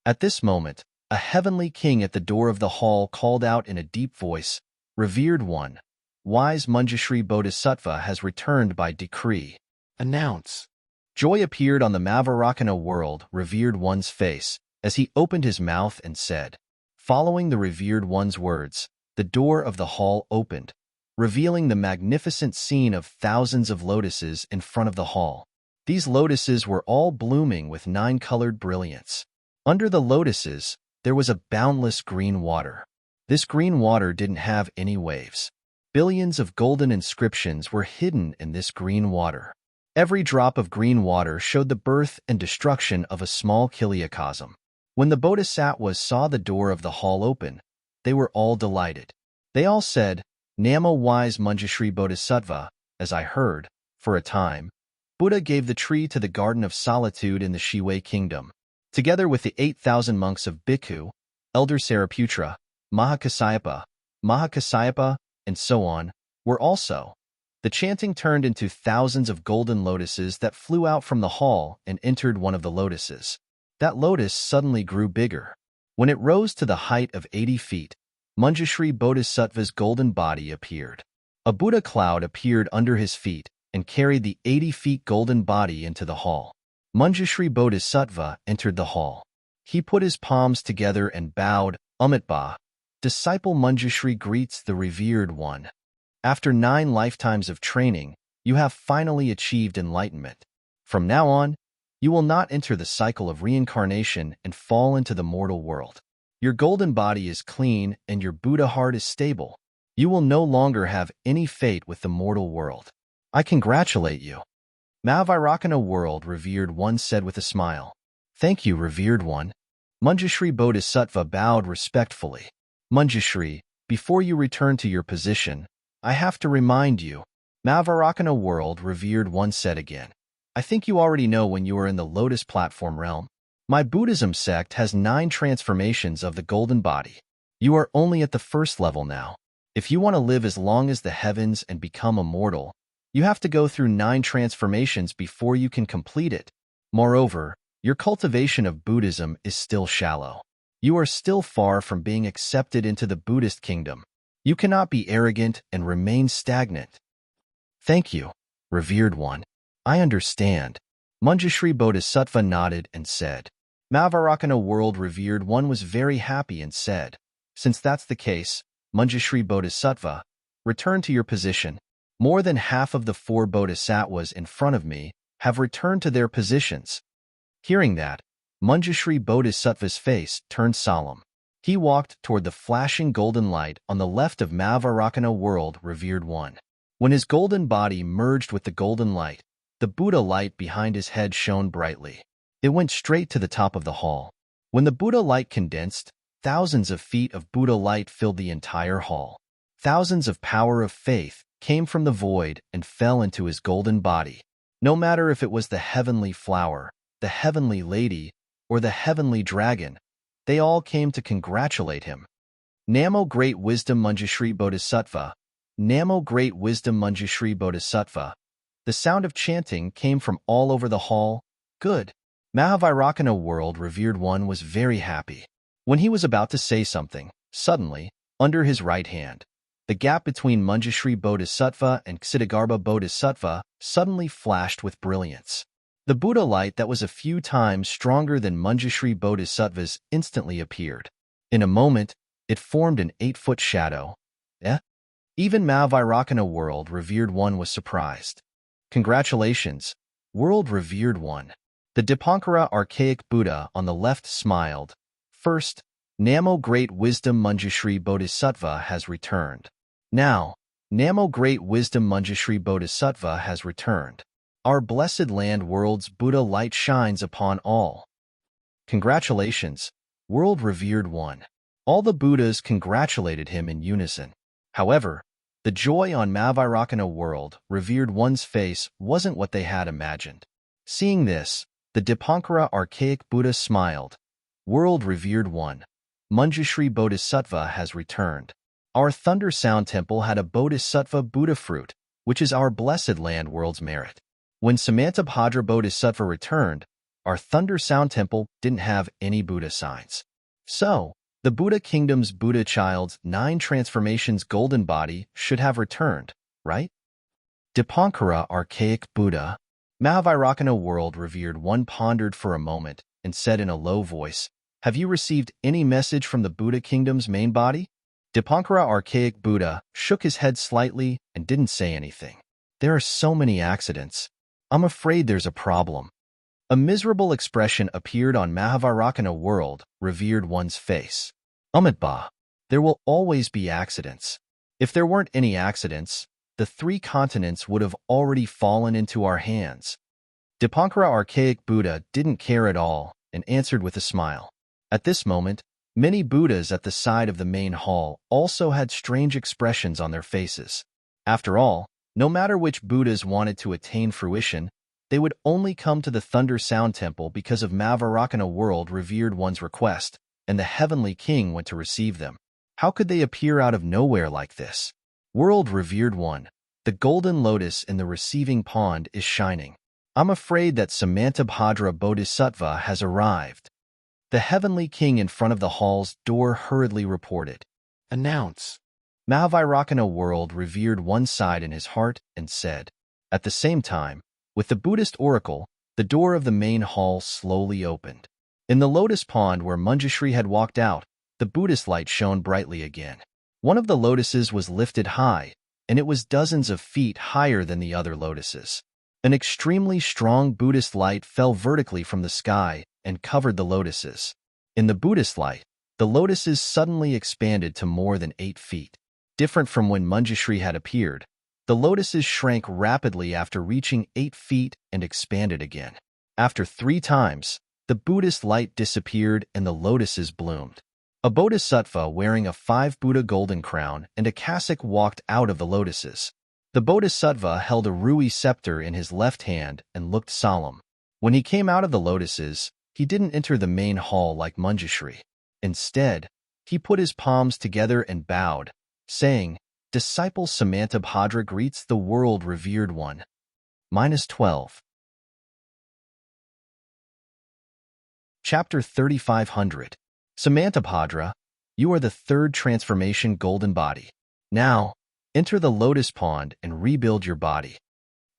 At this moment, a heavenly king at the door of the hall called out in a deep voice, "Revered one, wise Manjushri Bodhisattva has returned by decree. Announce." Joy appeared on the Mavarakana world, revered one's face, as he opened his mouth and said. Following the revered one's words, the door of the hall opened, revealing the magnificent scene of thousands of lotuses in front of the hall. These lotuses were all blooming with nine-colored brilliance. Under the lotuses, there was a boundless green water. This green water didn't have any waves. Billions of golden inscriptions were hidden in this green water. Every drop of green water showed the birth and destruction of a small kiliacosm. When the bodhisattvas saw the door of the hall open, they were all delighted. They all said, Namo wise Manjushri Bodhisattva, as I heard, for a time, Buddha gave the tree to the Garden of Solitude in the Shiwei Kingdom. Together with the 8,000 monks of Bhikkhu, Elder Sariputra, Mahakasyapa, and so on, were also. The chanting turned into thousands of golden lotuses that flew out from the hall and entered one of the lotuses. That lotus suddenly grew bigger. When it rose to the height of 80 feet, Manjushri Bodhisattva's golden body appeared. A Buddha cloud appeared under his feet and carried the 80 feet golden body into the hall. Manjushri Bodhisattva entered the hall. He put his palms together and bowed, Amitba. Disciple Manjushri greets the revered one. After 9 lifetimes of training, you have finally achieved enlightenment. From now on, you will not enter the cycle of reincarnation and fall into the mortal world. Your golden body is clean and your Buddha heart is stable. You will no longer have any fate with the mortal world. I congratulate you. Mahavairakana world, revered one said with a smile. Thank you, revered one. Manjushri Bodhisattva bowed respectfully. Manjushri, before you return to your position, I have to remind you. Mahavairakana world, revered one said again. I think you already know when you are in the Lotus Platform realm. My Buddhism sect has 9 transformations of the golden body. You are only at the first level now. If you want to live as long as the heavens and become immortal, you have to go through 9 transformations before you can complete it. Moreover, your cultivation of Buddhism is still shallow. You are still far from being accepted into the Buddhist kingdom. You cannot be arrogant and remain stagnant. Thank you, revered one. I understand. Manjushri Bodhisattva nodded and said. Mahavairakana world, revered one was very happy and said, since that's the case, Manjushri Bodhisattva, return to your position. More than half of the 4 bodhisattvas in front of me have returned to their positions. Hearing that, Manjushri Bodhisattva's face turned solemn. He walked toward the flashing golden light on the left of Mahavairakana world, revered one. When his golden body merged with the golden light, the Buddha light behind his head shone brightly. It went straight to the top of the hall. When the Buddha light condensed, thousands of feet of Buddha light filled the entire hall. Thousands of power of faith came from the void and fell into his golden body. No matter if it was the heavenly flower, the heavenly lady, or the heavenly dragon, they all came to congratulate him. Namo Great Wisdom Manjushri Bodhisattva. Namo Great Wisdom Manjushri Bodhisattva. The sound of chanting came from all over the hall. Good. Mahavairakana world, revered one was very happy. When he was about to say something, suddenly, under his right hand, the gap between Manjushri Bodhisattva and Ksitigarbha Bodhisattva suddenly flashed with brilliance. The Buddha light that was a few times stronger than Manjushri Bodhisattva's instantly appeared. In a moment, it formed an 8-foot shadow. Even Mahavairakana world, revered one was surprised. Congratulations, world, revered one. The Dipankara archaic Buddha on the left smiled. First, Namo Great Wisdom Manjushri Bodhisattva has returned. Now, Namo Great Wisdom Manjushri Bodhisattva has returned. Our blessed land world's Buddha light shines upon all. Congratulations, world, revered one. All the Buddhas congratulated him in unison. However, the joy on Mahavairakana world, revered one's face wasn't what they had imagined. Seeing this, the Dipankara archaic Buddha smiled. World, revered one. Manjushri Bodhisattva has returned. Our Thunder Sound Temple had a Bodhisattva Buddha fruit, which is our blessed land world's merit. When Samantabhadra Bodhisattva returned, our Thunder Sound Temple didn't have any Buddha signs. So, the Buddha Kingdom's Buddha child's 9 transformations golden body should have returned, right? Dipankara archaic Buddha. Mahavairakana world, revered one pondered for a moment and said in a low voice, Have you received any message from the Buddha kingdom's main body? Dipankara archaic Buddha shook his head slightly and didn't say anything. There are so many accidents. I'm afraid there's a problem. A miserable expression appeared on Mahavarakana world, revered one's face. Amitba, there will always be accidents. If there weren't any accidents, the 3 continents would have already fallen into our hands. Dipankara archaic Buddha didn't care at all and answered with a smile. At this moment, many Buddhas at the side of the main hall also had strange expressions on their faces. After all, no matter which Buddhas wanted to attain fruition, they would only come to the Thunder Sound Temple because of Mahavarakana world revered one's request, and the Heavenly King went to receive them. How could they appear out of nowhere like this? World revered one, the golden lotus in the receiving pond is shining. I'm afraid that Samantabhadra Bodhisattva has arrived. The Heavenly King in front of the hall's door hurriedly reported. Announce. Mahavarakana world revered one side in his heart and said. At the same time, with the Buddhist oracle, the door of the main hall slowly opened. In the lotus pond where Manjushri had walked out, the Buddhist light shone brightly again. One of the lotuses was lifted high, and it was dozens of feet higher than the other lotuses. An extremely strong Buddhist light fell vertically from the sky and covered the lotuses. In the Buddhist light, the lotuses suddenly expanded to more than 8 feet. Different from when Manjushri had appeared, the lotuses shrank rapidly after reaching 8 feet and expanded again. After 3 times, the Buddhist light disappeared and the lotuses bloomed. A bodhisattva wearing a 5 Buddha golden crown and a cassock walked out of the lotuses. The bodhisattva held a rui scepter in his left hand and looked solemn. When he came out of the lotuses, he didn't enter the main hall like Manjushri. Instead, he put his palms together and bowed, saying, Disciple Samantabhadra greets the world revered one. -12. Chapter 3500. Samantabhadra, you are the 3rd transformation golden body. Now, enter the lotus pond and rebuild your body.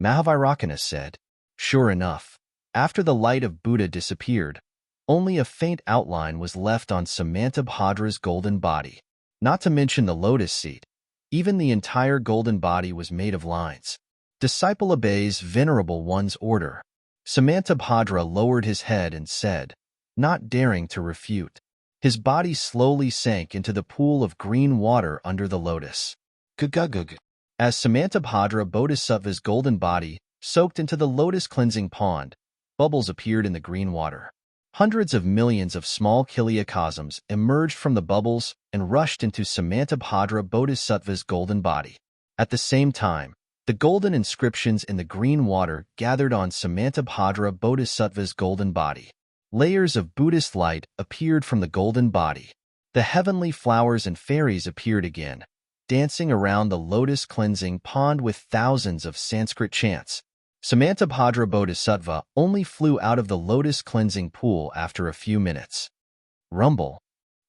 Mahavarakana said. Sure enough, after the light of Buddha disappeared, only a faint outline was left on Samantabhadra's golden body. Not to mention the lotus seat, even the entire golden body was made of lines. Disciple obeys Venerable One's order. Samantabhadra lowered his head and said, not daring to refute. His body slowly sank into the pool of green water under the lotus. Gugugug. As Samantabhadra Bodhisattva's golden body soaked into the lotus cleansing pond, bubbles appeared in the green water. Hundreds of millions of small kiliacosms emerged from the bubbles and rushed into Samantabhadra Bodhisattva's golden body. At the same time, the golden inscriptions in the green water gathered on Samantabhadra Bodhisattva's golden body. Layers of Buddhist light appeared from the golden body. The heavenly flowers and fairies appeared again, dancing around the lotus cleansing pond with thousands of Sanskrit chants. Samantabhadra Bodhisattva only flew out of the lotus cleansing pool after a few minutes. Rumble.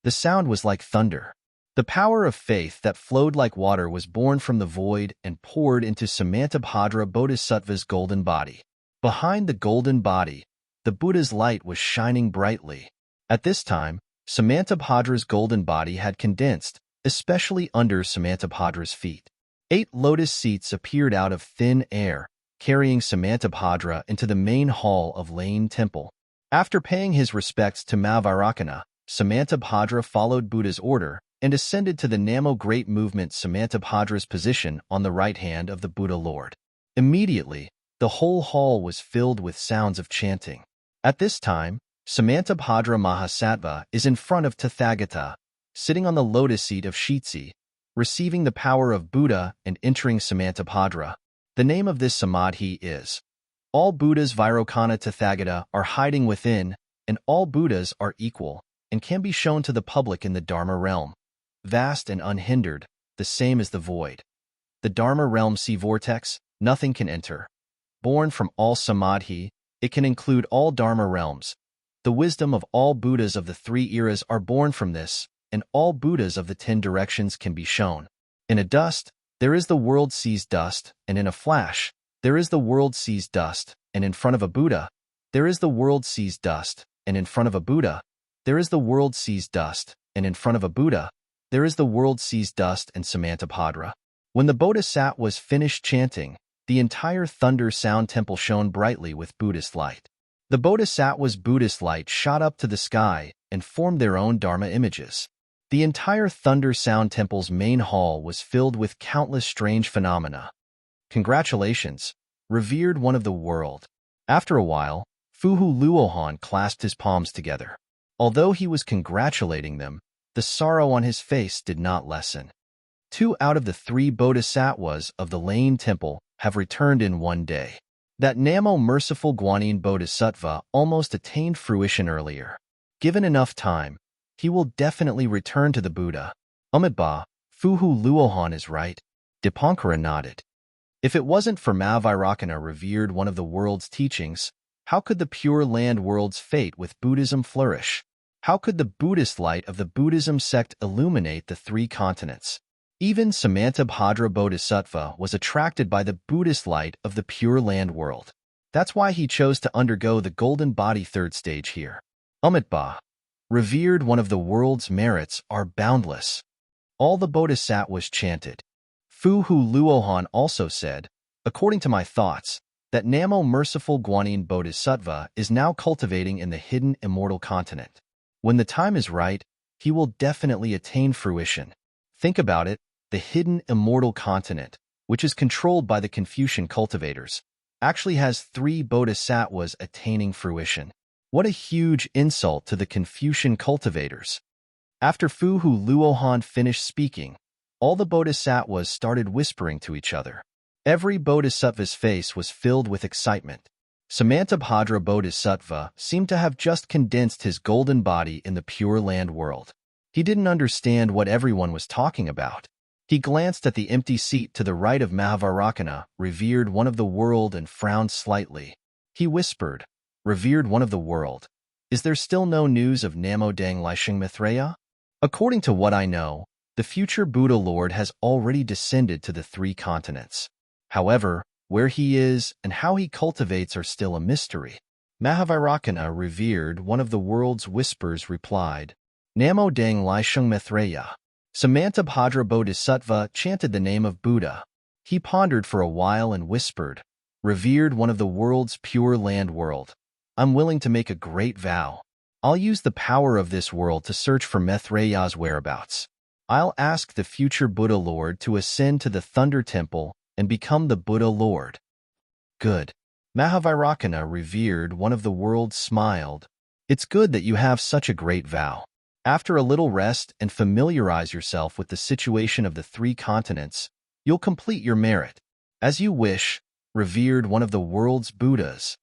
The sound was like thunder. The power of faith that flowed like water was born from the void and poured into Samantabhadra Bodhisattva's golden body. Behind the golden body, the Buddha's light was shining brightly. At this time, Samantabhadra's golden body had condensed, especially under Samantabhadra's feet. 8 lotus seats appeared out of thin air, carrying Samantabhadra into the main hall of Lane Temple. After paying his respects to Mahavarakana, Samantabhadra followed Buddha's order and ascended to the Namo Great Movement Samantabhadra's position on the right hand of the Buddha Lord. Immediately, the whole hall was filled with sounds of chanting. At this time, Samantabhadra Mahasattva is in front of Tathagata, sitting on the lotus seat of Shitsi, receiving the power of Buddha and entering Samantabhadra. The name of this samadhi is, all Buddhas Vairocana Tathagata are hiding within, and all Buddhas are equal, and can be shown to the public in the Dharma realm. Vast and unhindered, the same as the void. The Dharma realm sea vortex, nothing can enter. Born from all samadhi, it can include all Dharma realms. The wisdom of all Buddhas of the 3 eras are born from this, and all Buddhas of the 10 directions can be shown. In a dust, there is the world sees dust, and in a flash, there is the world sees dust, and in front of a Buddha, there is the world sees dust, and in front of a Buddha, there is the world sees dust, and in front of a Buddha, there is the world sees dust and Samantabhadra. When the Bodhisattvas finished chanting, the entire thunder sound temple shone brightly with Buddhist light. The Bodhisattva's Buddhist light shot up to the sky and formed their own Dharma images. The entire thunder sound temple's main hall was filled with countless strange phenomena. Congratulations, revered one of the world. After a while, Fuhu Luohan clasped his palms together. Although he was congratulating them, the sorrow on his face did not lessen. 2 out of the 3 bodhisattvas of the Lane Temple have returned in one day. That Namo merciful Guanyin Bodhisattva almost attained fruition earlier. Given enough time, he will definitely return to the Buddha. Amitabha, Fuhu Luohan is right. Dipankara nodded. If it wasn't for Mahavairakana revered one of the world's teachings, how could the Pure Land world's fate with Buddhism flourish? How could the Buddhist light of the Buddhism sect illuminate the 3 continents? Even Samantabhadra Bodhisattva was attracted by the Buddhist light of the Pure Land world. That's why he chose to undergo the Golden Body 3rd stage here. Amitabha, revered one of the world's merits are boundless. All the bodhisattvas chanted. Fuhu Luohan also said, according to my thoughts, that Namo merciful Guanyin Bodhisattva is now cultivating in the hidden immortal continent. When the time is right, he will definitely attain fruition. Think about it, the hidden immortal continent, which is controlled by the Confucian cultivators, actually has 3 bodhisattvas attaining fruition. What a huge insult to the Confucian cultivators. After Fuhu Luohan finished speaking, all the bodhisattvas started whispering to each other. Every bodhisattva's face was filled with excitement. Samantabhadra Bodhisattva seemed to have just condensed his golden body in the Pure Land world. He didn't understand what everyone was talking about. He glanced at the empty seat to the right of Mahavairakana, revered one of the world, and frowned slightly. He whispered, revered one of the world, is there still no news of Namo Dang Lisheng Mithreya? According to what I know, the future Buddha Lord has already descended to the 3 continents. However, where he is and how he cultivates are still a mystery. Mahavairakana, revered one of the world's whispers, replied, Namo Dang Lisheng Mithreya. Samantabhadra Bodhisattva chanted the name of Buddha. He pondered for a while and whispered, revered one of the world's Pure Land world, I'm willing to make a great vow. I'll use the power of this world to search for Mithreya's whereabouts. I'll ask the future Buddha Lord to ascend to the Thunder Temple and become the Buddha Lord. Good. Mahavairakana, revered one of the world, smiled. It's good that you have such a great vow. After a little rest and familiarize yourself with the situation of the 3 continents, you'll complete your merit. As you wish, revered one of the world's Buddhas.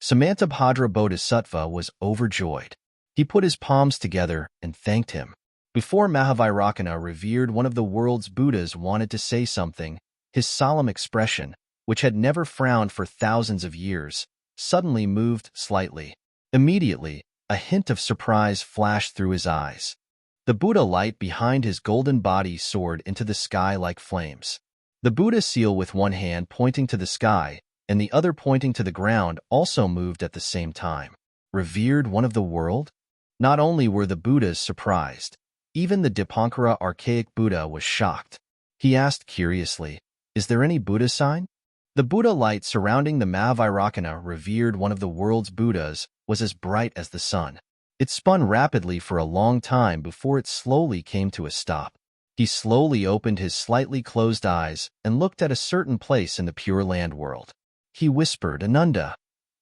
Samantabhadra Bodhisattva was overjoyed. He put his palms together and thanked him. Before Mahavairakana, revered one of the world's Buddhas, wanted to say something, his solemn expression, which had never frowned for thousands of years, suddenly moved slightly. Immediately, a hint of surprise flashed through his eyes. The Buddha light behind his golden body soared into the sky like flames. The Buddha seal, with one hand pointing to the sky and the other pointing to the ground, also moved at the same time. Revered one of the world? Not only were the Buddhas surprised, even the Dipankara archaic Buddha was shocked. He asked curiously, is there any Buddha sign? The Buddha light surrounding the Mahavairakana, revered one of the world's Buddhas, was as bright as the sun. It spun rapidly for a long time before it slowly came to a stop. He slowly opened his slightly closed eyes and looked at a certain place in the Pure Land world. He whispered, Ananda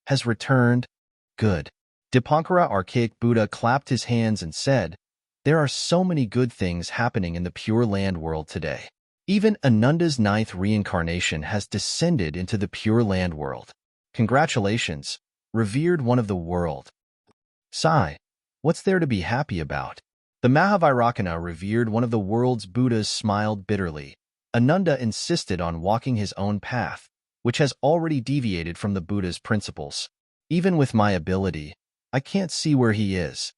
has returned. Good. Dipankara archaic Buddha clapped his hands and said, there are so many good things happening in the Pure Land world today. Even Ananda's 9th reincarnation has descended into the Pure Land world. Congratulations, revered one of the world. Sigh, what's there to be happy about? The Mahavairakana, revered one of the world's Buddhas, smiled bitterly. Ananda insisted on walking his own path, which has already deviated from the Buddha's principles. Even with my ability, I can't see where he is.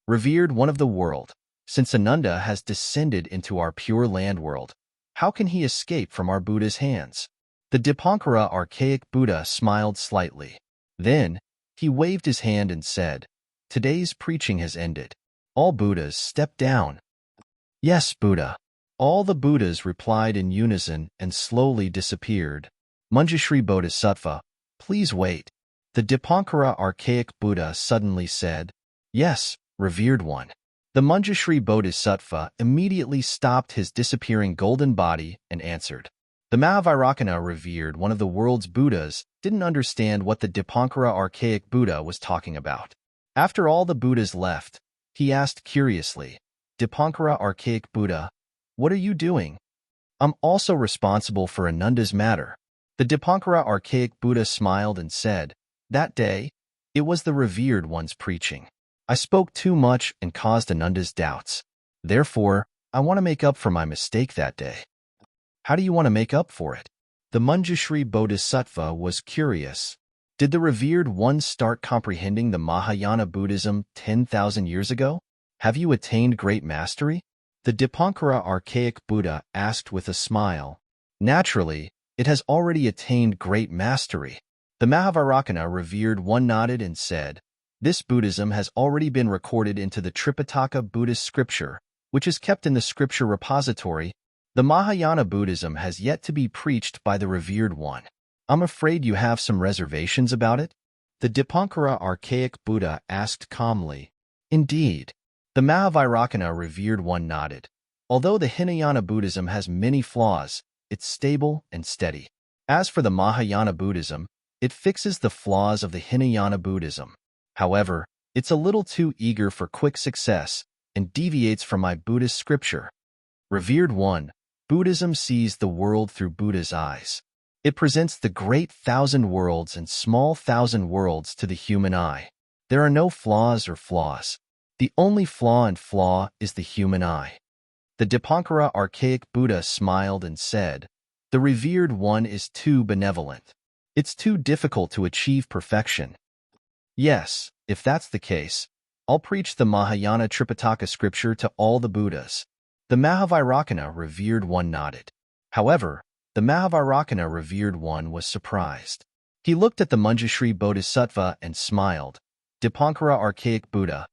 Revered one of the world, since Ananda has descended into our Pure Land world, how can he escape from our Buddha's hands? The Dipankara archaic Buddha smiled slightly. Then, he waved his hand and said, Today's preaching has ended. All Buddhas step down. Yes, Buddha. All the Buddhas replied in unison and slowly disappeared. Manjushri Bodhisattva, please wait. The Dipankara archaic Buddha suddenly said, Yes, revered one. The Manjushri Bodhisattva immediately stopped his disappearing golden body and answered. The Mahavairakana revered one of the world's Buddhas didn't understand what the Dipankara archaic Buddha was talking about. After all the Buddhas left, he asked curiously, Dipankara archaic Buddha, what are you doing? I'm also responsible for Ananda's matter. The Dipankara archaic Buddha smiled and said, That day, it was the revered one's preaching. I spoke too much and caused Ananda's doubts. Therefore, I want to make up for my mistake that day. How do you want to make up for it? The Manjushri Bodhisattva was curious. Did the revered one start comprehending the Mahayana Buddhism 10,000 years ago? Have you attained great mastery? The Dipankara archaic Buddha asked with a smile. Naturally, it has already attained great mastery. The Mahavairakana revered one nodded and said, This Buddhism has already been recorded into the Tripitaka Buddhist scripture, which is kept in the scripture repository. The Mahayana Buddhism has yet to be preached by the revered one. I'm afraid you have some reservations about it? The Dipankara archaic Buddha asked calmly. Indeed. The Mahavairakana revered one nodded. Although the Hinayana Buddhism has many flaws, it's stable and steady. As for the Mahayana Buddhism, it fixes the flaws of the Hinayana Buddhism. However, it's a little too eager for quick success and deviates from my Buddhist scripture. Revered one, Buddhism sees the world through Buddha's eyes. It presents the great thousand worlds and small thousand worlds to the human eye. There are no flaws or flaws. The only flaw and flaw is the human eye. The Dipankara archaic Buddha smiled and said, The revered one is too benevolent. It's too difficult to achieve perfection. Yes, if that's the case, I'll preach the Mahayana Tripitaka scripture to all the Buddhas. The Mahavairakana revered one nodded. However, the Mahavairakana revered one was surprised. He looked at the Manjushri Bodhisattva and smiled. Dipankara archaic Buddha,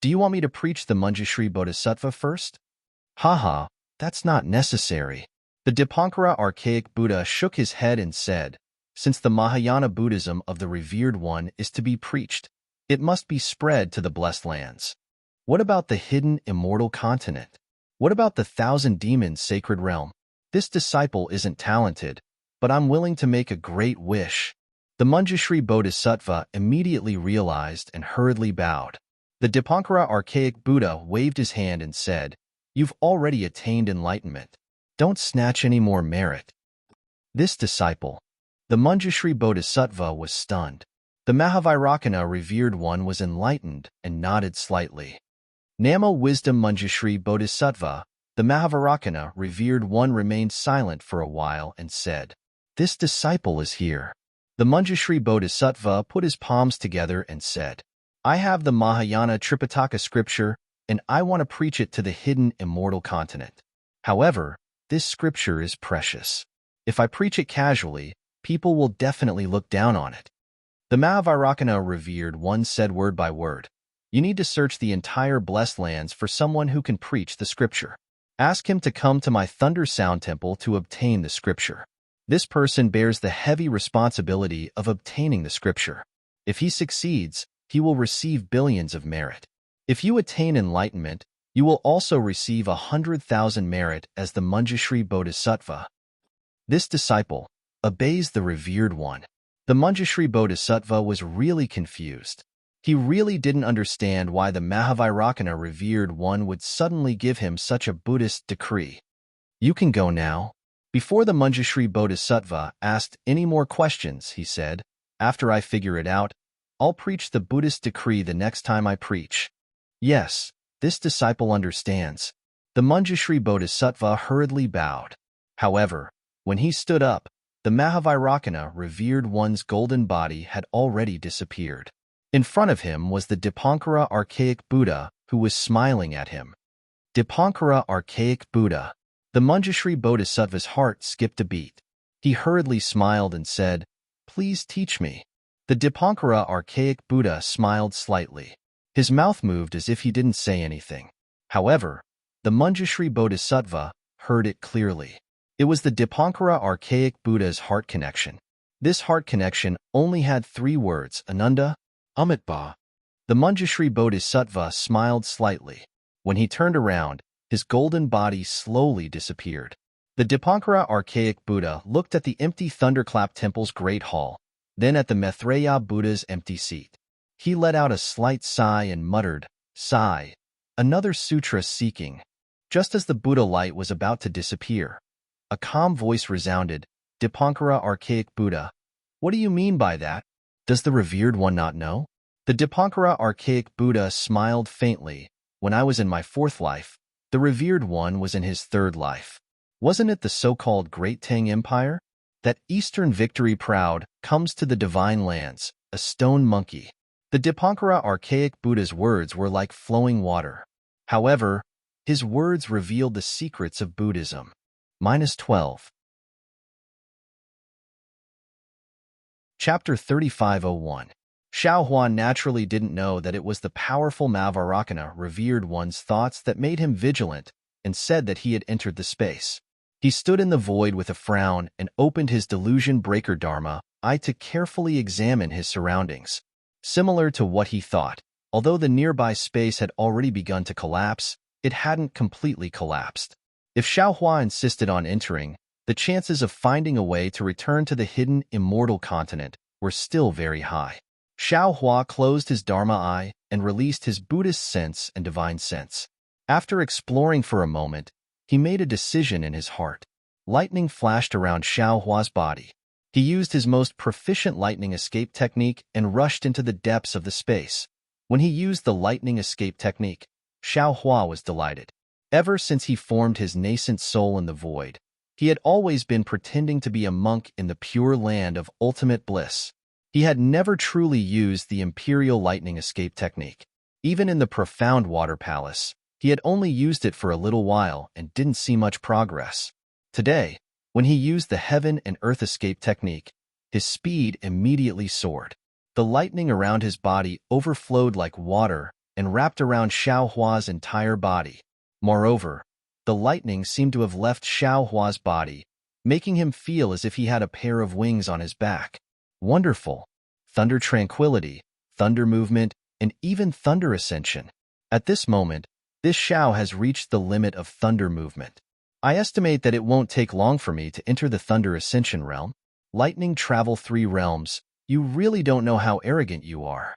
do you want me to preach the Manjushri Bodhisattva first? Haha, that's not necessary. The Dipankara archaic Buddha shook his head and said, Since the Mahayana Buddhism of the revered one is to be preached, it must be spread to the blessed lands. What about the hidden immortal continent? What about the thousand demons sacred realm? This disciple isn't talented, but I'm willing to make a great wish. The Manjushri Bodhisattva immediately realized and hurriedly bowed. The Dipankara archaic Buddha waved his hand and said, You've already attained enlightenment. Don't snatch any more merit. This disciple, the Manjushri Bodhisattva, was stunned. The Mahavairakana revered one was enlightened and nodded slightly. Namo Wisdom Manjushri Bodhisattva, the Mahavairakana revered one remained silent for a while and said, This disciple is here. The Manjushri Bodhisattva put his palms together and said, I have the Mahayana Tripitaka scripture, and I want to preach it to the hidden immortal continent. However, this scripture is precious. If I preach it casually, people will definitely look down on it. The Mahavairakana revered one said word by word, You need to search the entire blessed lands for someone who can preach the scripture. Ask him to come to my Thunder Sound Temple to obtain the scripture. This person bears the heavy responsibility of obtaining the scripture. If he succeeds, he will receive billions of merit. If you attain enlightenment, you will also receive 100,000 merit as the Manjushri Bodhisattva. This disciple obeys the revered one. The Manjushri Bodhisattva was really confused. He really didn't understand why the Mahavairakana revered one would suddenly give him such a Buddhist decree. You can go now. Before the Manjushri Bodhisattva asked any more questions, he said, After I figure it out, I'll preach the Buddhist decree the next time I preach. Yes, this disciple understands. The Manjushri Bodhisattva hurriedly bowed. However, when he stood up, the Mahavairakana revered one's golden body had already disappeared. In front of him was the Dipankara archaic Buddha, who was smiling at him. Dipankara archaic Buddha. The Manjushri Bodhisattva's heart skipped a beat. He hurriedly smiled and said, Please teach me. The Dipankara archaic Buddha smiled slightly. His mouth moved as if he didn't say anything. However, the Manjushri Bodhisattva heard it clearly. It was the Dipankara archaic Buddha's heart connection. This heart connection only had 3 words, Ananda, Amitba. The Manjushri Bodhisattva smiled slightly. When he turned around, his golden body slowly disappeared. The Dipankara archaic Buddha looked at the empty Thunderclap Temple's great hall, then at the Maitreya Buddha's empty seat. He let out a slight sigh and muttered, "Sigh, another sutra seeking." Just as the Buddha light was about to disappear, a calm voice resounded, "Dipankara archaic Buddha, what do you mean by that? Does the revered one not know?" The Dipankara archaic Buddha smiled faintly. "When I was in my 4th life, the revered one was in his 3rd life. Wasn't it the so-called Great Tang Empire? That eastern victory proud comes to the divine lands, a stone monkey." The Dipankara archaic Buddha's words were like flowing water. However, his words revealed the secrets of Buddhism. -12. Chapter 3501. Xiaohua naturally didn't know that it was the powerful Mavarakana revered one's thoughts that made him vigilant and said that he had entered the space. He stood in the void with a frown and opened his delusion breaker Dharma eye to carefully examine his surroundings. Similar to what he thought, although the nearby space had already begun to collapse, it hadn't completely collapsed. If Xiaohua insisted on entering, the chances of finding a way to return to the hidden immortal continent were still very high. Xiaohua closed his Dharma eye and released his Buddhist sense and divine sense. After exploring for a moment, he made a decision in his heart. Lightning flashed around Xiaohua's body. He used his most proficient lightning escape technique and rushed into the depths of the space. When he used the lightning escape technique, Xiaohua was delighted. Ever since he formed his nascent soul in the void, he had always been pretending to be a monk in the pure land of ultimate bliss. He had never truly used the imperial lightning escape technique. Even in the profound water palace, he had only used it for a little while and didn't see much progress. Today, when he used the heaven and earth escape technique, his speed immediately soared. The lightning around his body overflowed like water and wrapped around Xiaohua's entire body. Moreover, the lightning seemed to have left Xiaohua's body, making him feel as if he had a pair of wings on his back. Wonderful! Thunder tranquility, thunder movement, and even thunder ascension. At this moment, this Xiao has reached the limit of thunder movement. I estimate that it won't take long for me to enter the Thunder Ascension realm. Lightning travel 3 realms. You really don't know how arrogant you are.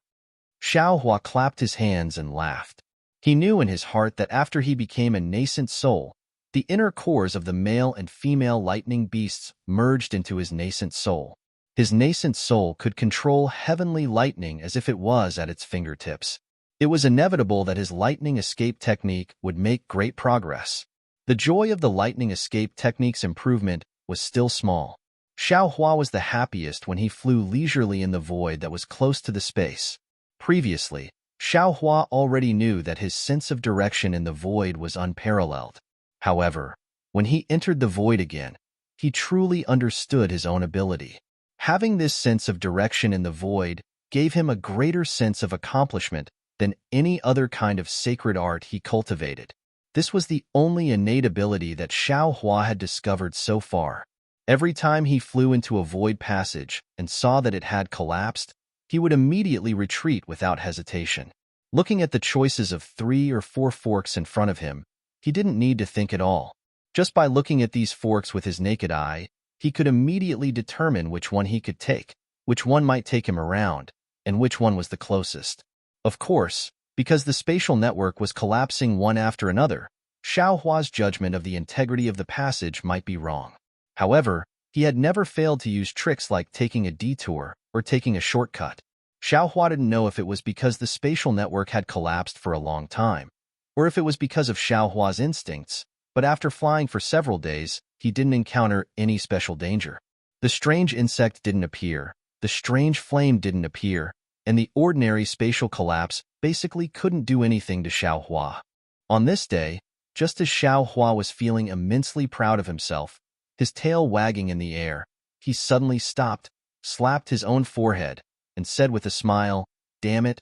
Xiaohua clapped his hands and laughed. He knew in his heart that after he became a nascent soul, the inner cores of the male and female lightning beasts merged into his nascent soul. His nascent soul could control heavenly lightning as if it was at its fingertips. It was inevitable that his lightning escape technique would make great progress. The joy of the lightning escape technique's improvement was still small. Xiaohua was the happiest when he flew leisurely in the void that was close to the space. Previously, Xiaohua already knew that his sense of direction in the void was unparalleled. However, when he entered the void again, he truly understood his own ability. Having this sense of direction in the void gave him a greater sense of accomplishment than any other kind of sacred art he cultivated. This was the only innate ability that Xiaohua had discovered so far. Every time he flew into a void passage and saw that it had collapsed, he would immediately retreat without hesitation. Looking at the choices of 3 or 4 forks in front of him, he didn't need to think at all. Just by looking at these forks with his naked eye, he could immediately determine which one he could take, which one might take him around, and which one was the closest. Of course, because the spatial network was collapsing one after another, Xiaohua's judgment of the integrity of the passage might be wrong. However, he had never failed to use tricks like taking a detour or taking a shortcut. Xiaohua didn't know if it was because the spatial network had collapsed for a long time, or if it was because of Xiaohua's instincts, but after flying for several days, he didn't encounter any special danger. The strange insect didn't appear, the strange flame didn't appear, and the ordinary spatial collapse basically couldn't do anything to Xiaohua. On this day, just as Xiaohua was feeling immensely proud of himself, his tail wagging in the air, he suddenly stopped, slapped his own forehead, and said with a smile, "Damn it,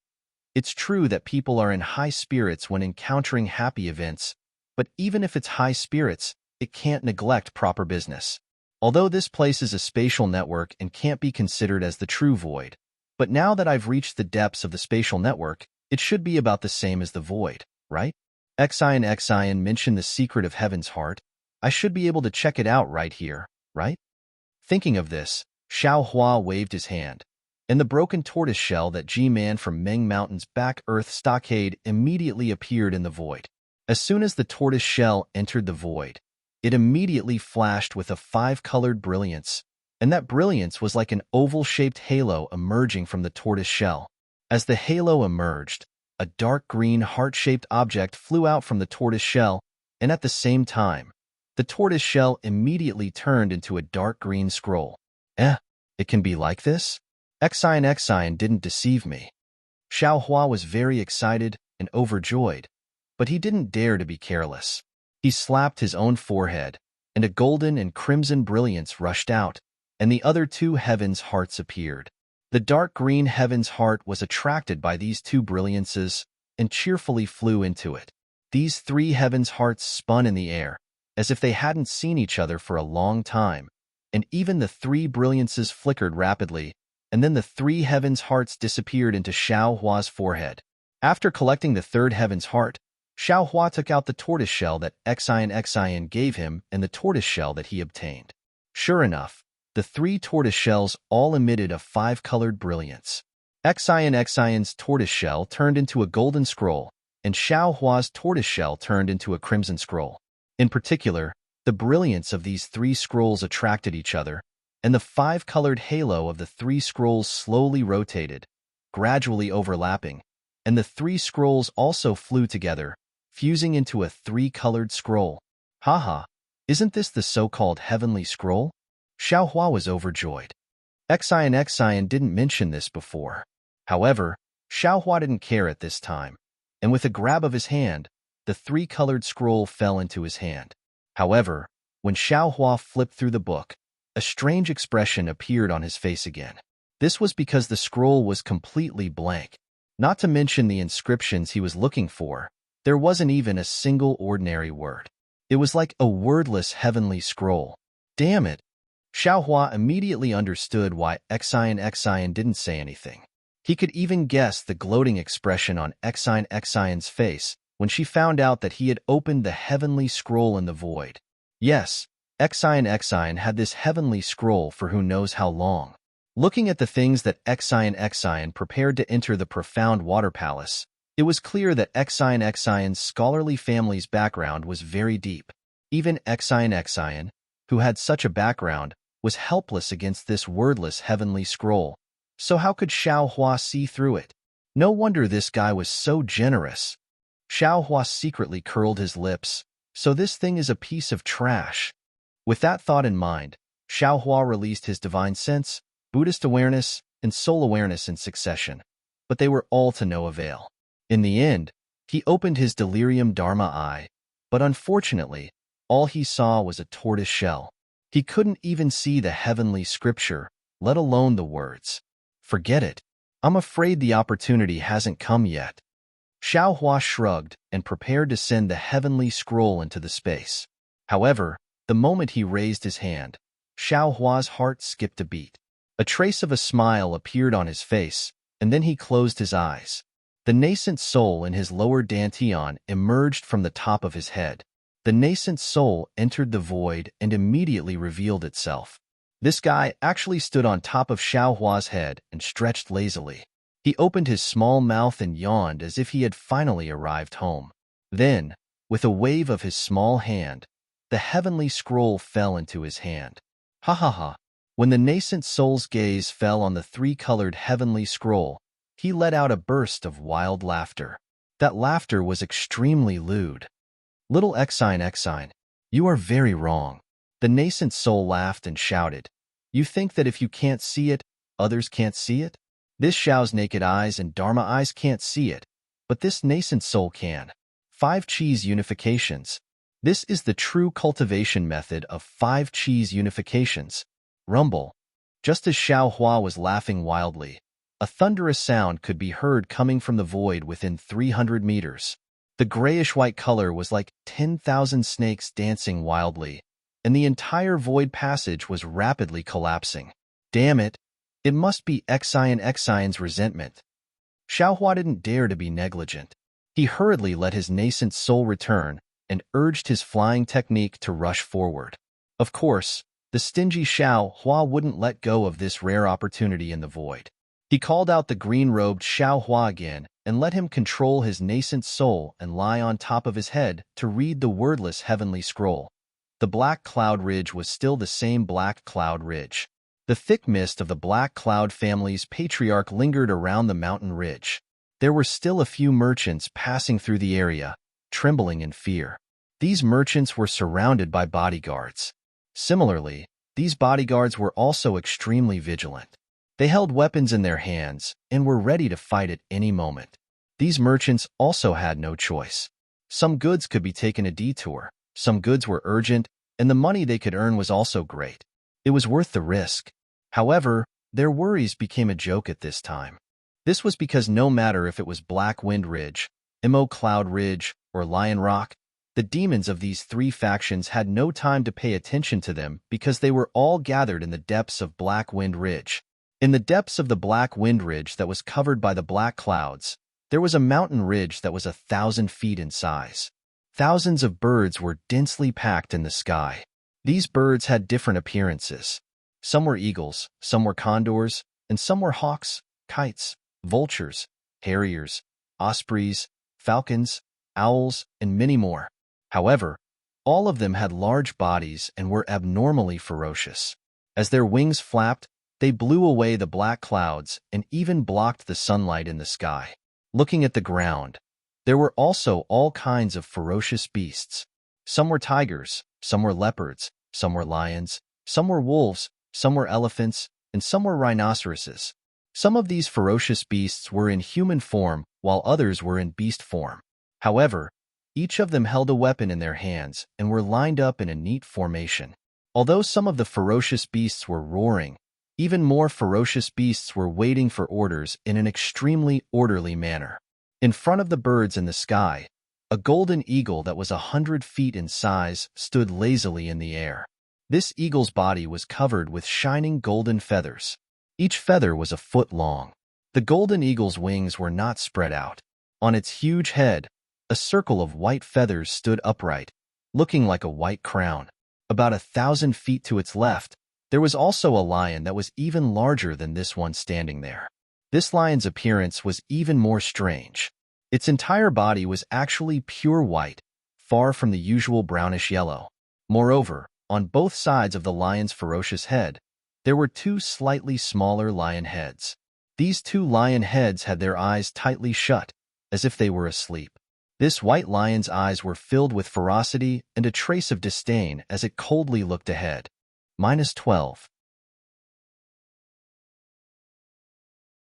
It's true that people are in high spirits when encountering happy events, but even if it's high spirits, it can't neglect proper business. Although this place is a spatial network and can't be considered as the true void, but now that I've reached the depths of the spatial network, it should be about the same as the void, right? Xion mentioned the secret of Heaven's heart. I should be able to check it out right here, right? Thinking of this, Xiao Hua waved his hand, and the broken tortoise shell that G-Man from Meng Mountain's back earth stockade immediately appeared in the void. As soon as the tortoise shell entered the void, it immediately flashed with a 5-colored brilliance, and that brilliance was like an oval-shaped halo emerging from the tortoise shell. As the halo emerged, a dark green heart-shaped object flew out from the tortoise shell, and at the same time, the tortoise shell immediately turned into a dark green scroll. It can be like this? Xion didn't deceive me. Xiao Hua was very excited and overjoyed, but he didn't dare to be careless. He slapped his own forehead, and a golden and crimson brilliance rushed out, and the other 2 heavens' hearts appeared. The dark green heaven's heart was attracted by these 2 brilliances and cheerfully flew into it. These 3 heavens' hearts spun in the air, as if they hadn't seen each other for a long time, and even the 3 brilliances flickered rapidly, and then the 3 heavens' hearts disappeared into Xiao Hua's forehead. After collecting the 3rd heaven's heart, Xiao Hua took out the tortoise shell that Xion gave him and the tortoise shell that he obtained. Sure enough, the 3 tortoise shells all emitted a 5-colored brilliance. Xion's tortoise shell turned into a golden scroll, and Xiao Hua's tortoise shell turned into a crimson scroll. In particular, the brilliance of these 3 scrolls attracted each other, and the 5-colored halo of the 3 scrolls slowly rotated, gradually overlapping, and the 3 scrolls also flew together, fusing into a 3-colored scroll. Haha, isn't this the so-called heavenly scroll? Xiao Hua was overjoyed. Xion didn't mention this before. However, Xiao Hua didn't care at this time, and with a grab of his hand, the 3-colored scroll fell into his hand. However, when Xiao Hua flipped through the book, a strange expression appeared on his face again. This was because the scroll was completely blank. Not to mention the inscriptions he was looking for, there wasn't even a single ordinary word. It was like a wordless heavenly scroll. Damn it! Xiao Hua immediately understood why Xion didn't say anything. He could even guess the gloating expression on Xion's face when she found out that he had opened the heavenly scroll in the void. Yes, Xion had this heavenly scroll for who knows how long. Looking at the things that Xion prepared to enter the profound water palace, it was clear that Xion's scholarly family's background was very deep. Even Xion, who had such a background, was helpless against this wordless heavenly scroll. So how could Xiao Hua see through it? No wonder this guy was so generous. Xiao Hua secretly curled his lips. So this thing is a piece of trash. With that thought in mind, Xiao Hua released his divine sense, Buddhist awareness, and soul awareness in succession, but they were all to no avail. In the end, he opened his delirium dharma eye, but unfortunately, all he saw was a tortoise shell. He couldn't even see the heavenly scripture, let alone the words. Forget it. I'm afraid the opportunity hasn't come yet. Xiao Hua shrugged and prepared to send the heavenly scroll into the space. However, the moment he raised his hand, Xiao Hua's heart skipped a beat. A trace of a smile appeared on his face, and then he closed his eyes. The nascent soul in his lower dantian emerged from the top of his head. The nascent soul entered the void and immediately revealed itself. This guy actually stood on top of Xiao Hua's head and stretched lazily. He opened his small mouth and yawned as if he had finally arrived home. Then, with a wave of his small hand, the heavenly scroll fell into his hand. Ha ha ha. When the nascent soul's gaze fell on the 3-colored heavenly scroll, he let out a burst of wild laughter. That laughter was extremely lewd. Little Xion, you are very wrong. The nascent soul laughed and shouted. You think that if you can't see it, others can't see it? This Xiao's naked eyes and Dharma eyes can't see it, but this nascent soul can. 5 cheese unifications. This is the true cultivation method of 5 cheese unifications. Rumble. Just as Xiao Hua was laughing wildly, A thunderous sound could be heard coming from the void within 300 meters. The grayish-white color was like 10,000 snakes dancing wildly, and the entire void passage was rapidly collapsing. Damn it! It must be Xion's resentment. Xiaohua didn't dare to be negligent. He hurriedly let his nascent soul return and urged his flying technique to rush forward. Of course, the stingy Xiaohua wouldn't let go of this rare opportunity in the void. He called out the green-robed Xiaohua again and let him control his nascent soul and lie on top of his head to read the wordless heavenly scroll. The black cloud ridge was still the same black cloud ridge. The thick mist of the black cloud family's patriarch lingered around the mountain ridge. There were still a few merchants passing through the area, trembling in fear. These merchants were surrounded by bodyguards. Similarly, these bodyguards were also extremely vigilant. They held weapons in their hands and were ready to fight at any moment. These merchants also had no choice. Some goods could be taken a detour, some goods were urgent, and the money they could earn was also great. It was worth the risk. However, their worries became a joke at this time. This was because no matter if it was Black Wind Ridge, Imo Cloud Ridge, or Lion Rock, the demons of these three factions had no time to pay attention to them because they were all gathered in the depths of Black Wind Ridge. In the depths of the Black Wind Ridge that was covered by the black clouds, there was a mountain ridge that was 1,000 feet in size. Thousands of birds were densely packed in the sky. These birds had different appearances. Some were eagles, some were condors, and some were hawks, kites, vultures, harriers, ospreys, falcons, owls, and many more. However, all of them had large bodies and were abnormally ferocious. As their wings flapped, they blew away the black clouds and even blocked the sunlight in the sky. Looking at the ground, there were also all kinds of ferocious beasts. Some were tigers, some were leopards, some were lions, some were wolves, some were elephants, and some were rhinoceroses. Some of these ferocious beasts were in human form, while others were in beast form. However, each of them held a weapon in their hands and were lined up in a neat formation. Although some of the ferocious beasts were roaring, even more ferocious beasts were waiting for orders in an extremely orderly manner. In front of the birds in the sky, a golden eagle that was 100 feet in size stood lazily in the air. This eagle's body was covered with shining golden feathers. Each feather was a foot long. The golden eagle's wings were not spread out. On its huge head, a circle of white feathers stood upright, looking like a white crown. About 1,000 feet to its left, there was also a lion that was even larger than this one standing there. This lion's appearance was even more strange. Its entire body was actually pure white, far from the usual brownish yellow. Moreover, on both sides of the lion's ferocious head, there were two slightly smaller lion heads. These two lion heads had their eyes tightly shut, as if they were asleep. This white lion's eyes were filled with ferocity and a trace of disdain as it coldly looked ahead. -12.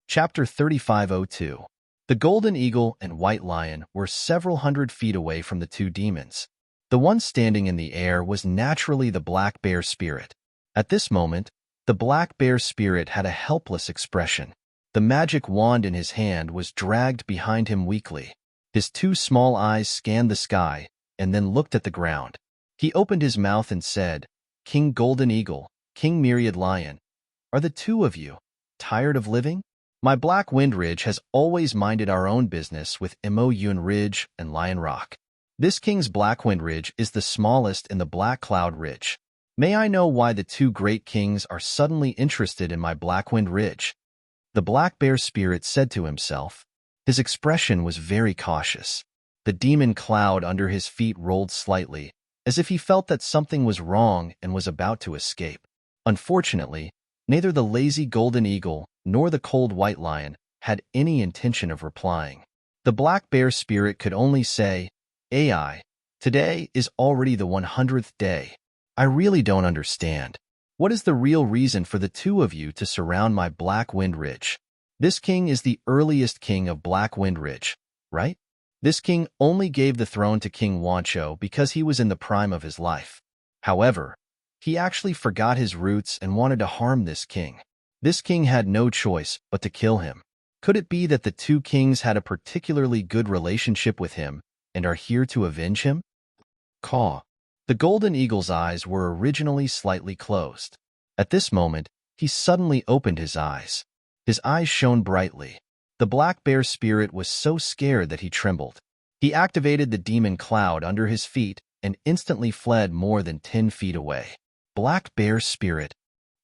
Chapter 3502. The golden eagle and white lion were several hundred feet away from the two demons. The one standing in the air was naturally the black bear spirit. At this moment, the black bear spirit had a helpless expression. The magic wand in his hand was dragged behind him weakly. His two small eyes scanned the sky and then looked at the ground. He opened his mouth and said, "King Golden Eagle, King Myriad Lion, are the two of you tired of living? My Black Wind Ridge has always minded our own business with Imo Yun Ridge and Lion Rock. This king's Black Wind Ridge is the smallest in the Black Cloud Ridge. May I know why the two great kings are suddenly interested in my Black Wind Ridge?" The black bear spirit said to himself. His expression was very cautious. The demon cloud under his feet rolled slightly, as if he felt that something was wrong and was about to escape. Unfortunately, neither the lazy golden eagle nor the cold white lion had any intention of replying. The black bear spirit could only say, "AI, today is already the 100th day. I really don't understand. What is the real reason for the two of you to surround my Black Wind Ridge? This king is the earliest king of Black Wind Ridge, right? This king only gave the throne to King Wancho because he was in the prime of his life. However, he actually forgot his roots and wanted to harm this king. This king had no choice but to kill him. Could it be that the two kings had a particularly good relationship with him and are here to avenge him? Caw. The golden eagle's eyes were originally slightly closed. At this moment, he suddenly opened his eyes. His eyes shone brightly. The black bear spirit was so scared that he trembled. He activated the demon cloud under his feet and instantly fled more than 10 feet away. Black bear spirit.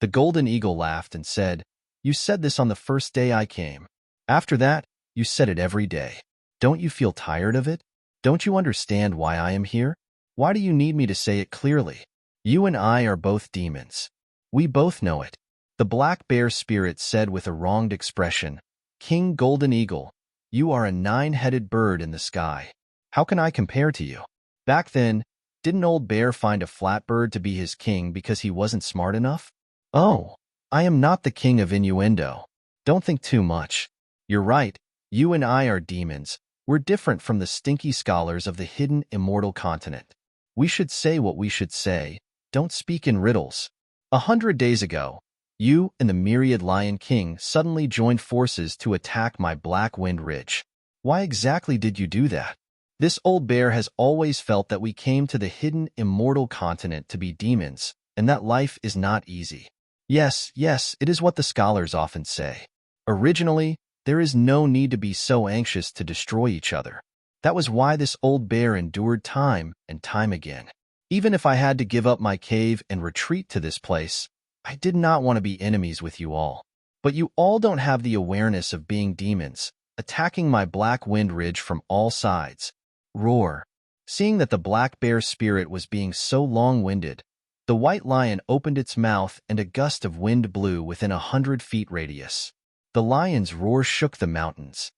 The golden eagle laughed and said, "You said this on the first day I came. After that, you said it every day. Don't you feel tired of it? Don't you understand why I am here? Why do you need me to say it clearly? You and I are both demons. We both know it." The black bear spirit said with a wronged expression, "King Golden Eagle, you are a 9-headed bird in the sky. How can I compare to you? Back then, didn't Old Bear find a flat bird to be his king because he wasn't smart enough? Oh, I am not the king of innuendo. Don't think too much. You're right, you and I are demons. We're different from the stinky scholars of the hidden immortal continent. We should say what we should say. Don't speak in riddles. 100 days ago, you and the myriad Lion King suddenly joined forces to attack my Black Wind Ridge. Why exactly did you do that? This old bear has always felt that we came to the hidden immortal continent to be demons, and that life is not easy. Yes, it is what the scholars often say. Originally, there is no need to be so anxious to destroy each other. That was why this old bear endured time and time again. Even if I had to give up my cave and retreat to this place, I did not want to be enemies with you all. But you all don't have the awareness of being demons, attacking my Black Wind Ridge from all sides. Roar. Seeing that the black bear spirit was being so long-winded, the white lion opened its mouth and a gust of wind blew within 100 feet radius. The lion's roar shook the mountains.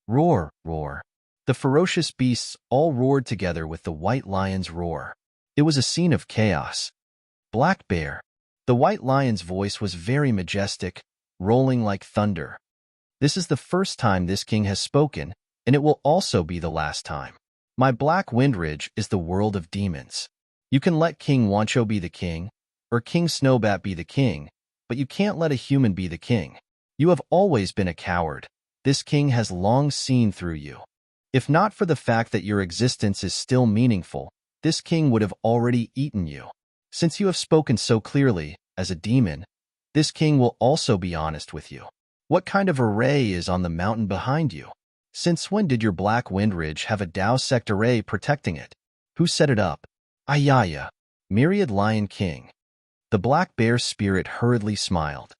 Roar, roar. The ferocious beasts all roared together with the white lion's roar. It was a scene of chaos. Black bear. The white lion's voice was very majestic, rolling like thunder. This is the first time this king has spoken, and it will also be the last time. My Black Wind Ridge is the world of demons. You can let King Wancho be the king, or King Snowbat be the king, but you can't let a human be the king. You have always been a coward. This king has long seen through you. If not for the fact that your existence is still meaningful, this king would have already eaten you. Since you have spoken so clearly, as a demon, this king will also be honest with you. What kind of array is on the mountain behind you? Since when did your Black Wind Ridge have a Dao sect array protecting it? Who set it up? Ayaya, Myriad Lion King. The black bear spirit hurriedly smiled.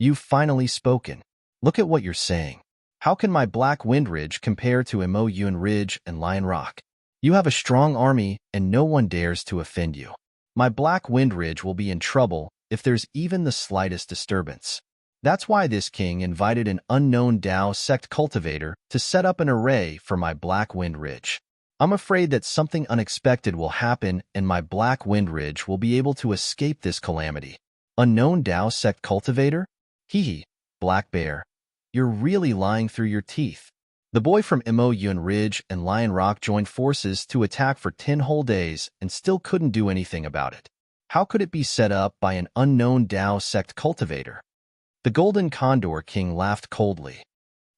You've finally spoken. Look at what you're saying. How can my Black Wind Ridge compare to Emo Yun Ridge and Lion Rock? You have a strong army and no one dares to offend you. My Black Wind Ridge will be in trouble if there's even the slightest disturbance. That's why this king invited an unknown Dao sect cultivator to set up an array for my Black Wind Ridge. I'm afraid that something unexpected will happen and my Black Wind Ridge will be able to escape this calamity. Unknown Dao sect cultivator? Hee, Black Bear. You're really lying through your teeth. The boy from Emo Yun Ridge and Lion Rock joined forces to attack for 10 whole days and still couldn't do anything about it. How could it be set up by an unknown Dao sect cultivator? The Golden Condor King laughed coldly.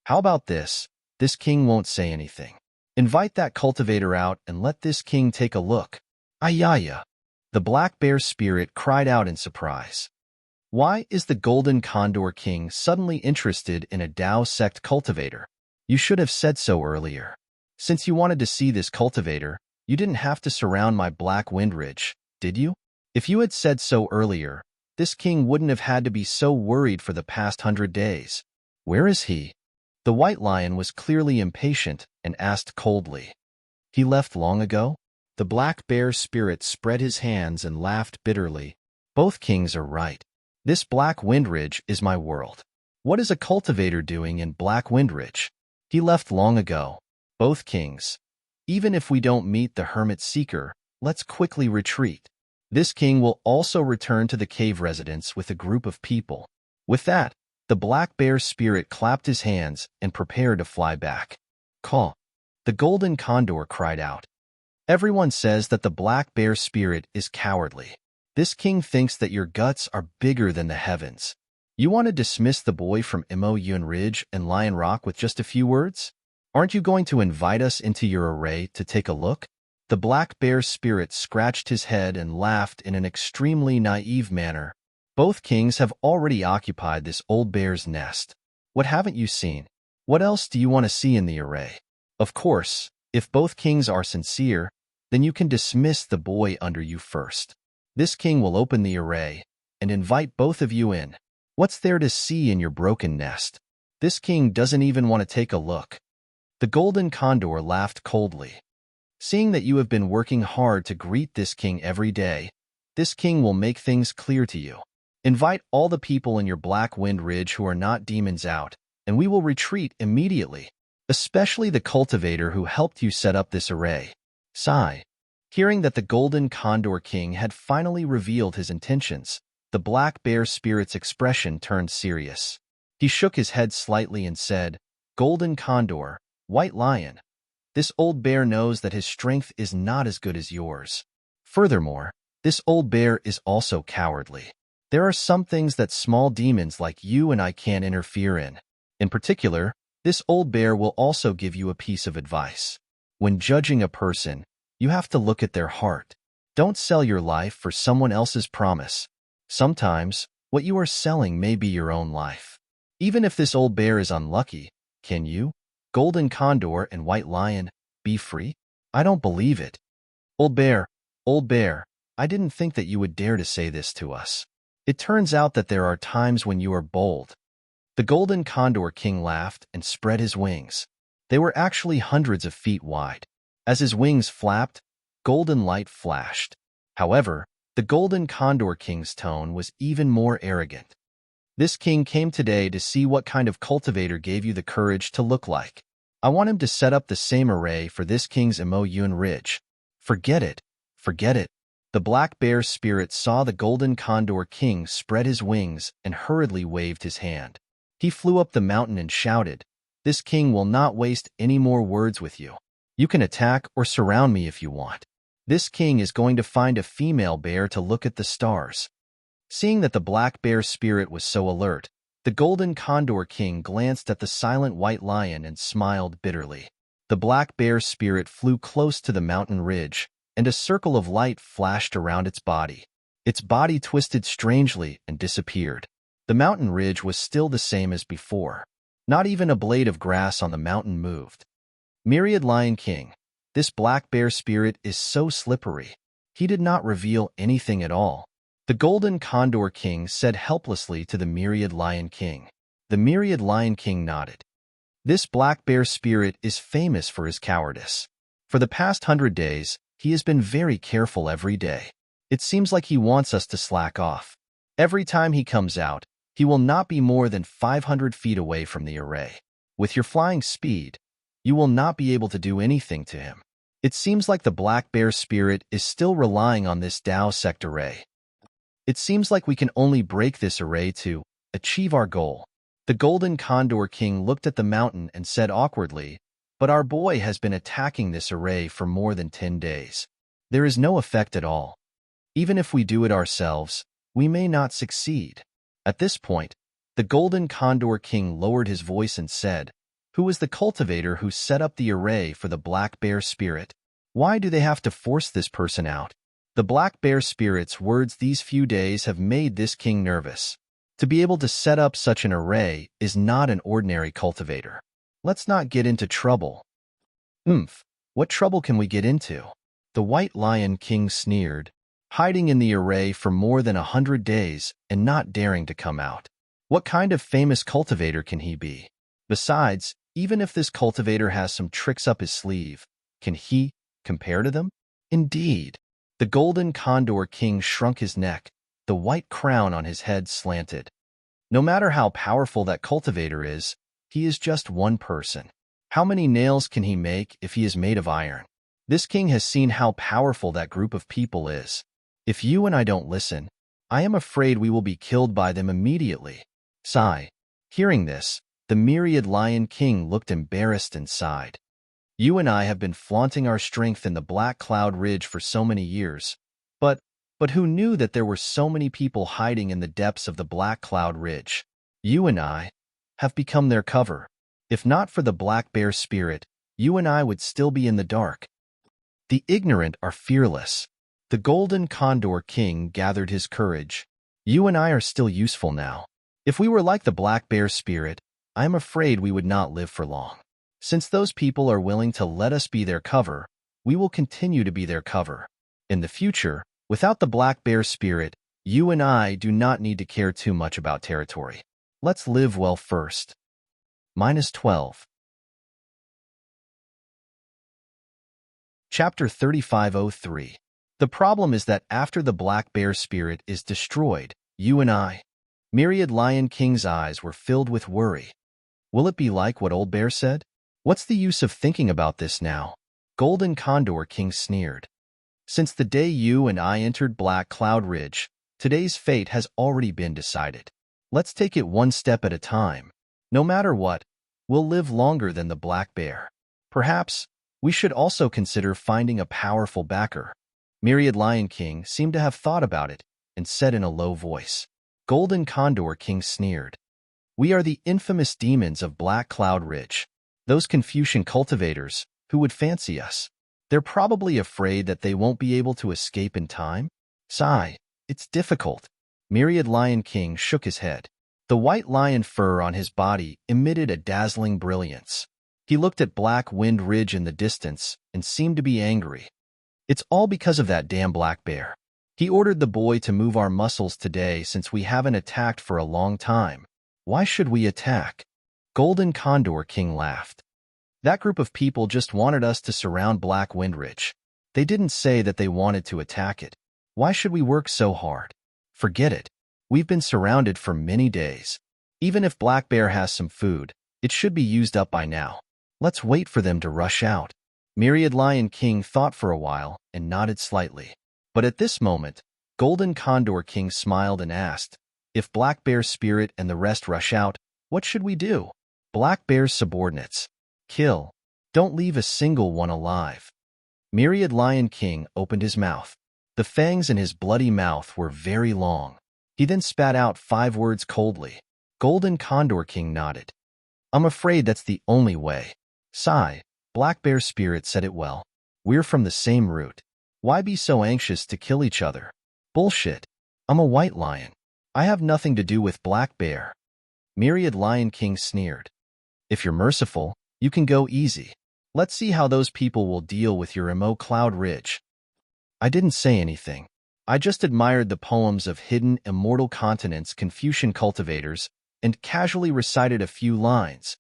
How about this? This king won't say anything. Invite that cultivator out and let this king take a look. Ayaya. The black bear spirit cried out in surprise. Why is the Golden Condor King suddenly interested in a Dao sect cultivator? You should have said so earlier. Since you wanted to see this cultivator, you didn't have to surround my Black Wind Ridge, did you? If you had said so earlier, this king wouldn't have had to be so worried for the past 100 days. Where is he? The white lion was clearly impatient and asked coldly. He left long ago? The black bear spirit spread his hands and laughed bitterly. Both kings are right. This Black Wind Ridge is my world. What is a cultivator doing in Black Wind Ridge? He left long ago. Both kings. Even if we don't meet the Hermit Seeker, let's quickly retreat. This king will also return to the cave residence with a group of people. With that, the black bear spirit clapped his hands and prepared to fly back. Caw! The Golden Condor cried out. Everyone says that the black bear spirit is cowardly. This king thinks that your guts are bigger than the heavens. You want to dismiss the boy from Yun Ridge and Lion Rock with just a few words? Aren't you going to invite us into your array to take a look? The black bear's spirit scratched his head and laughed in an extremely naive manner. Both kings have already occupied this old bear's nest. What haven't you seen? What else do you want to see in the array? Of course, if both kings are sincere, then you can dismiss the boy under you first. This king will open the array and invite both of you in. What's there to see in your broken nest? This king doesn't even want to take a look. The golden condor laughed coldly. Seeing that you have been working hard to greet this king every day, this king will make things clear to you. Invite all the people in your Black Wind Ridge who are not demons out, and we will retreat immediately, especially the cultivator who helped you set up this array. Sigh. Hearing that the golden condor king had finally revealed his intentions, the black bear spirit's expression turned serious. He shook his head slightly and said, "Golden condor, white lion, this old bear knows that his strength is not as good as yours. Furthermore, this old bear is also cowardly. There are some things that small demons like you and I can't interfere in. In particular, this old bear will also give you a piece of advice. When judging a person, you have to look at their heart. Don't sell your life for someone else's promise. Sometimes, what you are selling may be your own life. Even if this old bear is unlucky, can you, golden condor and white lion, be free? I don't believe it. Old bear, I didn't think that you would dare to say this to us. It turns out that there are times when you are bold." The golden condor king laughed and spread his wings. They were actually hundreds of feet wide. As his wings flapped, golden light flashed. However, the golden condor king's tone was even more arrogant. "This king came today to see what kind of cultivator gave you the courage to look like. I want him to set up the same array for this king's Yun Ridge." Forget it. The black bear spirit saw the golden condor king spread his wings and hurriedly waved his hand. He flew up the mountain and shouted, "This king will not waste any more words with you. You can attack or surround me if you want. This king is going to find a female bear to look at the stars." Seeing that the black bear spirit was so alert, the golden condor king glanced at the silent white lion and smiled bitterly. The black bear spirit flew close to the mountain ridge, and a circle of light flashed around its body. Its body twisted strangely and disappeared. The mountain ridge was still the same as before. Not even a blade of grass on the mountain moved. Myriad Lion King, this black bear spirit is so slippery. He did not reveal anything at all. The golden condor king said helplessly to the myriad lion king. The myriad lion king nodded. This black bear spirit is famous for his cowardice. For the past 100 days, he has been very careful every day. It seems like he wants us to slack off. Every time he comes out, he will not be more than 500 feet away from the array. With your flying speed, you will not be able to do anything to him. It seems like the black bear spirit is still relying on this Dao sect array. It seems like we can only break this array to achieve our goal. The golden condor king looked at the mountain and said awkwardly, "But our boy has been attacking this array for more than 10 days. There is no effect at all. Even if we do it ourselves, we may not succeed." At this point, the golden condor king lowered his voice and said, "Who is the cultivator who set up the array for the black bear spirit? Why do they have to force this person out?" The black bear spirit's words these few days have made this king nervous. To be able to set up such an array is not an ordinary cultivator. Let's not get into trouble. What trouble can we get into? The white lion king sneered, hiding in the array for more than 100 days and not daring to come out. What kind of famous cultivator can he be? Besides, even if this cultivator has some tricks up his sleeve, can he compare to them? Indeed. The golden condor king shrunk his neck, the white crown on his head slanted. No matter how powerful that cultivator is, he is just one person. How many nails can he make if he is made of iron? This king has seen how powerful that group of people is. If you and I don't listen, I am afraid we will be killed by them immediately. Sigh. Hearing this, the myriad lion king looked embarrassed and sighed. You and I have been flaunting our strength in the Black Cloud Ridge for so many years, but But who knew that there were so many people hiding in the depths of the Black Cloud Ridge? You and I have become their cover. If not for the Black Bear spirit, you and I would still be in the dark. The ignorant are fearless. The Golden Condor King gathered his courage. You and I are still useful now. If we were like the Black Bear spirit, I am afraid we would not live for long. Since those people are willing to let us be their cover, we will continue to be their cover. In the future, without the Black Bear spirit, you and I do not need to care too much about territory. Let's live well first. -12. Chapter 3503. The problem is that after the Black Bear spirit is destroyed, you and I, Myriad Lion King's eyes were filled with worry. Will it be like what Old Bear said? What's the use of thinking about this now? Golden Condor King sneered. Since the day you and I entered Black Cloud Ridge, today's fate has already been decided. Let's take it one step at a time. No matter what, we'll live longer than the Black Bear. Perhaps we should also consider finding a powerful backer. Myriad Lion King seemed to have thought about it and said in a low voice. Golden Condor King sneered. We are the infamous demons of Black Cloud Ridge. Those Confucian cultivators who would fancy us. They're probably afraid that they won't be able to escape in time? Sigh, it's difficult. Myriad Lion King shook his head. The white lion fur on his body emitted a dazzling brilliance. He looked at Black Wind Ridge in the distance and seemed to be angry. It's all because of that damn Black Bear. He ordered the boy to move our muscles today since we haven't attacked for a long time. Why should we attack? Golden Condor King laughed. That group of people just wanted us to surround Black Wind Ridge. They didn't say that they wanted to attack it. Why should we work so hard? Forget it. We've been surrounded for many days. Even if Black Bear has some food, it should be used up by now. Let's wait for them to rush out. Myriad Lion King thought for a while and nodded slightly. But at this moment, Golden Condor King smiled and asked, if Black Bear's spirit and the rest rush out, what should we do? Black Bear's subordinates. Kill. Don't leave a single one alive. Myriad Lion King opened his mouth. The fangs in his bloody mouth were very long. He then spat out 5 words coldly. Golden Condor King nodded. I'm afraid that's the only way. Sigh. Black Bear spirit said it well. We're from the same root. Why be so anxious to kill each other? Bullshit. I'm a white lion. I have nothing to do with Black Bear. Myriad Lion King sneered. If you're merciful, you can go easy. Let's see how those people will deal with your Emo Cloud Ridge. I didn't say anything. I just admired the poems of hidden immortal continents Confucian cultivators and casually recited a few lines.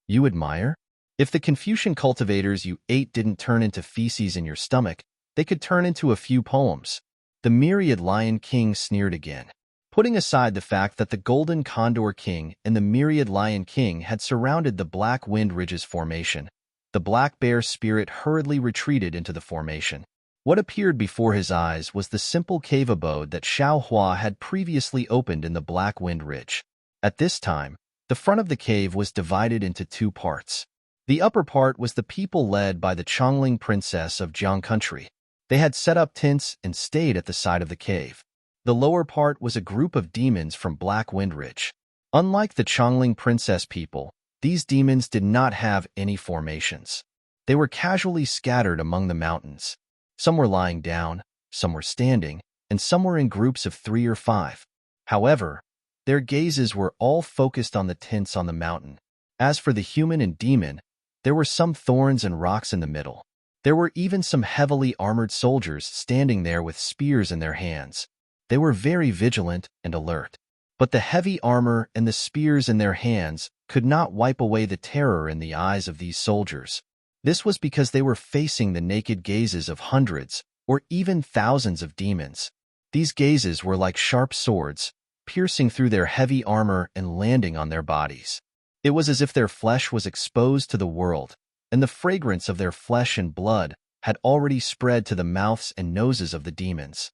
You admire? If the Confucian cultivators you ate didn't turn into feces in your stomach, they could turn into a few poems. The Myriad Lion King sneered again. Putting aside the fact that the Golden Condor King and the Myriad Lion King had surrounded the Black Wind Ridge's formation, the Black Bear spirit hurriedly retreated into the formation. What appeared before his eyes was the simple cave abode that Xiaohua had previously opened in the Black Wind Ridge. At this time, the front of the cave was divided into 2 parts. The upper part was the people led by the Chongling princess of Jiang country. They had set up tents and stayed at the side of the cave. The lower part was a group of demons from Black Wind Ridge. Unlike the Chongling princess people, these demons did not have any formations. They were casually scattered among the mountains. Some were lying down, some were standing, and some were in groups of 3 or 5. However, their gazes were all focused on the tents on the mountain. As for the human and demon, there were some thorns and rocks in the middle. There were even some heavily armored soldiers standing there with spears in their hands. They were very vigilant and alert. But the heavy armor and the spears in their hands could not wipe away the terror in the eyes of these soldiers. This was because they were facing the naked gazes of hundreds or even thousands of demons. These gazes were like sharp swords, piercing through their heavy armor and landing on their bodies. It was as if their flesh was exposed to the world, and the fragrance of their flesh and blood had already spread to the mouths and noses of the demons.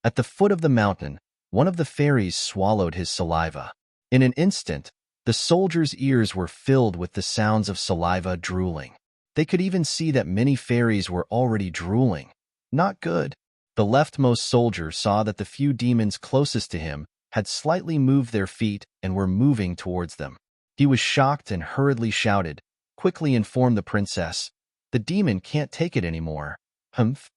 At the foot of the mountain, one of the fairies swallowed his saliva. In an instant, the soldiers' ears were filled with the sounds of saliva drooling. They could even see that many fairies were already drooling. Not good. The leftmost soldier saw that the few demons closest to him had slightly moved their feet and were moving towards them. He was shocked and hurriedly shouted, "Quickly inform the princess. The demon can't take it anymore." Humph.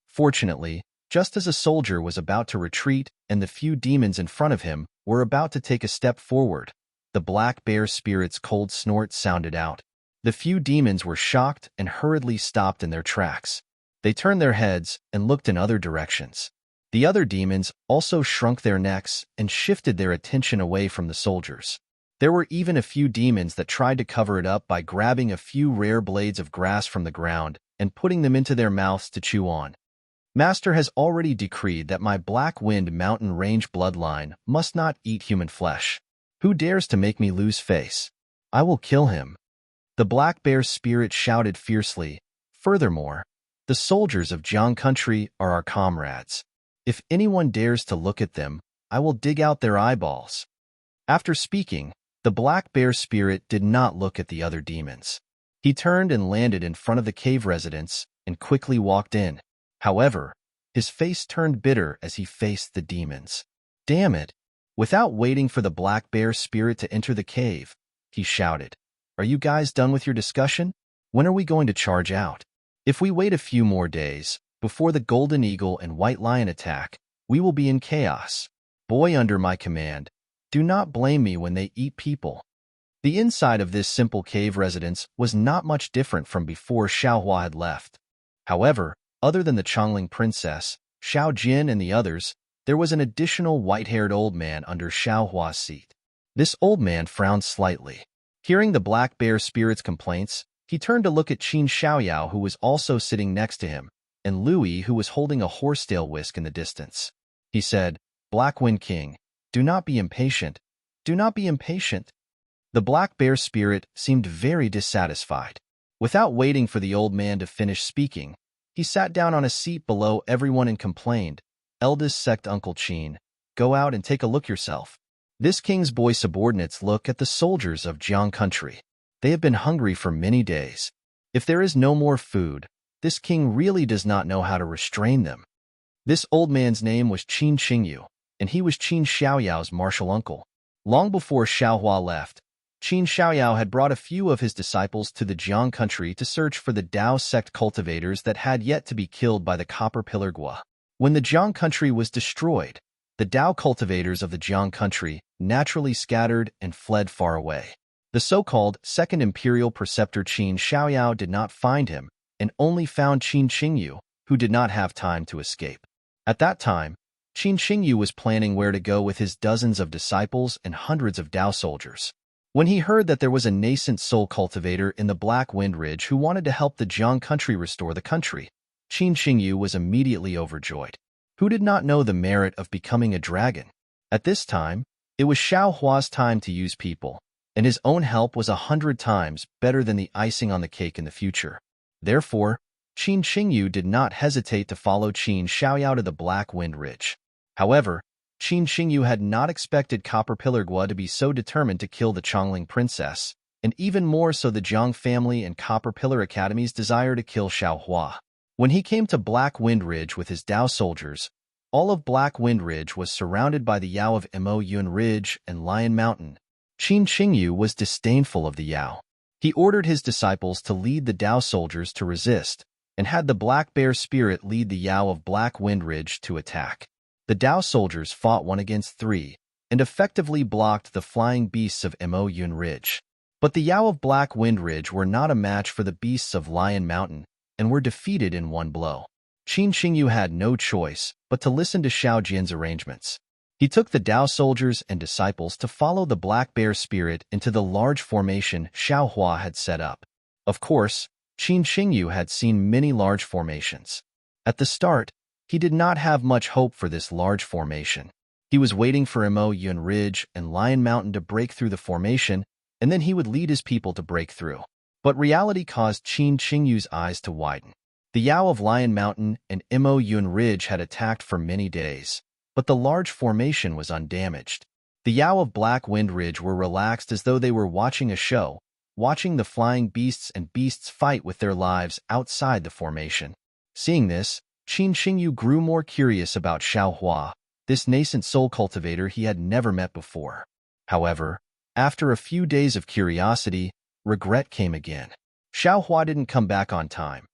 Fortunately, just as a soldier was about to retreat and the few demons in front of him were about to take a step forward, the black bear spirit's cold snort sounded out. The few demons were shocked and hurriedly stopped in their tracks. They turned their heads and looked in other directions. The other demons also shrunk their necks and shifted their attention away from the soldiers. There were even a few demons that tried to cover it up by grabbing a few rare blades of grass from the ground and putting them into their mouths to chew on. Master has already decreed that my Black Wind Mountain Range bloodline must not eat human flesh. Who dares to make me lose face? I will kill him. The black bear spirit shouted fiercely. Furthermore, the soldiers of Jiang country are our comrades. If anyone dares to look at them, I will dig out their eyeballs. After speaking, the black bear spirit did not look at the other demons. He turned and landed in front of the cave residence and quickly walked in. However, his face turned bitter as he faced the demons. Damn it! Without waiting for the black bear spirit to enter the cave, he shouted, "Are you guys done with your discussion? When are we going to charge out? If we wait a few more days, before the golden eagle and white lion attack, we will be in chaos. Boy under my command, do not blame me when they eat people." The inside of this simple cave residence was not much different from before Xiaohua had left. However, other than the Chongling princess, Xiao Jin and the others, there was an additional white-haired old man under Xiaohua's seat. This old man frowned slightly. Hearing the black bear spirit's complaints, he turned to look at Qin Xiaoyao, who was also sitting next to him, and Louis, who was holding a horsetail whisk in the distance. He said, "Black Wind King, do not be impatient. Do not be impatient." The black bear spirit seemed very dissatisfied. Without waiting for the old man to finish speaking, he sat down on a seat below everyone and complained, "Eldest sect Uncle Qin, go out and take a look yourself." This king's boy subordinates look at the soldiers of Jiang country. They have been hungry for many days. If there is no more food, this king really does not know how to restrain them. This old man's name was Qin Qingyu, and he was Qin Xiaoyao's martial uncle. Long before Xiaohua left, Qin Xiaoyao had brought a few of his disciples to the Jiang country to search for the Dao sect cultivators that had yet to be killed by the Copper Pillar Gua. When the Jiang country was destroyed, the Dao cultivators of the Jiang country naturally scattered and fled far away. The so-called Second Imperial Preceptor Qin Xiaoyao did not find him and only found Qin Qingyu, who did not have time to escape. At that time, Qin Qingyu was planning where to go with his dozens of disciples and hundreds of Dao soldiers. When he heard that there was a nascent soul cultivator in the Black Wind Ridge who wanted to help the Jiang country restore the country, Qin Qingyu was immediately overjoyed. Who did not know the merit of becoming a dragon? At this time, it was Xiaohua's time to use people, and his own help was 100 times better than the icing on the cake in the future. Therefore, Qin Qingyu did not hesitate to follow Qin Xiaoyao to the Black Wind Ridge. However, Qin Qingyu had not expected Copper Pillar Gua to be so determined to kill the Chongling princess, and even more so the Jiang family and Copper Pillar Academy's desire to kill Xiaohua. When he came to Black Wind Ridge with his Dao soldiers, all of Black Wind Ridge was surrounded by the Yao of Mo Yun Ridge and Lion Mountain. Qin Qingyu was disdainful of the Yao. He ordered his disciples to lead the Dao soldiers to resist, and had the Black Bear Spirit lead the Yao of Black Wind Ridge to attack. The Dao soldiers fought 1 against 3, and effectively blocked the flying beasts of Mo Yun Ridge. But the Yao of Black Wind Ridge were not a match for the beasts of Lion Mountain, and were defeated in one blow. Qin Qingyu had no choice but to listen to Xiao Jin's arrangements. He took the Dao soldiers and disciples to follow the Black Bear Spirit into the large formation Xiaohua had set up. Of course, Qin Qingyu had seen many large formations. At the start, he did not have much hope for this large formation. He was waiting for Mo Yun Ridge and Lion Mountain to break through the formation, and then he would lead his people to break through. But reality caused Qin Qingyu's eyes to widen. The Yao of Lion Mountain and Mo Yun Ridge had attacked for many days, but the large formation was undamaged. The Yao of Black Wind Ridge were relaxed as though they were watching a show, watching the flying beasts and beasts fight with their lives outside the formation. Seeing this, Qin Xingyu grew more curious about Xiao Hua, this nascent soul cultivator he had never met before. However, after a few days of curiosity, regret came again. Xiao Hua didn't come back on time.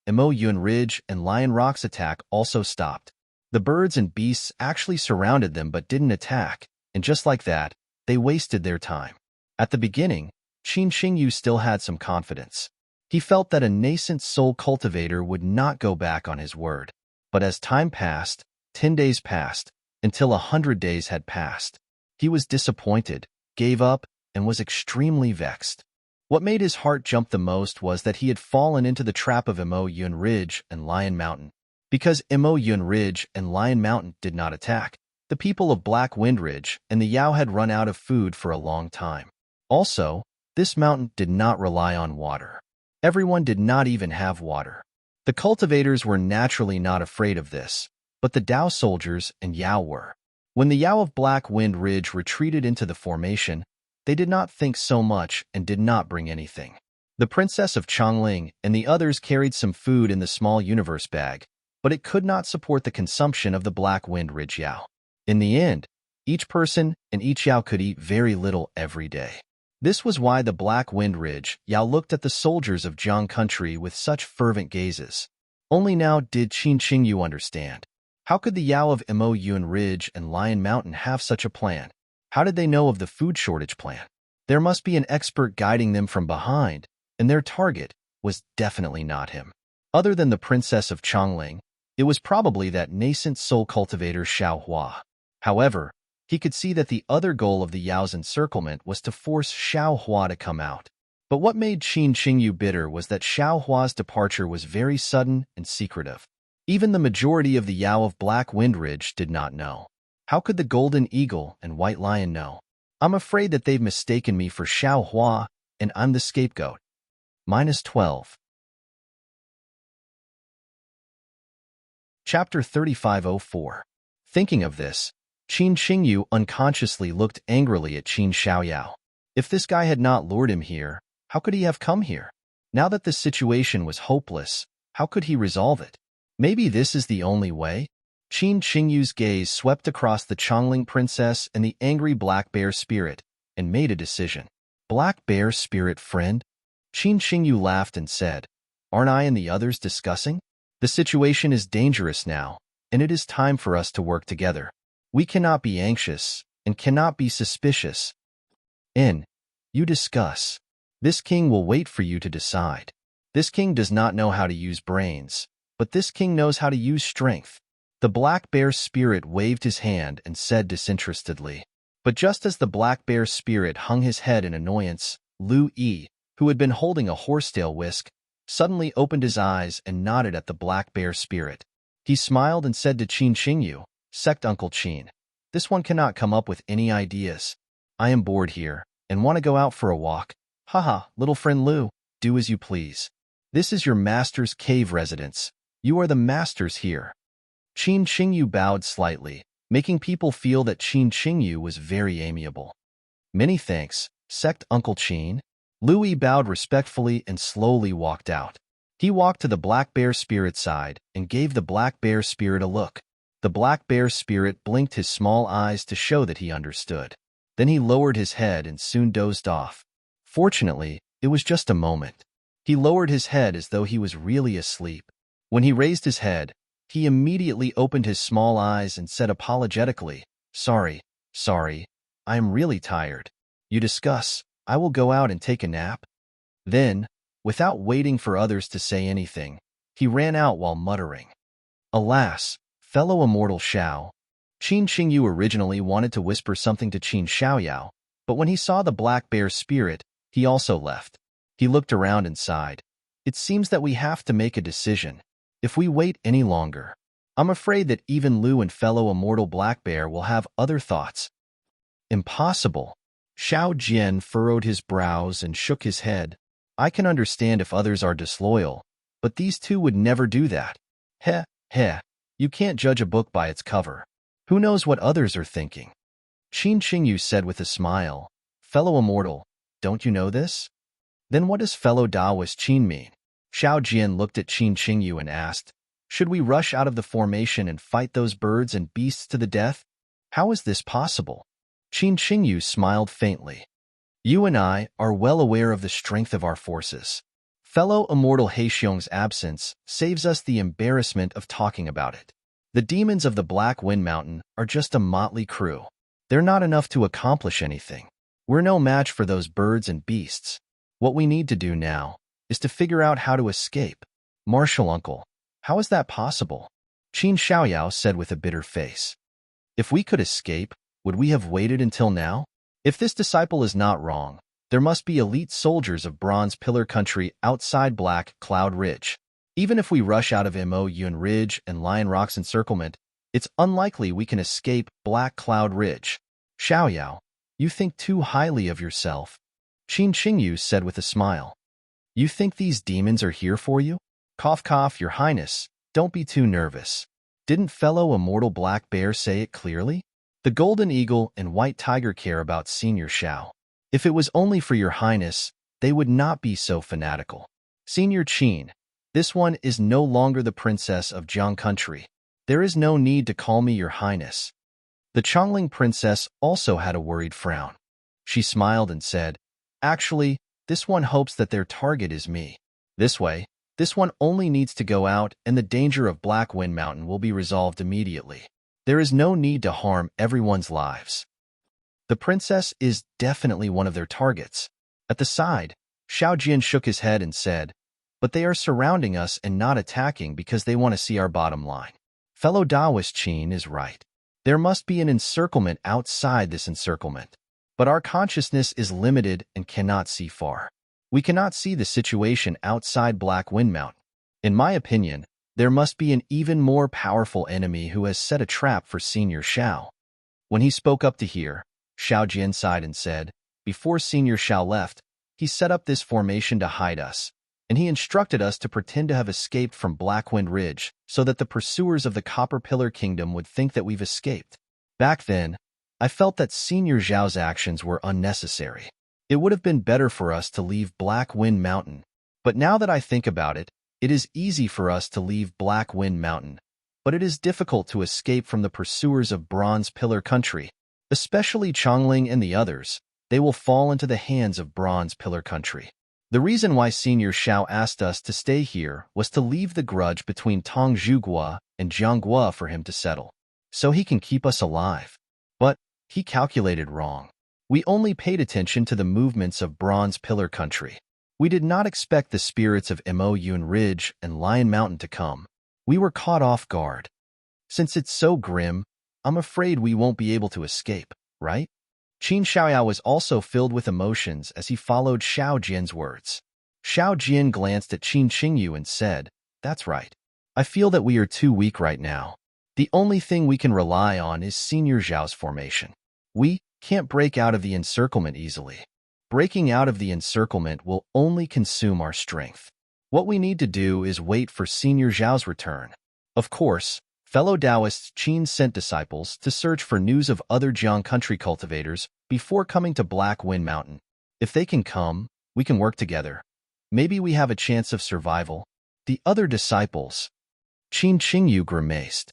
Mo Yun Ridge and Lion Rock's attack also stopped. The birds and beasts actually surrounded them but didn't attack, and just like that, they wasted their time. At the beginning, Qin Xingyu still had some confidence. He felt that a nascent soul cultivator would not go back on his word. But as time passed, 10 days passed, until 100 days had passed. He was disappointed, gave up, and was extremely vexed. What made his heart jump the most was that he had fallen into the trap of Mo Yun Ridge and Lion Mountain. Because Mo Yun Ridge and Lion Mountain did not attack, the people of Black Wind Ridge and the Yao had run out of food for a long time. Also, this mountain did not rely on water. Everyone did not even have water. The cultivators were naturally not afraid of this, but the Dao soldiers and Yao were. When the Yao of Black Wind Ridge retreated into the formation, they did not think so much and did not bring anything. The princess of Chongling and the others carried some food in the small universe bag, but it could not support the consumption of the Black Wind Ridge Yao. In the end, each person and each Yao could eat very little every day. This was why the Black Wind Ridge Yao looked at the soldiers of Jiang country with such fervent gazes. Only now did Qin Xingyu understand. How could the Yao of Mo Yun Ridge and Lion Mountain have such a plan? How did they know of the food shortage plan? There must be an expert guiding them from behind, and their target was definitely not him. Other than the princess of Chongling, it was probably that nascent soul cultivator Xiao Hua. However, he could see that the other goal of the Yao's encirclement was to force Xiao Hua to come out. But what made Qin Xingyu bitter was that Xiao Hua's departure was very sudden and secretive. Even the majority of the Yao of Black Wind Ridge did not know. How could the Golden Eagle and White Lion know? I'm afraid that they've mistaken me for Xiao Hua, and I'm the scapegoat. -12. Chapter 3504. Thinking of this, Qin Xingyu unconsciously looked angrily at Qin Xiaoyao. If this guy had not lured him here, how could he have come here? Now that the situation was hopeless, how could he resolve it? Maybe this is the only way? Qin Xingyu's gaze swept across the Chongling princess and the angry black bear spirit, and made a decision. Black bear spirit friend? Qin Xingyu laughed and said, aren't I and the others discussing? The situation is dangerous now, and it is time for us to work together. We cannot be anxious, and cannot be suspicious. You discuss. This king will wait for you to decide. This king does not know how to use brains, but this king knows how to use strength. The black bear spirit waved his hand and said disinterestedly. But just as the black bear spirit hung his head in annoyance, Lu Yi, who had been holding a horsetail whisk, suddenly opened his eyes and nodded at the black bear spirit. He smiled and said to Qin Xingyu, Sect Uncle Qin, this one cannot come up with any ideas. I am bored here, and want to go out for a walk. Haha, little friend Lu, do as you please. This is your master's cave residence. You are the masters here. Qin Xingyu bowed slightly, making people feel that Qin Xingyu was very amiable. Many thanks, Sect Uncle Qin. Lu Yi bowed respectfully and slowly walked out. He walked to the black bear spirit side and gave the black bear spirit a look. The black bear spirit blinked his small eyes to show that he understood. Then he lowered his head and soon dozed off. Fortunately, it was just a moment. He lowered his head as though he was really asleep. When he raised his head, he immediately opened his small eyes and said apologetically, Sorry, I am really tired. You discuss, I will go out and take a nap. Then, without waiting for others to say anything, he ran out while muttering. Alas, fellow immortal Xiao. Qin Xingyu originally wanted to whisper something to Qin Xiaoyao, but when he saw the black bear spirit, he also left. He looked around and sighed. It seems that we have to make a decision. If we wait any longer, I'm afraid that even Lu and fellow immortal black bear will have other thoughts. Impossible. Xiao Jian furrowed his brows and shook his head. I can understand if others are disloyal, but these two would never do that. Heh, you can't judge a book by its cover. Who knows what others are thinking? Qin Xingyu said with a smile, Fellow immortal, don't you know this? Then what does fellow Taoist Qin mean? Xiao Jian looked at Qin Xingyu and asked, Should we rush out of the formation and fight those birds and beasts to the death? How is this possible? Qin Qingyu smiled faintly. You and I are well aware of the strength of our forces. Fellow immortal Heixiong's absence saves us the embarrassment of talking about it. The demons of the Black Wind Mountain are just a motley crew. They're not enough to accomplish anything. We're no match for those birds and beasts. What we need to do now is to figure out how to escape. Martial uncle, how is that possible? Qin Xiaoyao said with a bitter face. If we could escape, would we have waited until now? If this disciple is not wrong, there must be elite soldiers of Bronze Pillar Country outside Black Cloud Ridge. Even if we rush out of Mo Yun Ridge and Lion Rock's encirclement, it's unlikely we can escape Black Cloud Ridge. Xiaoyao, you think too highly of yourself. Qin Qingyu said with a smile. You think these demons are here for you? Cough cough, your highness, don't be too nervous. Didn't fellow immortal Black Bear say it clearly? The Golden Eagle and White Tiger care about Senior Xiao. If it was only for your highness, they would not be so fanatical. Senior Qin, this one is no longer the princess of Jiang Country. There is no need to call me your highness. The Chongling princess also had a worried frown. She smiled and said, Actually, this one hopes that their target is me. This way, this one only needs to go out and the danger of Black Wind Mountain will be resolved immediately. There is no need to harm everyone's lives. The princess is definitely one of their targets. At the side, Xiao Jian shook his head and said, But they are surrounding us and not attacking because they want to see our bottom line. Fellow Taoist Qin is right. There must be an encirclement outside this encirclement. But our consciousness is limited and cannot see far. We cannot see the situation outside Black Wind Mountain. In my opinion, there must be an even more powerful enemy who has set a trap for Senior Xiao. When he spoke up to hear, Xiao Jian sighed and said, Before Senior Xiao left, he set up this formation to hide us, and he instructed us to pretend to have escaped from Blackwind Ridge so that the pursuers of the Copper Pillar Kingdom would think that we've escaped. Back then, I felt that Senior Xiao's actions were unnecessary. It would have been better for us to leave Black Wind Mountain, but now that I think about it, it is easy for us to leave Black Wind Mountain, but it is difficult to escape from the pursuers of Bronze Pillar Country, especially Chongling and the others. They will fall into the hands of Bronze Pillar Country. The reason why Senior Xiao asked us to stay here was to leave the grudge between Tong Zhuguo and Jianggua for him to settle, so he can keep us alive. But he calculated wrong. We only paid attention to the movements of Bronze Pillar Country. We did not expect the spirits of Mo Yun Ridge and Lion Mountain to come. We were caught off guard. Since it's so grim, I'm afraid we won't be able to escape, right? Qin Xiaoyao was also filled with emotions as he followed Xiao Jian's words. Xiao Jian glanced at Qin Qingyu and said, That's right. I feel that we are too weak right now. The only thing we can rely on is Senior Xiao's formation. We can't break out of the encirclement easily. Breaking out of the encirclement will only consume our strength. What we need to do is wait for Senior Xiao's return. Of course, fellow Taoists Qin sent disciples to search for news of other Jiang Country cultivators before coming to Black Wind Mountain. If they can come, we can work together. Maybe we have a chance of survival. The other disciples. Qin Qingyu grimaced.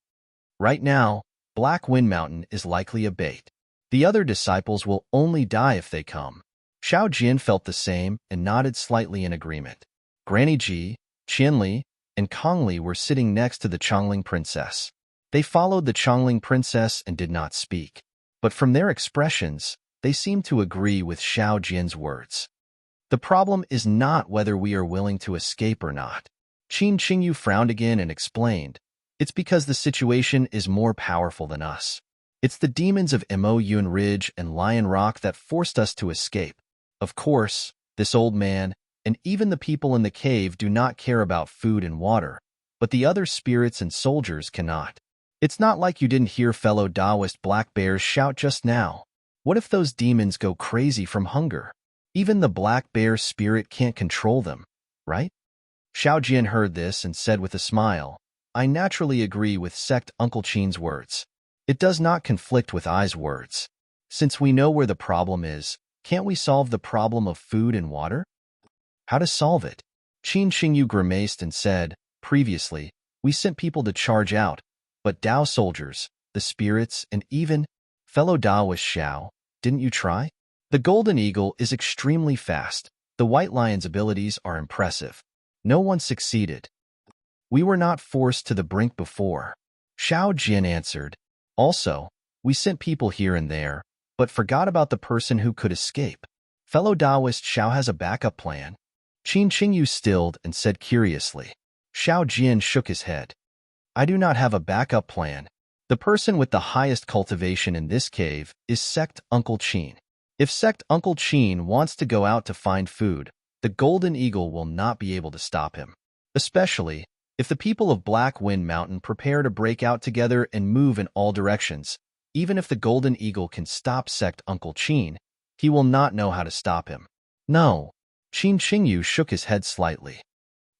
Right now, Black Wind Mountain is likely a bait. The other disciples will only die if they come. Xiao Jian felt the same and nodded slightly in agreement. Granny Ji, Qianli, and Kongli were sitting next to the Chongling princess. They followed the Chongling princess and did not speak. But from their expressions, they seemed to agree with Xiao Jian's words. The problem is not whether we are willing to escape or not. Qin Qingyu frowned again and explained, It's because the situation is more powerful than us. It's the demons of Mo Yun Ridge and Lion Rock that forced us to escape. Of course, this old man, and even the people in the cave do not care about food and water, but the other spirits and soldiers cannot. It's not like you didn't hear fellow Taoist Black Bears shout just now. What if those demons go crazy from hunger? Even the Black Bear spirit can't control them, right? Xiao Jian heard this and said with a smile, I naturally agree with Sect Uncle Qin's words. It does not conflict with I's words. Since we know where the problem is, can't we solve the problem of food and water? How to solve it? Qin Qingyu grimaced and said, Previously, We sent people to charge out, but Dao soldiers, the spirits, and even fellow Daoist Xiao, didn't you try? The Golden Eagle is extremely fast. The White Lion's abilities are impressive. No one succeeded. We were not forced to the brink before. Xiao Jin answered. Also, we sent people here and there, but forgot about the person who could escape. Fellow Daoist Xiao has a backup plan. Qin Qingyu stilled and said curiously. Xiao Jin shook his head. I do not have a backup plan. The person with the highest cultivation in this cave is Sect Uncle Qin. If Sect Uncle Qin wants to go out to find food, the Golden Eagle will not be able to stop him. Especially if the people of Black Wind Mountain prepare to break out together and move in all directions. Even if the Golden Eagle can stop Sect Uncle Qin, he will not know how to stop him. No. Qin Qingyu shook his head slightly.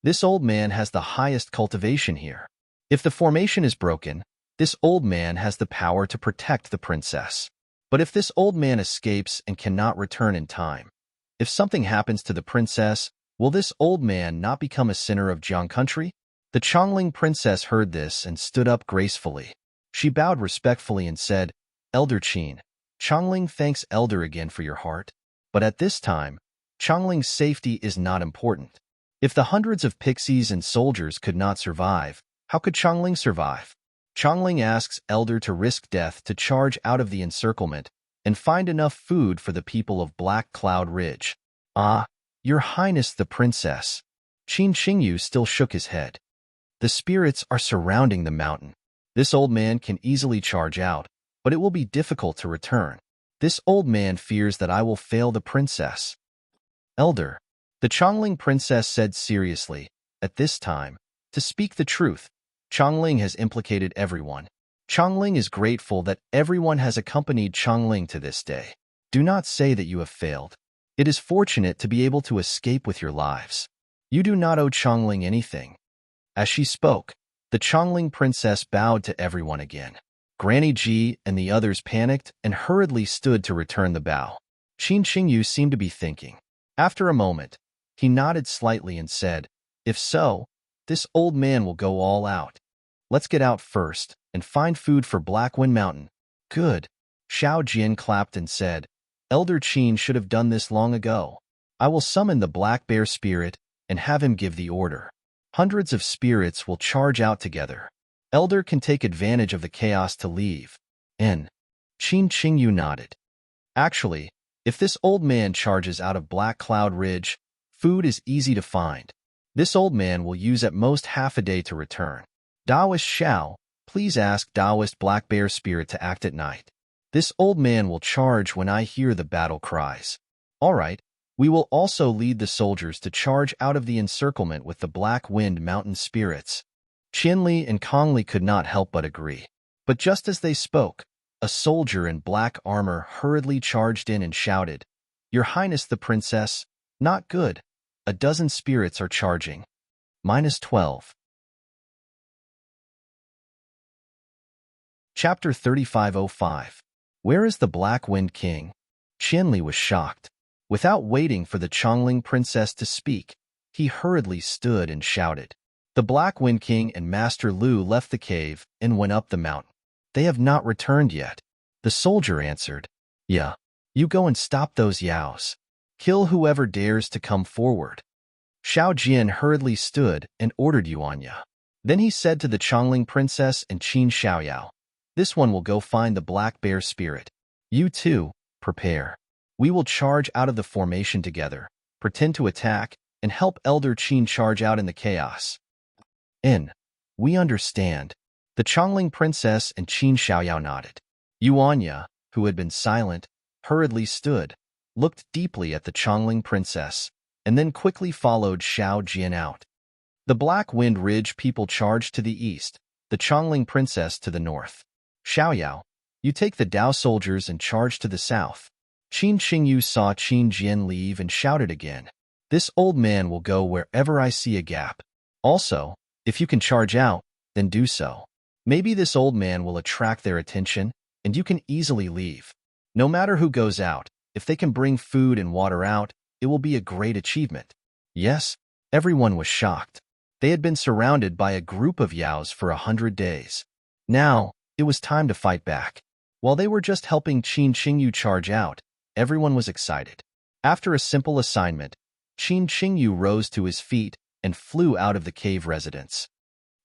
This old man has the highest cultivation here. If the formation is broken, this old man has the power to protect the princess. But if this old man escapes and cannot return in time, if something happens to the princess, will this old man not become a sinner of Jiang country? The Chongling princess heard this and stood up gracefully. She bowed respectfully and said, Elder Qin, Chongling thanks Elder again for your heart. But at this time, Chongling's safety is not important. If the hundreds of pixies and soldiers could not survive, how could Chongling survive? Chongling asks Elder to risk death to charge out of the encirclement and find enough food for the people of Black Cloud Ridge. Ah, Your Highness the Princess. Qin Qingyu still shook his head. The spirits are surrounding the mountain. This old man can easily charge out, but it will be difficult to return. This old man fears that I will fail the princess. Elder, the Chongling princess said seriously, at this time, to speak the truth, Chongling has implicated everyone. Chongling is grateful that everyone has accompanied Chongling to this day. Do not say that you have failed. It is fortunate to be able to escape with your lives. You do not owe Chongling anything. As she spoke, the Chongling princess bowed to everyone again. Granny Ji and the others panicked and hurriedly stood to return the bow. Qin Qingyu seemed to be thinking. After a moment, he nodded slightly and said, If so, this old man will go all out. Let's get out first and find food for Black Wind Mountain. Good. Xiao Jian clapped and said, Elder Qin should have done this long ago. I will summon the Black Bear spirit and have him give the order. Hundreds of spirits will charge out together. Elder can take advantage of the chaos to leave. Qin Qingyu nodded. Actually, if this old man charges out of Black Cloud Ridge, food is easy to find. This old man will use at most half a day to return. Daoist Xiao, please ask Daoist Black Bear Spirit to act at night. This old man will charge when I hear the battle cries. All right, we will also lead the soldiers to charge out of the encirclement with the Black Wind Mountain spirits. Qianli and Kongli could not help but agree. But just as they spoke, a soldier in black armor hurriedly charged in and shouted, Your Highness the Princess, not good. A dozen spirits are charging. -12. Chapter 3505. Where is the Black Wind King? Qianli was shocked. Without waiting for the Chongling princess to speak, he hurriedly stood and shouted. The Black Wind King and Master Lu left the cave and went up the mountain. They have not returned yet. The soldier answered, Yeah, you go and stop those yaos. Kill whoever dares to come forward. Xiao Jian hurriedly stood and ordered Yuanya. Then he said to the Chongling princess and Qin Xiaoyao, This one will go find the Black Bear spirit. You two, prepare. We will charge out of the formation together, pretend to attack, and help Elder Qin charge out in the chaos. We understand. The Chongling princess and Qin Xiaoyao nodded. Yuanya, who had been silent, hurriedly stood, looked deeply at the Chongling princess, and then quickly followed Xiao Jian out. The Black Wind Ridge people charged to the east, the Chongling princess to the north. Xiaoyao, you take the Dao soldiers and charge to the south. Qin Qingyu saw Qin Jian leave and shouted again, This old man will go wherever I see a gap. Also, if you can charge out, then do so. Maybe this old man will attract their attention, and you can easily leave. No matter who goes out, if they can bring food and water out, it will be a great achievement. Yes, everyone was shocked. They had been surrounded by a group of Yaos for 100 days. Now, it was time to fight back. While they were just helping Qin Qingyu charge out, everyone was excited. After a simple assignment, Qin Qingyu rose to his feet and flew out of the cave residence.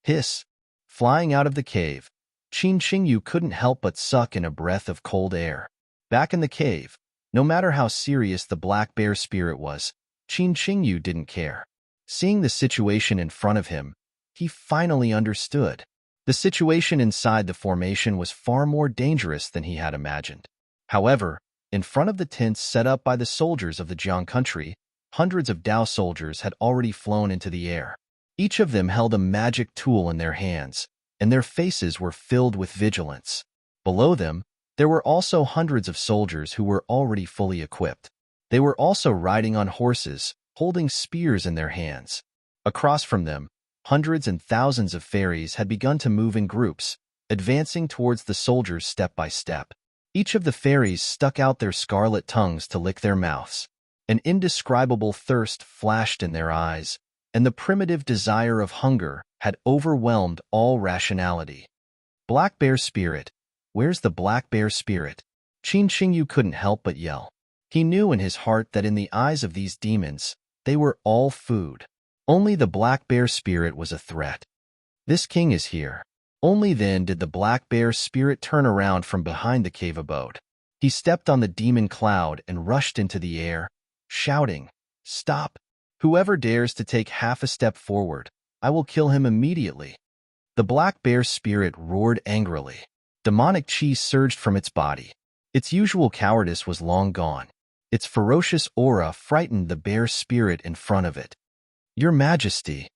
Hiss! Flying out of the cave, Qin Qingyu couldn't help but suck in a breath of cold air. Back in the cave, no matter how serious the black bear spirit was, Qin Qingyu didn't care. Seeing the situation in front of him, he finally understood. The situation inside the formation was far more dangerous than he had imagined. However, in front of the tents set up by the soldiers of the Jiang country, hundreds of Dao soldiers had already flown into the air. Each of them held a magic tool in their hands, and their faces were filled with vigilance. Below them, there were also hundreds of soldiers who were already fully equipped. They were also riding on horses, holding spears in their hands. Across from them, hundreds and thousands of fairies had begun to move in groups, advancing towards the soldiers step by step. Each of the fairies stuck out their scarlet tongues to lick their mouths. An indescribable thirst flashed in their eyes, and the primitive desire of hunger had overwhelmed all rationality. Black Bear Spirit, where's the Black Bear Spirit? Qin Qingyu couldn't help but yell. He knew in his heart that in the eyes of these demons, they were all food. Only the Black Bear Spirit was a threat. This king is here. Only then did the Black Bear Spirit turn around from behind the cave abode. He stepped on the demon cloud and rushed into the air, shouting, "Stop! Whoever dares to take half a step forward, I will kill him immediately." The Black Bear Spirit roared angrily. Demonic chi surged from its body. Its usual cowardice was long gone. Its ferocious aura frightened the bear spirit in front of it. "Your Majesty,"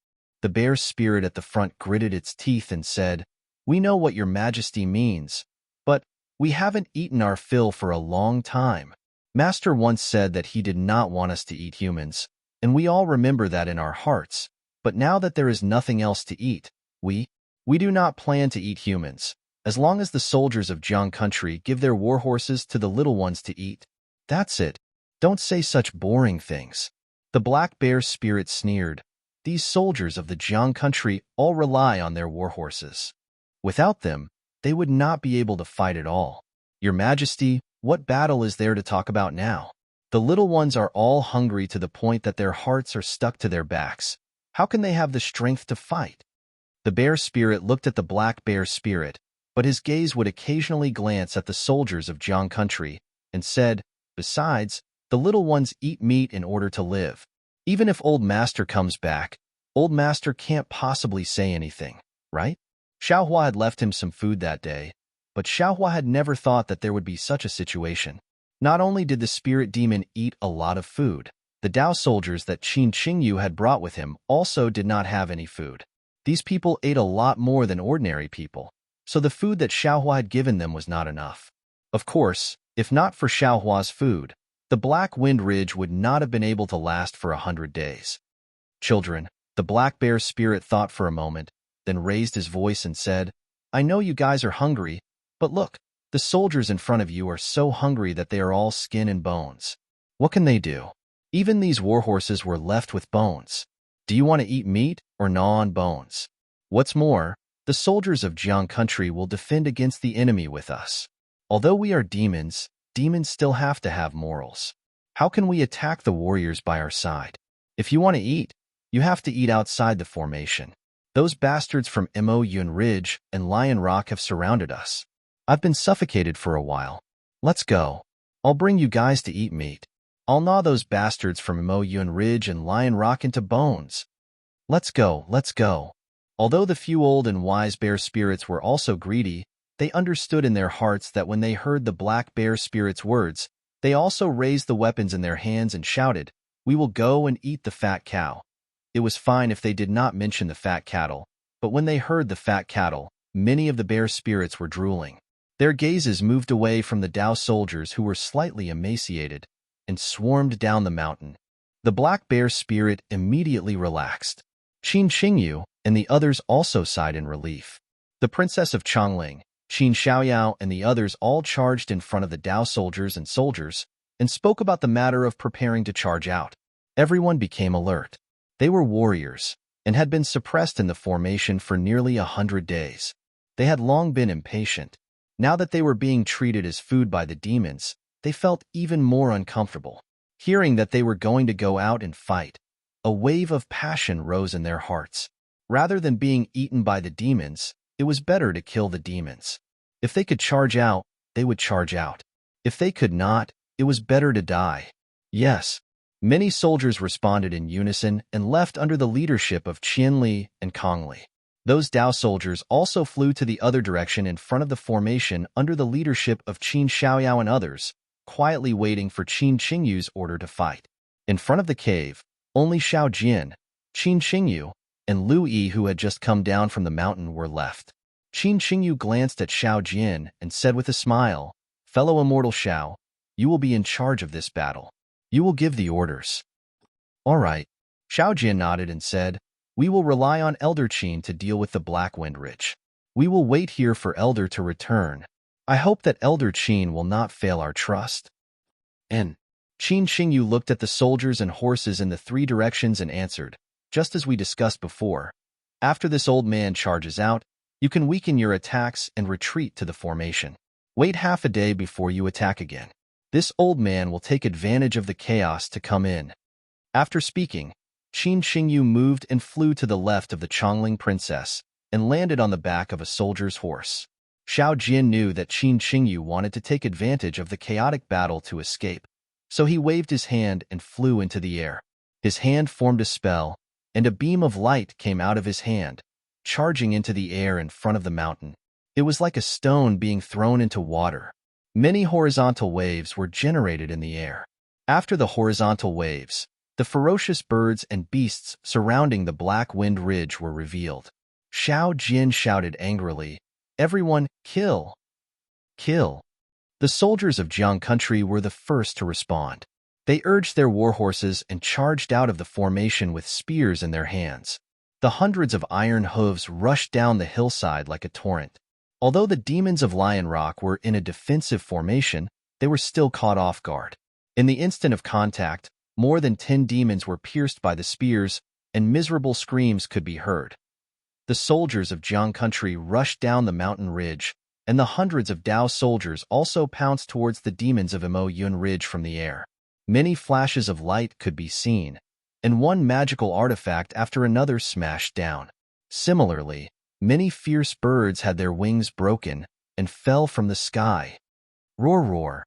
the bear spirit at the front gritted its teeth and said, "We know what your Majesty means, but we haven't eaten our fill for a long time. Master once said that he did not want us to eat humans, and we all remember that in our hearts, but now that there is nothing else to eat, we do not plan to eat humans, as long as the soldiers of Jiang country give their warhorses to the little ones to eat. That's it. Don't say such boring things." The Black Bear Spirit sneered. These soldiers of the Jiang country all rely on their warhorses. Without them, they would not be able to fight at all. "Your Majesty, what battle is there to talk about now? The little ones are all hungry to the point that their hearts are stuck to their backs. How can they have the strength to fight?" The bear spirit looked at the Black Bear Spirit, but his gaze would occasionally glance at the soldiers of Jiang country, and said, "Besides, the little ones eat meat in order to live. Even if Old Master comes back, Old Master can't possibly say anything, right?" Xiaohua had left him some food that day, but Xiaohua had never thought that there would be such a situation. Not only did the spirit demon eat a lot of food, the Dao soldiers that Qin Qingyu had brought with him also did not have any food. These people ate a lot more than ordinary people, so the food that Xiaohua had given them was not enough. Of course, if not for Xiaohua's food, the Black Wind Ridge would not have been able to last for 100 days. "Children," the Black Bear Spirit thought for a moment, then raised his voice and said, "I know you guys are hungry, but look, the soldiers in front of you are so hungry that they are all skin and bones. What can they do? Even these warhorses were left with bones. Do you want to eat meat or gnaw on bones? What's more, the soldiers of Jiang country will defend against the enemy with us. Although we are demons, demons still have to have morals. How can we attack the warriors by our side? If you want to eat, you have to eat outside the formation. Those bastards from Mo Yun Ridge and Lion Rock have surrounded us. I've been suffocated for a while. Let's go. I'll bring you guys to eat meat. I'll gnaw those bastards from Mo Yun Ridge and Lion Rock into bones. Let's go, let's go." Although the few old and wise bear spirits were also greedy, they understood in their hearts that when they heard the Black Bear Spirit's words, they also raised the weapons in their hands and shouted, "We will go and eat the fat cow." It was fine if they did not mention the fat cattle, but when they heard the fat cattle, many of the bear spirits were drooling. Their gazes moved away from the Dao soldiers who were slightly emaciated and swarmed down the mountain. The Black Bear Spirit immediately relaxed. Qin Qingyu and the others also sighed in relief. The Princess of Chongling, Qin Xiaoyao, and the others all charged in front of the Dao soldiers and spoke about the matter of preparing to charge out. Everyone became alert. They were warriors. and had been suppressed in the formation for nearly 100 days. They had long been impatient. Now that they were being treated as food by the demons, they felt even more uncomfortable. Hearing that they were going to go out and fight, a wave of passion rose in their hearts. Rather than being eaten by the demons, it was better to kill the demons. If they could charge out, they would charge out. If they could not, it was better to die. Yes. Many soldiers responded in unison and left under the leadership of Qian Li and Kong Li. Those Dao soldiers also flew to the other direction in front of the formation under the leadership of Qin Xiaoyao and others, quietly waiting for Qin Qingyu's order to fight. In front of the cave, only Xiao Jian, Qin Qingyu, and Lu Yi, who had just come down from the mountain, were left. Qin Qingyu glanced at Xiao Jian and said with a smile, "Fellow immortal Xiao, you will be in charge of this battle. You will give the orders." "All right." Xiao Jian nodded and said, "We will rely on Elder Qin to deal with the Black Wind Ridge. We will wait here for Elder to return. I hope that Elder Qin will not fail our trust." And Qin Qingyu looked at the soldiers and horses in the three directions and answered, "Just as we discussed before, after this old man charges out, you can weaken your attacks and retreat to the formation. Wait half a day before you attack again. This old man will take advantage of the chaos to come in." After speaking, Qin Qingyu moved and flew to the left of the Chongling princess and landed on the back of a soldier's horse. Xiao Jian knew that Qin Qingyu wanted to take advantage of the chaotic battle to escape, so he waved his hand and flew into the air. His hand formed a spell, and a beam of light came out of his hand, charging into the air in front of the mountain. It was like a stone being thrown into water. Many horizontal waves were generated in the air. After the horizontal waves, the ferocious birds and beasts surrounding the Black Wind Ridge were revealed. Xiao Jian shouted angrily, "Everyone, kill! Kill!" The soldiers of Jiang country were the first to respond. They urged their war horses and charged out of the formation with spears in their hands. The hundreds of iron hooves rushed down the hillside like a torrent. Although the demons of Lion Rock were in a defensive formation, they were still caught off guard. In the instant of contact, more than 10 demons were pierced by the spears, and miserable screams could be heard. The soldiers of Jiang country rushed down the mountain ridge, and the hundreds of Dao soldiers also pounced towards the demons of Mo Yun Ridge from the air. Many flashes of light could be seen, and one magical artifact after another smashed down. Similarly, many fierce birds had their wings broken and fell from the sky. Roar, roar.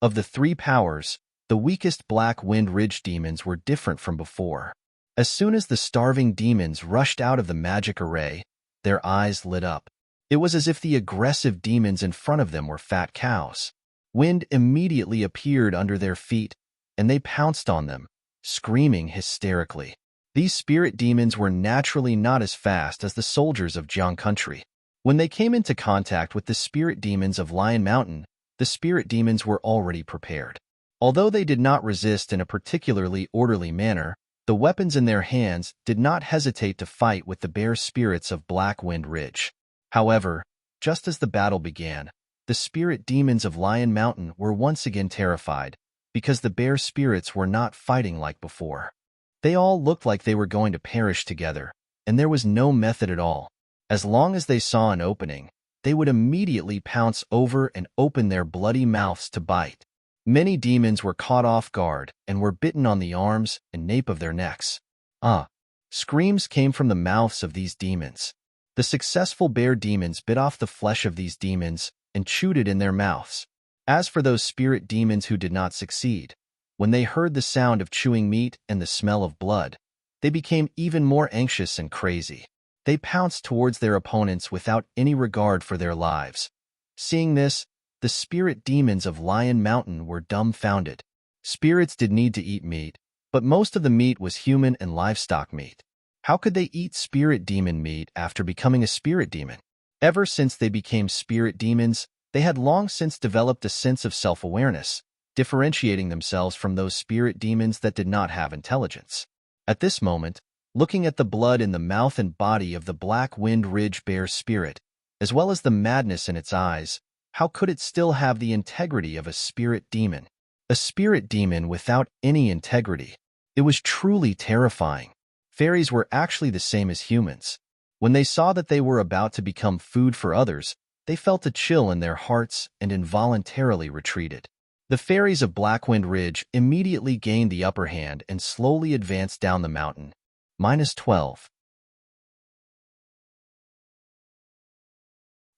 Of the three powers, the weakest Black Wind Ridge demons were different from before. As soon as the starving demons rushed out of the magic array, their eyes lit up. It was as if the aggressive demons in front of them were fat cows. Wind immediately appeared under their feet, and they pounced on them, screaming hysterically. These spirit demons were naturally not as fast as the soldiers of Jiang country. When they came into contact with the spirit demons of Lion Mountain, the spirit demons were already prepared. Although they did not resist in a particularly orderly manner, the weapons in their hands did not hesitate to fight with the bear spirits of Black Wind Ridge. However, just as the battle began, the spirit demons of Lion Mountain were once again terrified, because the bear spirits were not fighting like before. They all looked like they were going to perish together, and there was no method at all. As long as they saw an opening, they would immediately pounce over and open their bloody mouths to bite. Many demons were caught off guard and were bitten on the arms and nape of their necks. Screams came from the mouths of these demons. The successful bear demons bit off the flesh of these demons and chewed it in their mouths. As for those spirit demons who did not succeed, when they heard the sound of chewing meat and the smell of blood, they became even more anxious and crazy. They pounced towards their opponents without any regard for their lives. Seeing this, the spirit demons of Lion Mountain were dumbfounded. Spirits did need to eat meat, but most of the meat was human and livestock meat. How could they eat spirit demon meat after becoming a spirit demon? Ever since they became spirit demons, they had long since developed a sense of self-awareness, differentiating themselves from those spirit demons that did not have intelligence. At this moment, looking at the blood in the mouth and body of the Black Wind Ridge bear spirit, as well as the madness in its eyes, how could it still have the integrity of a spirit demon? A spirit demon without any integrity. It was truly terrifying. Fairies were actually the same as humans. When they saw that they were about to become food for others, they felt a chill in their hearts and involuntarily retreated. The fairies of Blackwind Ridge immediately gained the upper hand and slowly advanced down the mountain. -12.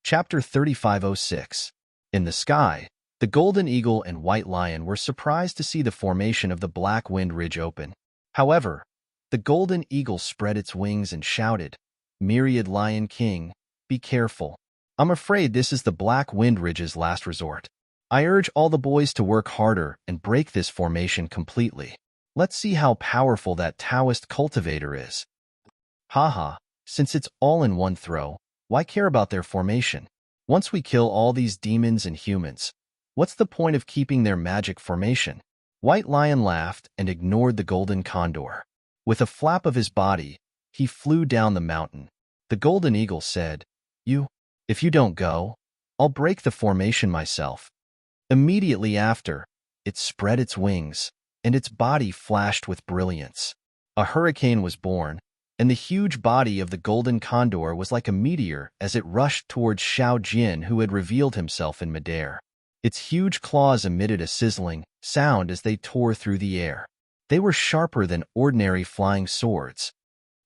Chapter 3506. In the sky, the golden eagle and white lion were surprised to see the formation of the Blackwind Ridge open. However, the golden eagle spread its wings and shouted, "Myriad Lion King, be careful. I'm afraid this is the Blackwind Ridge's last resort. I urge all the boys to work harder and break this formation completely. Let's see how powerful that Taoist cultivator is." Haha, since it's all in one throw, why care about their formation? Once we kill all these demons and humans, what's the point of keeping their magic formation? White Lion laughed and ignored the golden condor. With a flap of his body, he flew down the mountain. The golden eagle said, If you don't go, I'll break the formation myself." Immediately after, it spread its wings, and its body flashed with brilliance. A hurricane was born, and the huge body of the golden condor was like a meteor as it rushed towards Xiao Jin, who had revealed himself in midair. Its huge claws emitted a sizzling sound as they tore through the air. They were sharper than ordinary flying swords.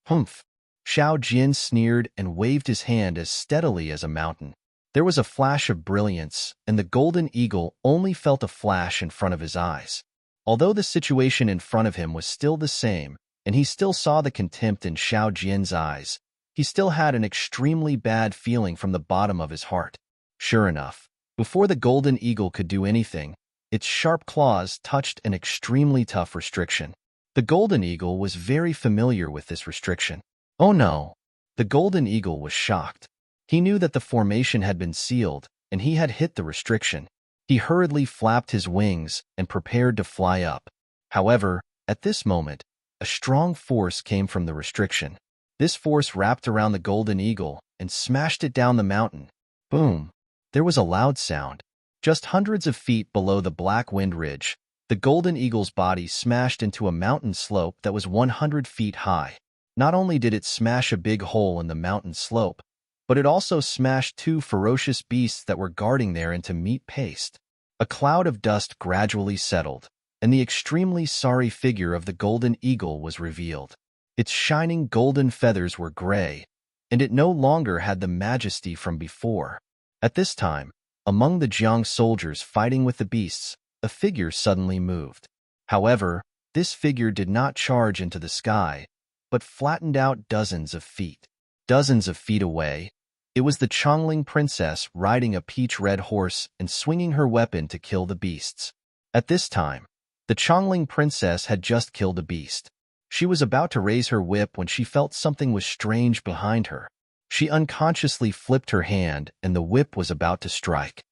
"Humph!" Xiao Jin sneered and waved his hand as steadily as a mountain. There was a flash of brilliance, and the golden eagle only felt a flash in front of his eyes. Although the situation in front of him was still the same, and he still saw the contempt in Xiao Jin's eyes, he still had an extremely bad feeling from the bottom of his heart. Sure enough, before the golden eagle could do anything, its sharp claws touched an extremely tough restriction. The golden eagle was very familiar with this restriction. Oh no! The golden eagle was shocked. He knew that the formation had been sealed, and he had hit the restriction. He hurriedly flapped his wings and prepared to fly up. However, at this moment, a strong force came from the restriction. This force wrapped around the golden eagle and smashed it down the mountain. Boom! There was a loud sound. Just hundreds of feet below the Blackwind Ridge, the golden eagle's body smashed into a mountain slope that was 100 feet high. Not only did it smash a big hole in the mountain slope, but it also smashed two ferocious beasts that were guarding there into meat paste. A cloud of dust gradually settled, and the extremely sorry figure of the golden eagle was revealed. Its shining golden feathers were gray, and it no longer had the majesty from before. At this time, among the Jiang soldiers fighting with the beasts, a figure suddenly moved. However, this figure did not charge into the sky, but flattened out dozens of feet. Dozens of feet away, it was the Chongling princess riding a peach-red horse and swinging her weapon to kill the beasts. At this time, the Chongling princess had just killed a beast. She was about to raise her whip when she felt something was strange behind her. She unconsciously flipped her hand, and the whip was about to strike.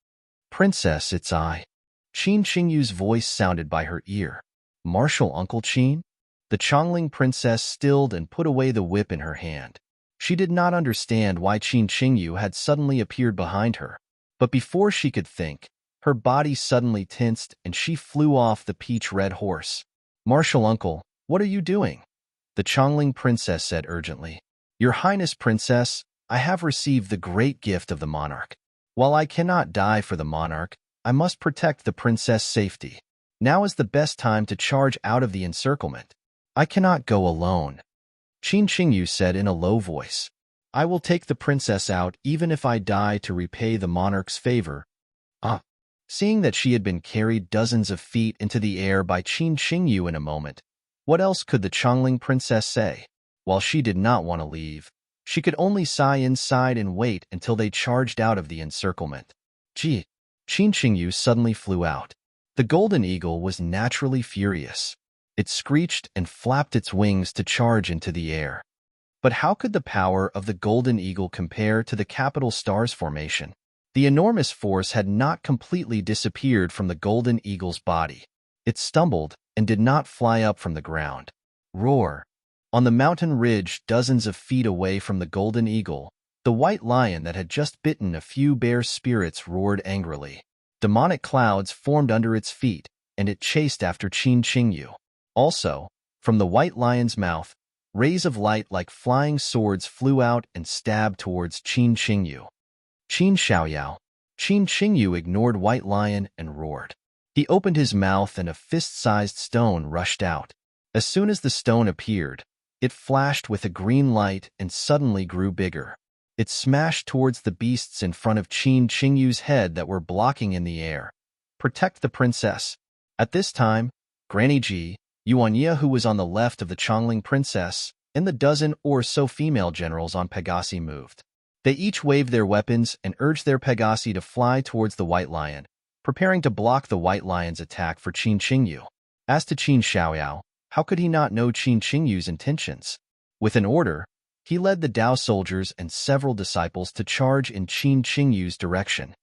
"Princess, it's I." Qin Qingyu's voice sounded by her ear. "Martial Uncle Qin?" The Chongling princess stilled and put away the whip in her hand. She did not understand why Qin Qingyu had suddenly appeared behind her. But before she could think, her body suddenly tensed and she flew off the peach-red horse. "Martial Uncle, what are you doing?" The Chongling princess said urgently. "Your Highness, Princess, I have received the great gift of the monarch. While I cannot die for the monarch, I must protect the princess' safety. Now is the best time to charge out of the encirclement. I cannot go alone." Qin Qingyu said in a low voice. "I will take the princess out even if I die to repay the monarch's favor." Seeing that she had been carried dozens of feet into the air by Qin Qingyu in a moment, what else could the Chongling princess say? While she did not want to leave, she could only sigh inside and wait until they charged out of the encirclement. Gee! Qin Qingyu suddenly flew out. The golden eagle was naturally furious. It screeched and flapped its wings to charge into the air. But how could the power of the golden eagle compare to the capital stars formation? The enormous force had not completely disappeared from the golden eagle's body. It stumbled and did not fly up from the ground. Roar! On the mountain ridge dozens of feet away from the golden eagle, the white lion that had just bitten a few bear spirits roared angrily. Demonic clouds formed under its feet, and it chased after Qin Qingyu. Also, from the white lion's mouth, Rays of light like flying swords flew out and stabbed towards Qin Qingyu. Qin Xiaoyao. Qin Qingyu ignored White Lion and roared. He opened his mouth and a fist-sized stone rushed out. As soon as the stone appeared, it flashed with a green light and suddenly grew bigger. It smashed towards the beasts in front of Qin Qingyu's head that were blocking in the air. Protect the princess. At this time, Granny Ji, Yuanya, who was on the left of the Chongling princess, and the dozen or so female generals on Pegasi moved. They each waved their weapons and urged their Pegasi to fly towards the White Lion, preparing to block the White Lion's attack for Qin Qingyu. As to Qin Xiaoyao, how could he not know Qin Qingyu's intentions? With an order, he led the Dao soldiers and several disciples to charge in Qin Qingyu's direction.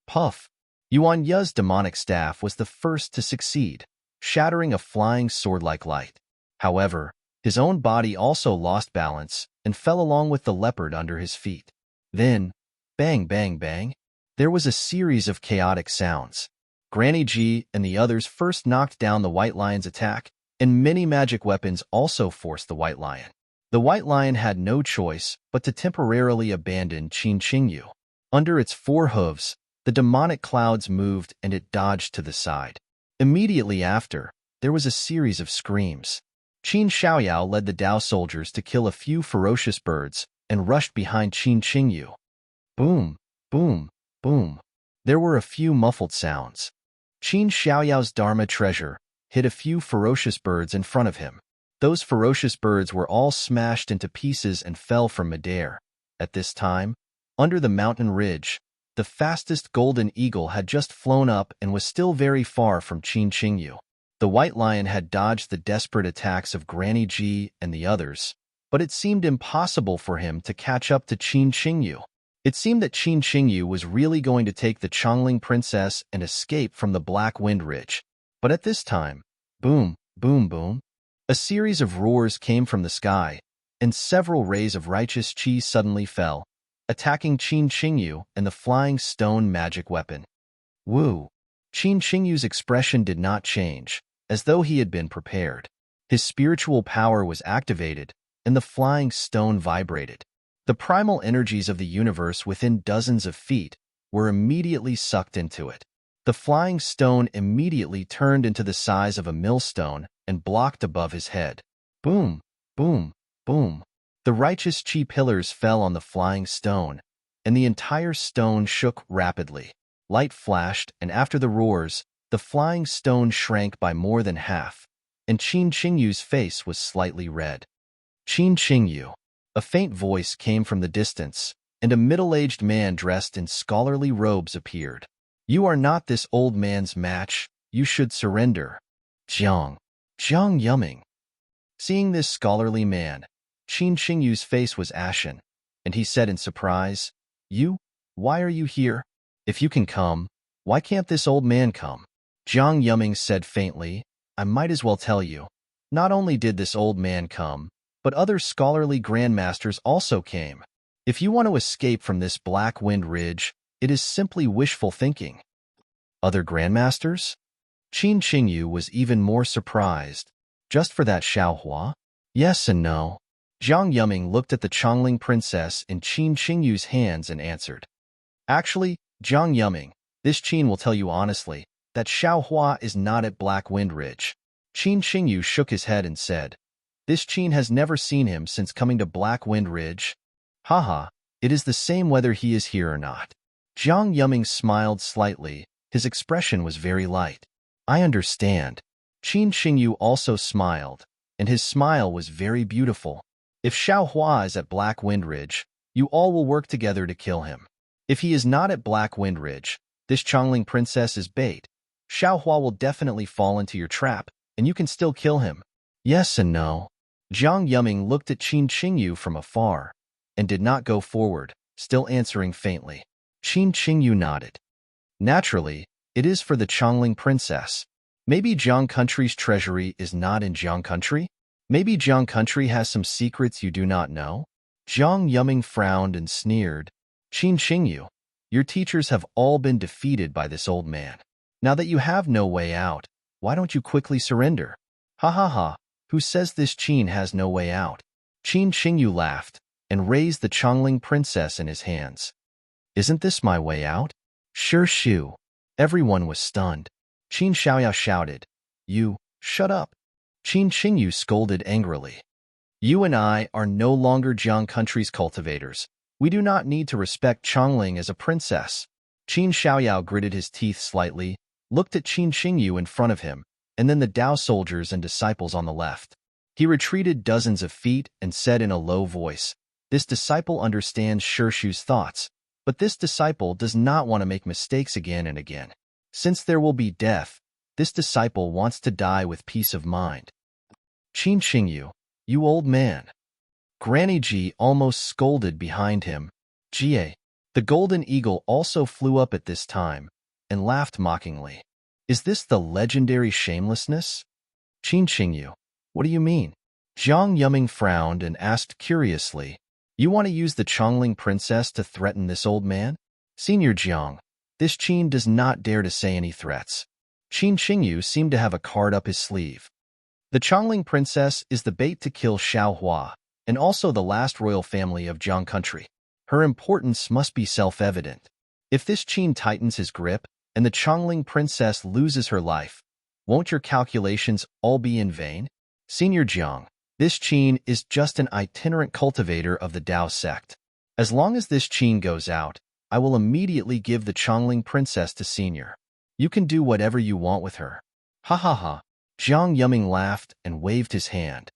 Puff! Yuanya's demonic staff was the first to succeed, shattering a flying sword-like light. However, his own body also lost balance and fell along with the leopard under his feet. Then, bang, bang, bang, there was a series of chaotic sounds. Granny Ji and the others first knocked down the White Lion's attack, and many magic weapons also forced the White Lion. The White Lion had no choice but to temporarily abandon Qin Qingyu. Under its 4 hooves, the demonic clouds moved and it dodged to the side. Immediately after, there was a series of screams. Qin Xiaoyao led the Dao soldiers to kill a few ferocious birds and rushed behind Qin Qingyu. Boom, boom, boom. There were a few muffled sounds. Qin Xiaoyao's Dharma treasure hit a few ferocious birds in front of him. Those ferocious birds were all smashed into pieces and fell from midair. At this time, under the mountain ridge, the fastest golden eagle had just flown up and was still very far from Qin Qingyu. The White Lion had dodged the desperate attacks of Granny Ji and the others, but it seemed impossible for him to catch up to Qin Qingyu. It seemed that Qin Qingyu was really going to take the Chongling princess and escape from the Black Wind Ridge. But at this time, boom, boom, boom, a series of roars came from the sky, and several rays of righteous chi suddenly fell, attacking Qin Qingyu and the flying stone magic weapon. Woo! Qin Qingyu's expression did not change, as though he had been prepared. His spiritual power was activated, and the flying stone vibrated. The primal energies of the universe within dozens of feet were immediately sucked into it. The flying stone immediately turned into the size of a millstone and blocked above his head. Boom, boom, boom. The righteous chi pillars fell on the flying stone, and the entire stone shook rapidly. Light flashed, and after the roars, the flying stone shrank by more than half, and Qin Qingyu's face was slightly red. Qin Qingyu. A faint voice came from the distance, and a middle-aged man dressed in scholarly robes appeared. You are not this old man's match. You should surrender. Jiang Yumming. Seeing this scholarly man, Qin Qingyu's face was ashen, and he said in surprise, You? Why are you here? If you can come, why can't this old man come? Jiang Yumming said faintly, I might as well tell you. Not only did this old man come, but other scholarly grandmasters also came. If you want to escape from this Black Wind Ridge, it is simply wishful thinking. Other grandmasters? Qin Qingyu was even more surprised. Just for that Xiaohua? Yes and no. Jiang Yumming looked at the Chongling princess in Qin Qingyu's hands and answered. Actually, Jiang Yumming, this Qin will tell you honestly that Xiaohua is not at Black Wind Ridge. Qin Qingyu shook his head and said, This Qin has never seen him since coming to Black Wind Ridge. Haha, it is the same whether he is here or not. Jiang Yumming smiled slightly. His expression was very light. I understand. Qin Qingyu also smiled, and his smile was very beautiful. If Xiaohua is at Black Wind Ridge, you all will work together to kill him. If he is not at Black Wind Ridge, this Chongling princess is bait. Xiaohua will definitely fall into your trap, and you can still kill him. Yes and no. Jiang Yumming looked at Qin Qingyu from afar, and did not go forward, still answering faintly. Qin Qingyu nodded. Naturally, it is for the Chongling princess. Maybe Jiang Country's treasury is not in Jiang Country? Maybe Jiang Country has some secrets you do not know? Jiang Yumming frowned and sneered. Qin Qingyu, your teachers have all been defeated by this old man. Now that you have no way out, why don't you quickly surrender? Ha ha ha, who says this Qin has no way out? Qin Qingyu laughed and raised the Chongling princess in his hands. Isn't this my way out? Sure shoo. Everyone was stunned. Qin Xiaoyao shouted, You, shut up. Qin Qingyu scolded angrily. You and I are no longer Jiang country's cultivators. We do not need to respect Chongling as a princess. Qin Xiaoyao gritted his teeth slightly, looked at Qin Qingyu in front of him, and then the Dao soldiers and disciples on the left. He retreated dozens of feet and said in a low voice, This disciple understands Shirshu's thoughts, but this disciple does not want to make mistakes again and again. Since there will be death, this disciple wants to die with peace of mind. Qin Qingyu, you old man. Granny Ji almost scolded behind him. Jie. The golden eagle also flew up at this time and laughed mockingly. Is this the legendary shamelessness? Qin Qingyu, what do you mean? Jiang Yuming frowned and asked curiously, You want to use the Chongling princess to threaten this old man? Senior Jiang, this Qin does not dare to say any threats. Qin Qingyu seemed to have a card up his sleeve. The Chongling princess is the bait to kill Xiao Hua, and also the last royal family of Jiang country. Her importance must be self-evident. If this Qin tightens his grip, and the Chongling princess loses her life, won't your calculations all be in vain? Senior Jiang, this Qin is just an itinerant cultivator of the Dao sect. As long as this Qin goes out, I will immediately give the Chongling princess to Senior. You can do whatever you want with her. Ha ha ha. Jiang Yuming laughed and waved his hand.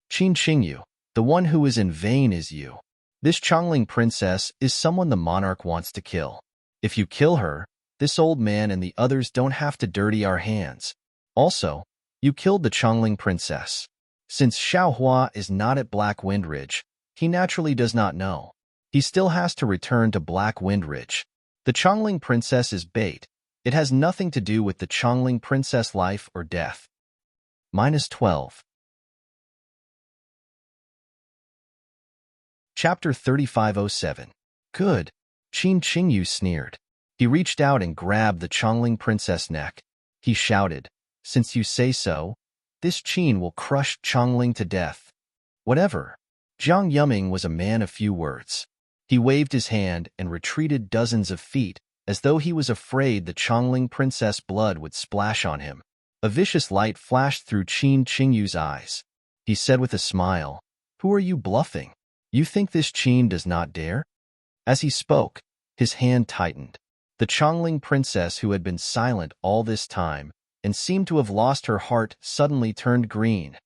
Qin Qingyu, the one who is in vain is you. This Chongling princess is someone the monarch wants to kill. If you kill her, this old man and the others don't have to dirty our hands. Also, you killed the Chongling princess. Since Xiao Hua is not at Black Wind Ridge, he naturally does not know. He still has to return to Black Wind Ridge. The Chongling princess is bait. It has nothing to do with the Chongling princess life or death. -12. Chapter 3507. Good. Qin Qingyu sneered. He reached out and grabbed the Chongling princess' neck. He shouted, Since you say so, this Qin will crush Chongling to death. Whatever. Jiang Yuming was a man of few words. He waved his hand and retreated dozens of feet, as though he was afraid the Chongling princess' blood would splash on him. A vicious light flashed through Qin Qingyu's eyes. He said with a smile, Who are you bluffing? You think this Qin does not dare? As he spoke, his hand tightened. The Chongling princess, who had been silent all this time and seemed to have lost her heart, suddenly turned green.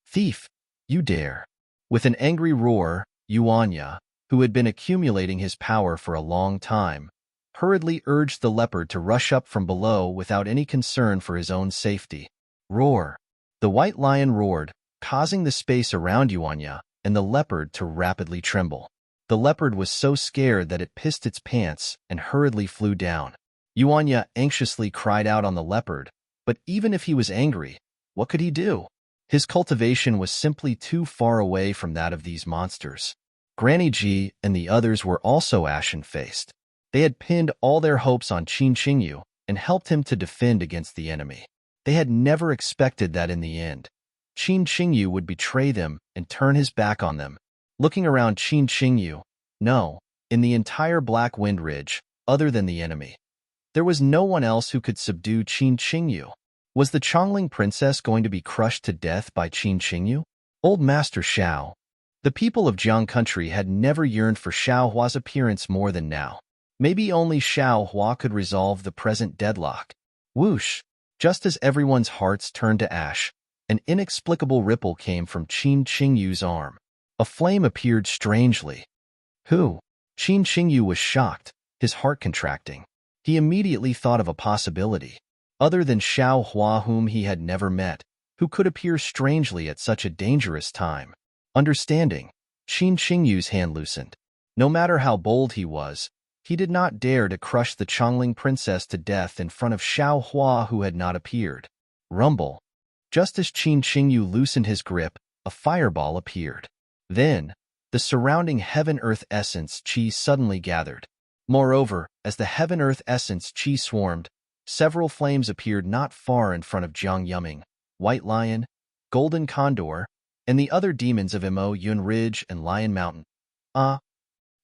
Thief, you dare. With an angry roar, Yuanya, who had been accumulating his power for a long time, hurriedly urged the leopard to rush up from below without any concern for his own safety. Roar. The white lion roared, causing the space around Yuanya and the leopard to rapidly tremble. The leopard was so scared that it pissed its pants and hurriedly flew down. Yuanya anxiously cried out on the leopard, but even if he was angry, what could he do? His cultivation was simply too far away from that of these monsters. Granny Ji and the others were also ashen-faced. They had pinned all their hopes on Qin Qingyu and helped him to defend against the enemy. They had never expected that in the end, Qin Qingyu would betray them and turn his back on them. Looking around Qin Qingyu, no, in the entire Black Wind Ridge, other than the enemy, there was no one else who could subdue Qin Qingyu. Was the Chongling princess going to be crushed to death by Qin Qingyu? Old Master Xiao. The people of Jiang country had never yearned for Xiao Hua's appearance more than now. Maybe only Xiao Hua could resolve the present deadlock. Whoosh! Just as everyone's hearts turned to ash, an inexplicable ripple came from Qin Qingyu's arm. A flame appeared strangely. Who? Qin Qingyu was shocked, his heart contracting. He immediately thought of a possibility. Other than Xiao Hua, whom he had never met, who could appear strangely at such a dangerous time. Understanding, Qin Qingyu's hand loosened. No matter how bold he was, he did not dare to crush the Chongling princess to death in front of Xiao Hua, who had not appeared. Rumble. Just as Qin Qingyu loosened his grip, a fireball appeared. Then, the surrounding heaven-earth essence qi suddenly gathered. Moreover, as the heaven-earth essence qi swarmed, several flames appeared not far in front of Jiang Yuming, White Lion, Golden Condor, and the other demons of Mo Yun Ridge and Lion Mountain. Qin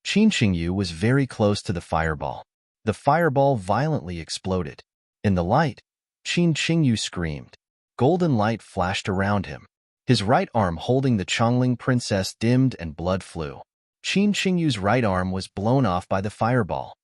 Qingyu was very close to the fireball. The fireball violently exploded. In the light, Qin Qingyu screamed. Golden light flashed around him. His right arm holding the Chongling princess dimmed and blood flew. Qin Qingyu's right arm was blown off by the fireball.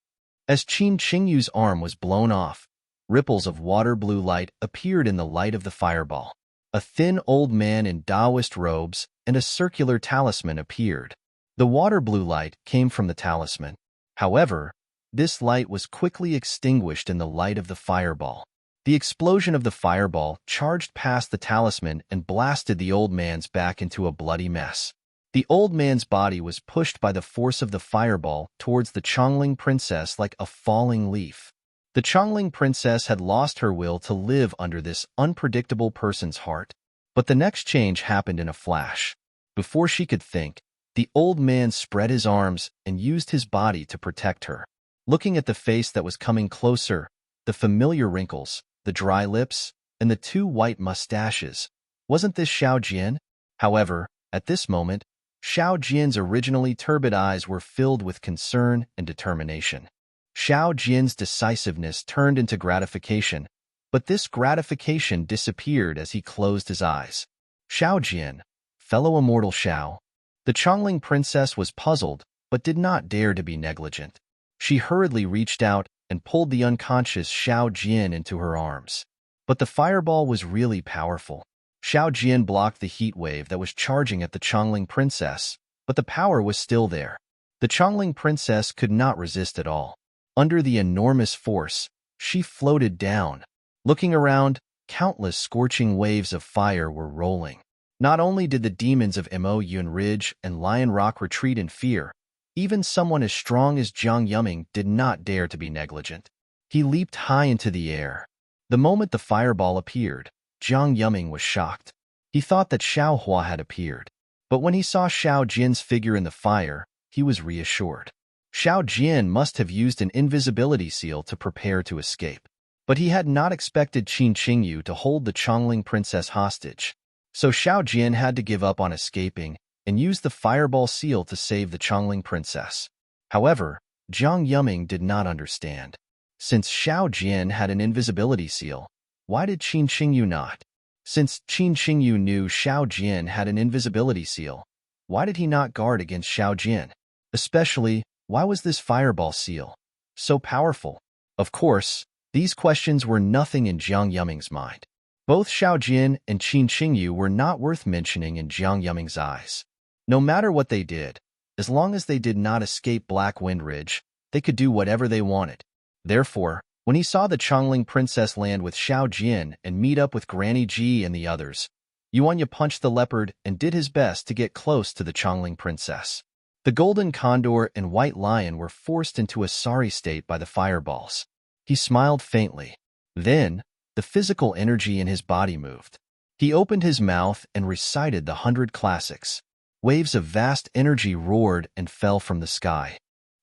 As Qin Qingyu's arm was blown off, ripples of water blue light appeared in the light of the fireball. A thin old man in Taoist robes and a circular talisman appeared. The water blue light came from the talisman. However, this light was quickly extinguished in the light of the fireball. The explosion of the fireball charged past the talisman and blasted the old man's back into a bloody mess. The old man's body was pushed by the force of the fireball towards the Chongling princess like a falling leaf. The Chongling princess had lost her will to live under this unpredictable person's heart. But the next change happened in a flash. Before she could think, the old man spread his arms and used his body to protect her. Looking at the face that was coming closer, the familiar wrinkles, the dry lips, and the two white mustaches, wasn't this Xiao Jian? However, at this moment, Xiao Jian's originally turbid eyes were filled with concern and determination. Xiao Jian's decisiveness turned into gratification, but this gratification disappeared as he closed his eyes. Xiao Jian, fellow immortal Xiao. The Chongling princess was puzzled, but did not dare to be negligent. She hurriedly reached out and pulled the unconscious Xiao Jian into her arms. But the fireball was really powerful. Xiao Jian blocked the heat wave that was charging at the Chongling princess, but the power was still there. The Chongling princess could not resist at all. Under the enormous force, she floated down. Looking around, countless scorching waves of fire were rolling. Not only did the demons of Mo Yun Ridge and Lion Rock retreat in fear, even someone as strong as Jiang Yuming did not dare to be negligent. He leaped high into the air. The moment the fireball appeared, Jiang Yuming was shocked. He thought that Xiao Hua had appeared. But when he saw Xiao Jian's figure in the fire, he was reassured. Xiao Jian must have used an invisibility seal to prepare to escape. But he had not expected Qin Qingyu to hold the Chongling princess hostage. So Xiao Jian had to give up on escaping and use the fireball seal to save the Chongling princess. However, Jiang Yuming did not understand. Since Xiao Jian had an invisibility seal, why did Qin Qingyu not? Since Qin Qingyu knew Xiao Jian had an invisibility seal, why did he not guard against Xiao Jian? Especially, why was this fireball seal so powerful? Of course, these questions were nothing in Jiang Yuming's mind. Both Xiao Jian and Qin Qingyu were not worth mentioning in Jiang Yuming's eyes. No matter what they did, as long as they did not escape Black Wind Ridge, they could do whatever they wanted. Therefore, when he saw the Chongling princess land with Xiao Jian and meet up with Granny Ji and the others, Yuanya punched the leopard and did his best to get close to the Chongling princess. The golden condor and white lion were forced into a sorry state by the fireballs. He smiled faintly. Then, the physical energy in his body moved. He opened his mouth and recited the 100 classics. Waves of vast energy roared and fell from the sky.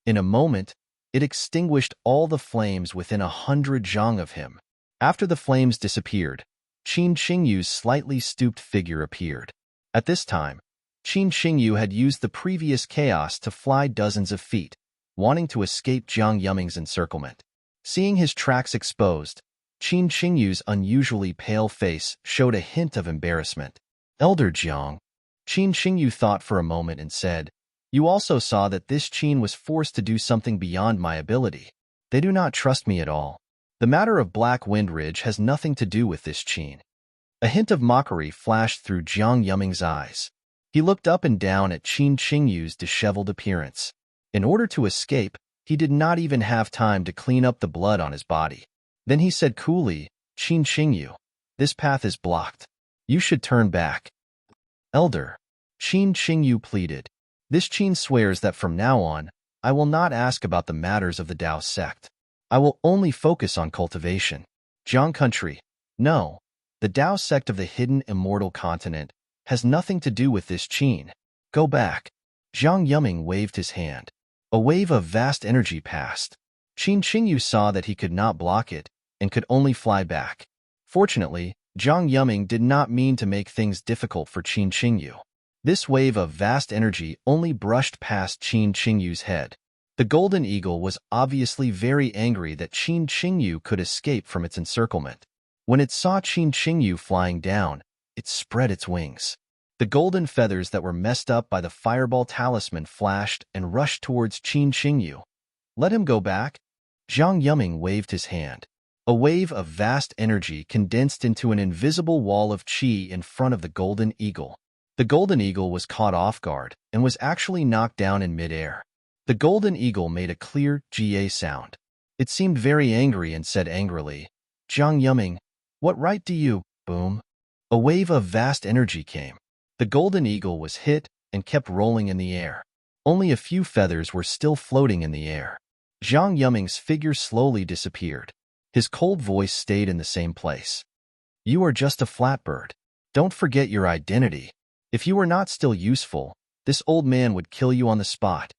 In a moment, it extinguished all the flames within 100 zhang of him. After the flames disappeared, Qin Qingyu's slightly stooped figure appeared. At this time, Qin Qingyu had used the previous chaos to fly dozens of feet, wanting to escape Jiang Yuming's encirclement. Seeing his tracks exposed, Qin Qingyu's unusually pale face showed a hint of embarrassment. Elder Jiang. Qin Qingyu thought for a moment and said, "You also saw that this Qin was forced to do something beyond my ability. They do not trust me at all. The matter of Black Wind Ridge has nothing to do with this Qin." A hint of mockery flashed through Jiang Yuming's eyes. He looked up and down at Qin Qingyu's disheveled appearance. In order to escape, he did not even have time to clean up the blood on his body. Then he said coolly, "Qin Qingyu, this path is blocked. You should turn back." "Elder," Qin Qingyu pleaded, "this Qin swears that from now on, I will not ask about the matters of the Tao sect. I will only focus on cultivation. Jiang country, no, the Tao sect of the hidden immortal continent has nothing to do with this Qin. Go back." Jiang Yuming waved his hand. A wave of vast energy passed. Qin Qingyu saw that he could not block it and could only fly back. Fortunately, Jiang Yuming did not mean to make things difficult for Qin Qingyu. This wave of vast energy only brushed past Qin Qingyu's head. The golden eagle was obviously very angry that Qin Qingyu could escape from its encirclement. When it saw Qin Qingyu flying down, it spread its wings. The golden feathers that were messed up by the fireball talisman flashed and rushed towards Qin Qingyu. Let him go back? Zhang Yuming waved his hand. A wave of vast energy condensed into an invisible wall of qi in front of the golden eagle. The golden eagle was caught off guard and was actually knocked down in midair. The golden eagle made a clear GA sound. It seemed very angry and said angrily, "Zhang Yuming, what right do you?" Boom. A wave of vast energy came. The golden eagle was hit and kept rolling in the air. Only a few feathers were still floating in the air. Zhang Yuming's figure slowly disappeared. His cold voice stayed in the same place. "You are just a flat bird. Don't forget your identity. If you were not still useful, this old man would kill you on the spot."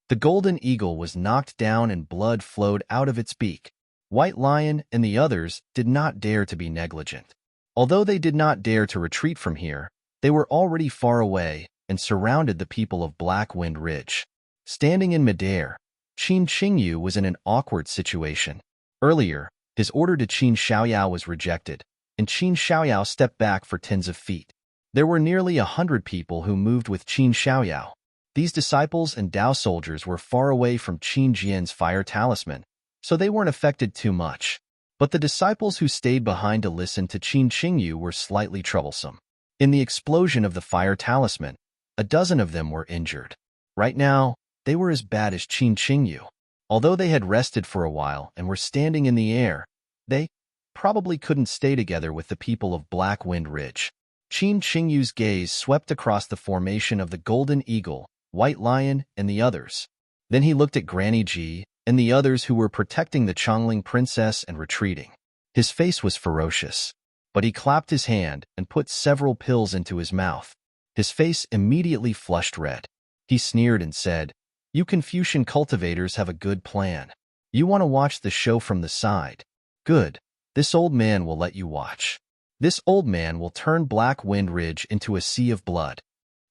The golden eagle was knocked down and blood flowed out of its beak. White Lion and the others did not dare to be negligent. Although they did not dare to retreat from here, they were already far away and surrounded the people of Black Wind Ridge. Standing in midair, Qin Qingyu was in an awkward situation. Earlier, his order to Qin Xiaoyao was rejected, and Qin Xiaoyao stepped back for tens of feet. There were nearly 100 people who moved with Qin Xiaoyao. These disciples and Dao soldiers were far away from Qin Jian's fire talisman, so they weren't affected too much. But the disciples who stayed behind to listen to Qin Qingyu were slightly troublesome. In the explosion of the fire talisman, a dozen of them were injured. Right now, they were as bad as Qin Qingyu. Although they had rested for a while and were standing in the air, they probably couldn't stay together with the people of Black Wind Ridge. Qin Qingyu's gaze swept across the formation of the Golden Eagle, White Lion, and the others. Then he looked at Granny Ji and the others who were protecting the Chongling princess and retreating. His face was ferocious, but he clapped his hand and put several pills into his mouth. His face immediately flushed red. He sneered and said, "You Confucian cultivators have a good plan. You want to watch the show from the side. Good. This old man will let you watch. This old man will turn Black Wind Ridge into a sea of blood.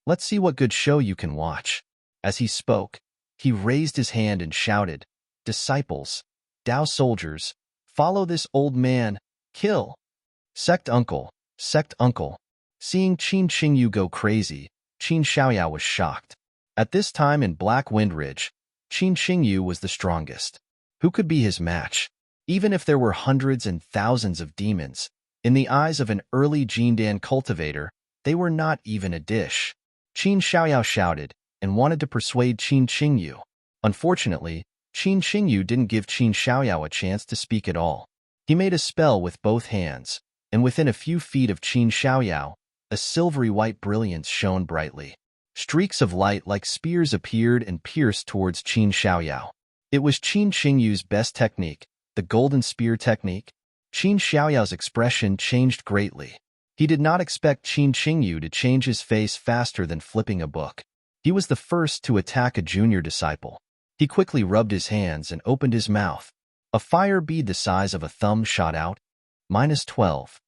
Let's see what good show you can watch." As he spoke, he raised his hand and shouted, "Disciples, Dao soldiers, follow this old man, kill. Sect uncle, sect uncle." Seeing Qin Qingyu go crazy, Qin Xiaoyao was shocked. At this time in Black Wind Ridge, Qin Qingyu was the strongest. Who could be his match? Even if there were hundreds and thousands of demons, in the eyes of an early Jindan cultivator, they were not even a dish. Qin Xiaoyao shouted and wanted to persuade Qin Qingyu. Unfortunately, Qin Qingyu didn't give Qin Xiaoyao a chance to speak at all. He made a spell with both hands, and within a few feet of Qin Xiaoyao, a silvery white brilliance shone brightly. Streaks of light like spears appeared and pierced towards Qin Xiaoyao. It was Qin Qingyu's best technique, the golden spear technique. Qin Xiaoyao's expression changed greatly. He did not expect Qin Qingyu to change his face faster than flipping a book. He was the first to attack a junior disciple. He quickly rubbed his hands and opened his mouth. A fire bead the size of a thumb shot out. -12.